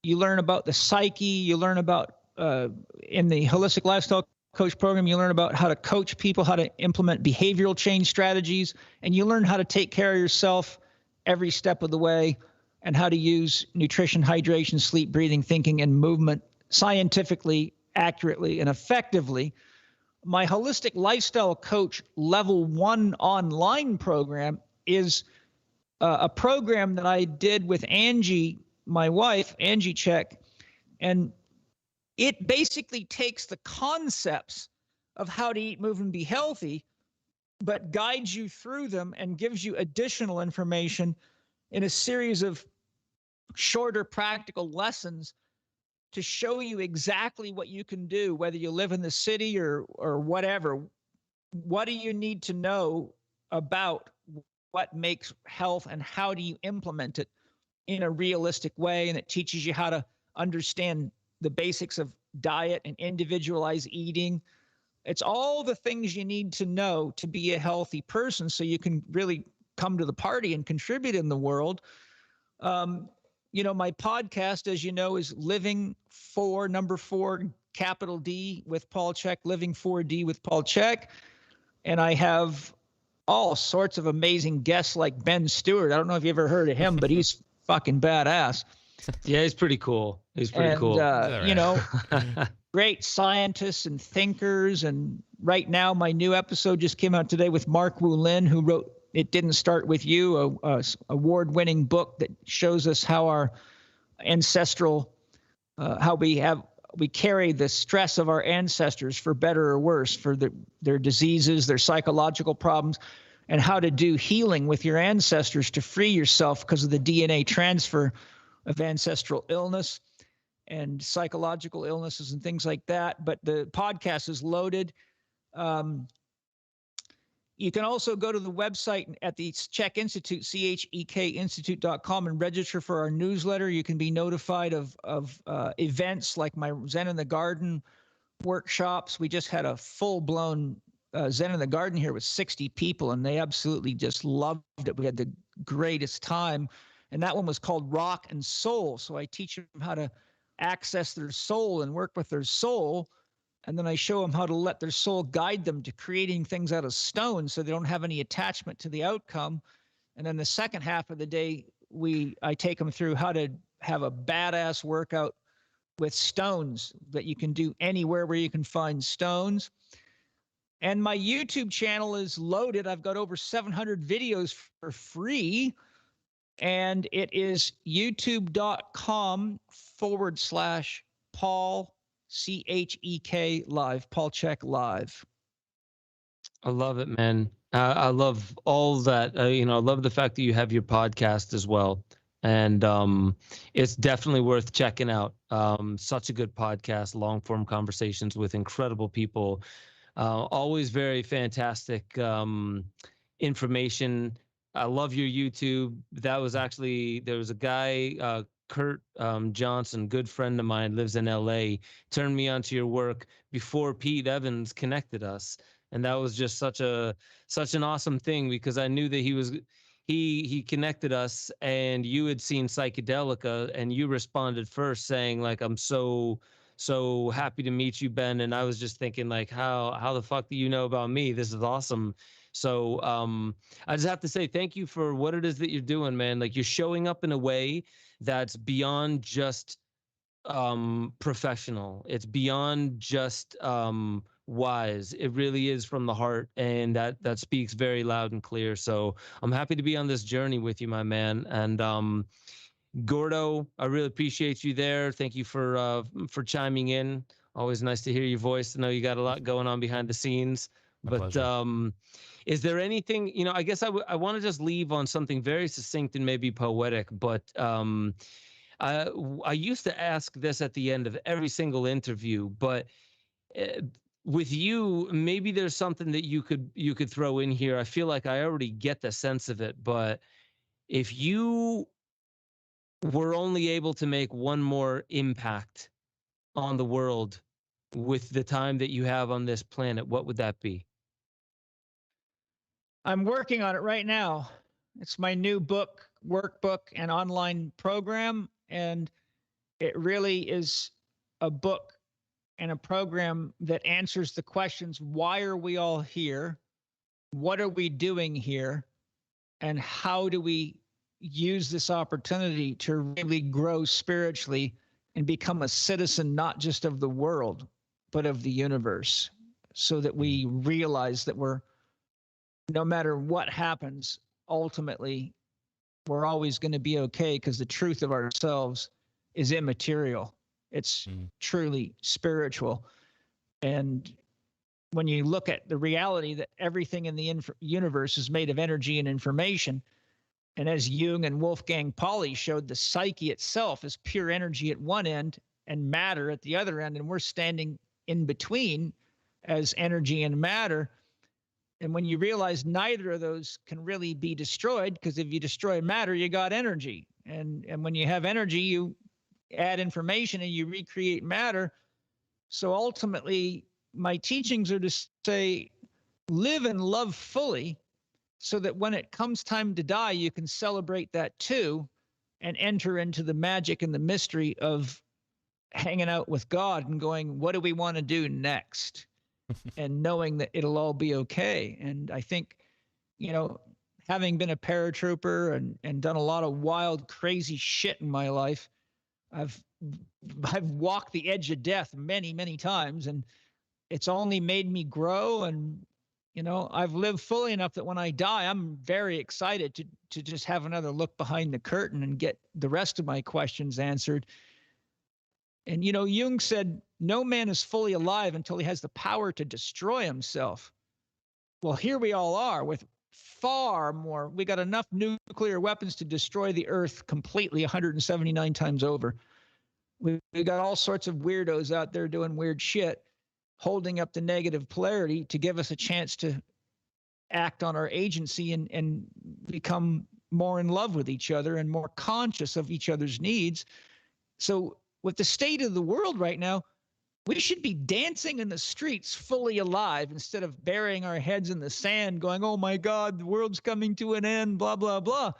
You learn about the psyche. You learn about, in the Holistic Lifestyle Coach program, you learn about how to coach people, how to implement behavioral change strategies, and you learn how to take care of yourself every step of the way, and how to use nutrition, hydration, sleep, breathing, thinking, and movement scientifically, accurately, and effectively. My Holistic Lifestyle Coach Level 1 online program is a program that I did with Angie, my wife, Angie Chek, and it basically takes the concepts of how to eat, move, and be healthy, but guides you through them and gives you additional information in a series of shorter practical lessons to show you exactly what you can do, whether you live in the city or whatever. What do you need to know about what makes health, and how do you implement it in a realistic way? And it teaches you how to understand the basics of diet and individualized eating. It's all the things you need to know to be a healthy person so you can really come to the party and contribute in the world. My podcast, as you know, is Living for, number 4, capital D, with Paul Chek, Living 4D with Paul Chek. And I have all sorts of amazing guests like Ben Stewart. I don't know if you ever heard of him, but he's fucking badass.
Yeah, he's pretty cool. He's pretty cool.
Great scientists and thinkers. And right now, my new episode just came out today with Mark Wu Lin, who wrote It Didn't Start With You, a award-winning book that shows us how our ancestral, how we carry the stress of our ancestors, for better or worse, for their diseases, their psychological problems, and how to do healing with your ancestors to free yourself because of the DNA transfer of ancestral illness and psychological illnesses and things like that. But the podcast is loaded. You can also go to the website at the Chek Institute, CHEKinstitute.com, and register for our newsletter. You can be notified of events like my Zen in the Garden workshops. We just had a full-blown Zen in the Garden here with 60 people, and they absolutely just loved it. We had the greatest time. And that one was called Rock and Soul. So I teach them how to access their soul and work with their soul. And then I show them how to let their soul guide them to creating things out of stone so they don't have any attachment to the outcome. And then the second half of the day, I take them through how to have a badass workout with stones that you can do anywhere where you can find stones. And my YouTube channel is loaded. I've got over 700 videos for free. And it is youtube.com/Paul Chek Live, Paul Chek Live.
I love it, man. I love all that. I love the fact that you have your podcast as well. And it's definitely worth checking out. Such a good podcast, long form conversations with incredible people. Always very fantastic information. I love your YouTube. That was actually, there was a guy, Kurt Johnson, good friend of mine, lives in LA, turned me onto your work before Pete Evans connected us. And that was just such an awesome thing, because I knew that he connected us, and you had seen Psychedelica, and you responded first saying like, I'm so happy to meet you, Ben. And I was just thinking like, how the fuck do you know about me? This is awesome. So I just have to say thank you for what it is that you're doing, man. Like, you're showing up in a way that's beyond just professional. It's beyond just wise. It really is from the heart, and that speaks very loud and clear. So I'm happy to be on this journey with you, my man. And Gordo, I really appreciate you there. Thank you for chiming in. Always nice to hear your voice. I know you got a lot going on behind the scenes.
My pleasure.
Is there anything, I guess I want to just leave on something very succinct and maybe poetic, but I used to ask this at the end of every single interview, but with you, maybe there's something that you could throw in here. I feel like I already get the sense of it, but if you were only able to make one more impact on the world with the time that you have on this planet, what would that be?
I'm working on it right now. It's my new book, workbook, and online program. And It really is a book and a program that answers the questions: why are we all here? What are we doing here? And how do we use this opportunity to really grow spiritually and become a citizen, not just of the world, but of the universe, so that we realize that we're, no matter what happens, ultimately, we're always going to be okay, because the truth of ourselves is immaterial. It's truly spiritual. And when you look at the reality that everything in the universe is made of energy and information, and as Jung and Wolfgang Pauli showed, the psyche itself is pure energy at one end and matter at the other end, and we're standing in between as energy and matter. And when you realize neither of those can really be destroyed, because if you destroy matter, you got energy. And when you have energy, you add information and you recreate matter. So ultimately, my teachings are to say, live and love fully, so that when it comes time to die, you can celebrate that too, and enter into the magic and the mystery of hanging out with God and going, what do we want to do next? And knowing that it'll all be okay. And I think, you know, having been a paratrooper and done a lot of wild, crazy shit in my life, I've walked the edge of death many, many times, and it's only made me grow. And, you know, I've lived fully enough that when I die, I'm very excited to just have another look behind the curtain and get the rest of my questions answered. And, you know, Jung said, no man is fully alive until he has the power to destroy himself. Well, here we all are with far more. We got enough nuclear weapons to destroy the earth completely 179 times over. We got all sorts of weirdos out there doing weird shit, holding up the negative polarity to give us a chance to act on our agency and become more in love with each other and more conscious of each other's needs. So with the state of the world right now, we should be dancing in the streets fully alive, instead of burying our heads in the sand going, oh my God, the world's coming to an end, blah, blah, blah.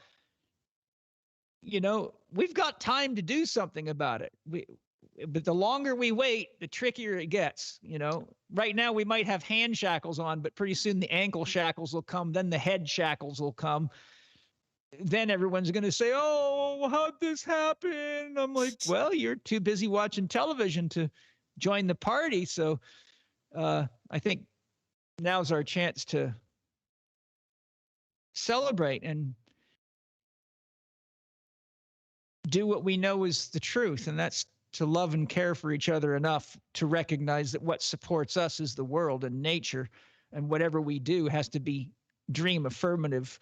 You know, we've got time to do something about it. But the longer we wait, the trickier it gets. You know, right now we might have hand shackles on, but pretty soon the ankle shackles will come. Then the head shackles will come. Then everyone's going to say, oh, how'd this happen? I'm like, well, you're too busy watching television to join the party. So I think now's our chance to celebrate and do what we know is the truth. And that's to love and care for each other enough to recognize that what supports us is the world and nature. And whatever we do has to be dream affirmative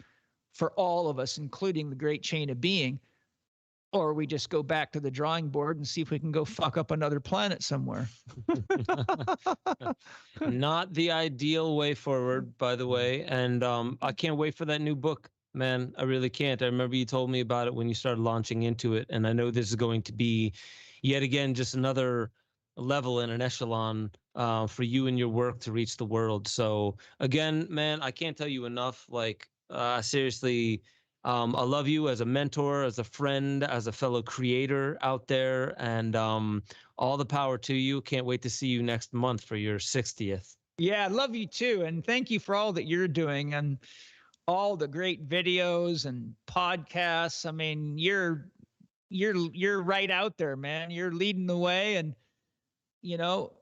for all of us, including the great chain of being. Or we just go back to the drawing board and see if we can go fuck up another planet somewhere.
Not the ideal way forward, by the way. And I can't wait for that new book, man. I really can't. I remember you told me about it when you started launching into it. And I know this is going to be, yet again, just another level in an echelon for you and your work to reach the world. So again, man, I can't tell you enough. Like, seriously, I love you as a mentor, as a friend, as a fellow creator out there, and all the power to you. Can't wait to see you next month for your 60th.
Yeah, I love you too. And thank you for all that you're doing and all the great videos and podcasts. I mean, you're right out there, man. You're leading the way. And, you know,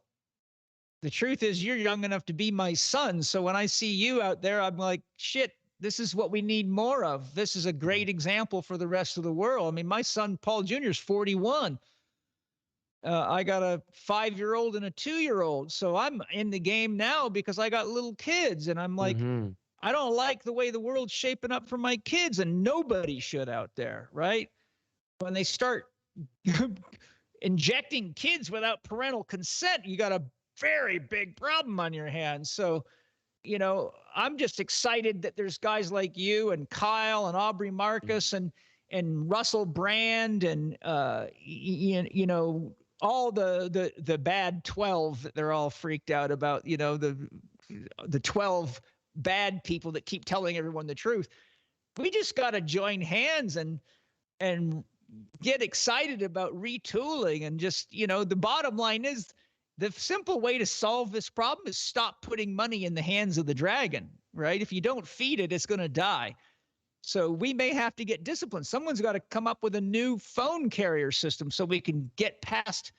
the truth is you're young enough to be my son. So when I see you out there, I'm like, shit, this is what we need more of. This is a great example for the rest of the world. I mean, my son, Paul Jr. is 41. I got a 5-year-old and a 2-year-old. So I'm in the game now because I got little kids. And I'm like, I don't like the way the world's shaping up for my kids. And nobody should out there, right? When they start injecting kids without parental consent, you got a very big problem on your hands. So, you know, I'm just excited that there's guys like you and Kyle and Aubrey Marcus and Russell Brand and you know, all the bad 12 that they're all freaked out about, you know, the 12 bad people that keep telling everyone the truth. We just got to join hands and get excited about retooling and just, the bottom line is the simple way to solve this problem is stop putting money in the hands of the dragon, right? If you don't feed it, it's going to die. So we may have to get disciplined. Someone's got to come up with a new phone carrier system so we can get past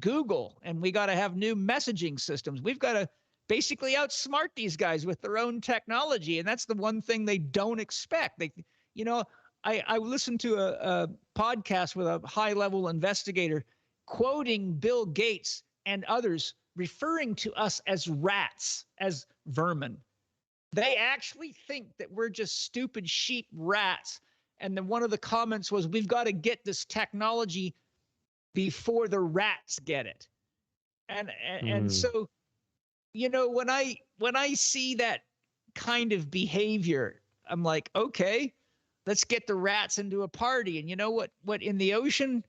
Google, and we got to have new messaging systems. We've got to basically outsmart these guys with their own technology. And that's the one thing they don't expect. I listened to a podcast with a high-level investigator quoting Bill Gates and others referring to us as rats, as vermin. They actually think that we're just stupid sheep rats. And then one of the comments was, we've got to get this technology before the rats get it. And so, when I see that kind of behavior, I'm like, okay, let's get the rats into a party. And you know what in the ocean,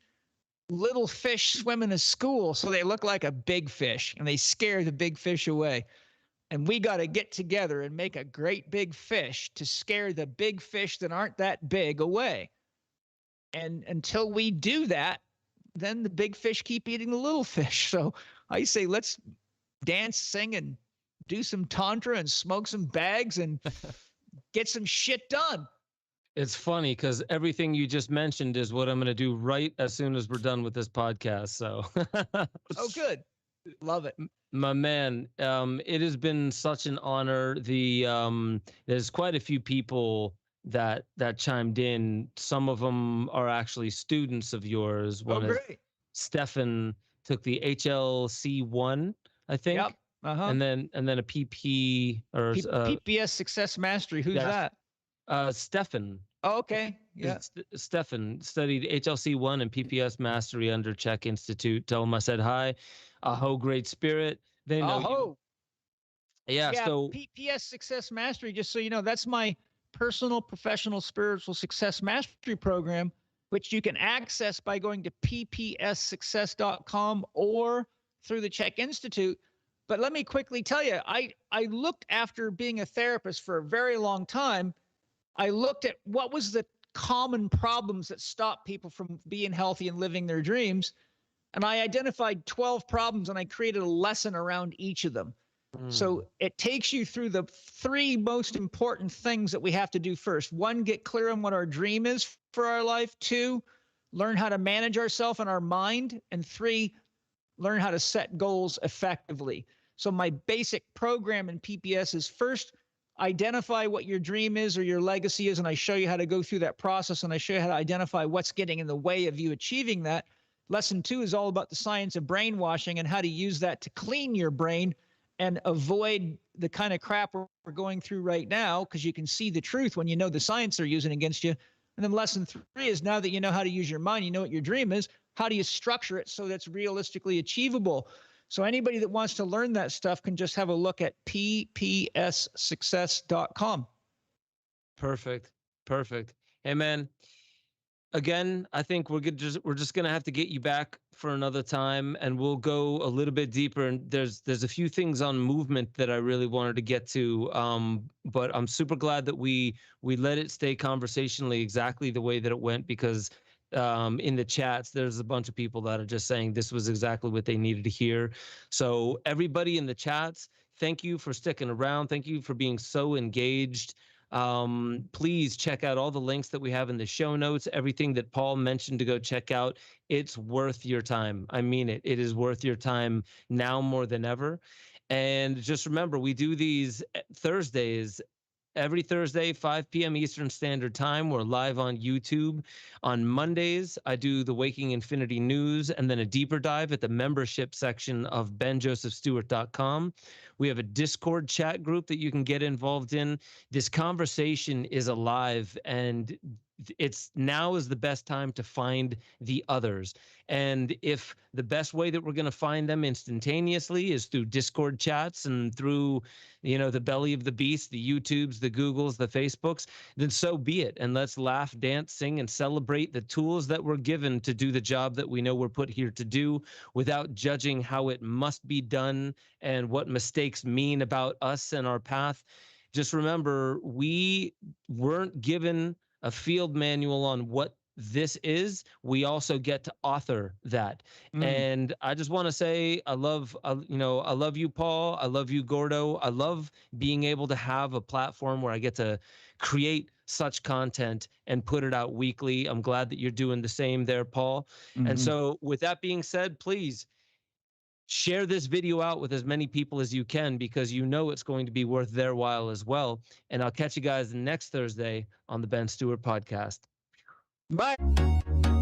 little fish swim in a school, so they look like a big fish and they scare the big fish away. And we got to get together and make a great big fish to scare the big fish that aren't that big away. And until we do that, then the big fish keep eating the little fish. So I say, let's dance, sing, and do some tantra and smoke some bags and get some shit done.
It's funny because everything you just mentioned is what I'm going to do right as soon as we're done with this podcast. So,
oh, good. Love it.
My man, it has been such an honor. There's quite a few people that chimed in. Some of them are actually students of yours. One is
great.
Stefan took the HLC1, I think.
Yep.
And then a PP or
PPS Success Mastery. Who's that?
Stefan.
Oh, okay. Yeah.
Stefan studied HLC1 and PPS Mastery under Chek Institute. Tell him I said hi. Aho, great spirit. They know
Aho.
You. Yeah. So
PPS Success Mastery, just so you know, that's my personal, professional, spiritual success mastery program, which you can access by going to ppssuccess.com or through the Chek Institute. But let me quickly tell you, I looked, after being a therapist for a very long time, I looked at what was the common problems that stop people from being healthy and living their dreams. And I identified 12 problems, and I created a lesson around each of them. So it takes you through the 3 most important things that we have to do first. 1, get clear on what our dream is for our life. 2, learn how to manage ourselves and our mind. And 3, learn how to set goals effectively. So my basic program in PPS is, first, identify what your dream is or your legacy is, and I show you how to go through that process, and I show you how to identify what's getting in the way of you achieving that. Lesson 2 is all about the science of brainwashing and how to use that to clean your brain and avoid the kind of crap we're going through right now, because you can see the truth when you know the science they're using against you. And then lesson 3 is, now that you know how to use your mind, you know what your dream is, how do you structure it so that's realistically achievable? So anybody that wants to learn that stuff can just have a look at ppssuccess.com.
Perfect. Hey, man. Again, I think we're just gonna have to get you back for another time, and we'll go a little bit deeper. And there's a few things on movement that I really wanted to get to, but I'm super glad that we let it stay conversationally exactly the way that it went, because in the chats there's a bunch of people that are just saying this was exactly what they needed to hear. So everybody in the chats, thank you for sticking around. Thank you for being so engaged. Please check out all the links that we have in the show notes, everything that Paul mentioned to go check out. It's worth your time. I mean it. It is worth your time now more than ever. And just remember, we do these Thursdays, every Thursday, 5 p.m. Eastern Standard Time. We're live on YouTube. On Mondays, I do the Waking Infinity News and then a deeper dive at the membership section of benjosephstewart.com. We have a Discord chat group that you can get involved in. This conversation is alive, and now is the best time to find the others. And if the best way that we're going to find them instantaneously is through Discord chats and through, the belly of the beast, the YouTubes, the Googles, the Facebooks, then so be it. And let's laugh, dance, sing, and celebrate the tools that we're given to do the job that we know we're put here to do, without judging how it must be done and what mistakes mean about us and our path. Just remember, we weren't given a field manual on what this is, we also get to author that. And I just want to say, I love, I love you, Paul. I love you, Gordo. I love being able to have a platform where I get to create such content and put it out weekly. I'm glad that you're doing the same there, Paul. And so with that being said, please share this video out with as many people as you can, because you know it's going to be worth their while as well. And I'll catch you guys next Thursday on the Ben Stewart podcast.
Bye.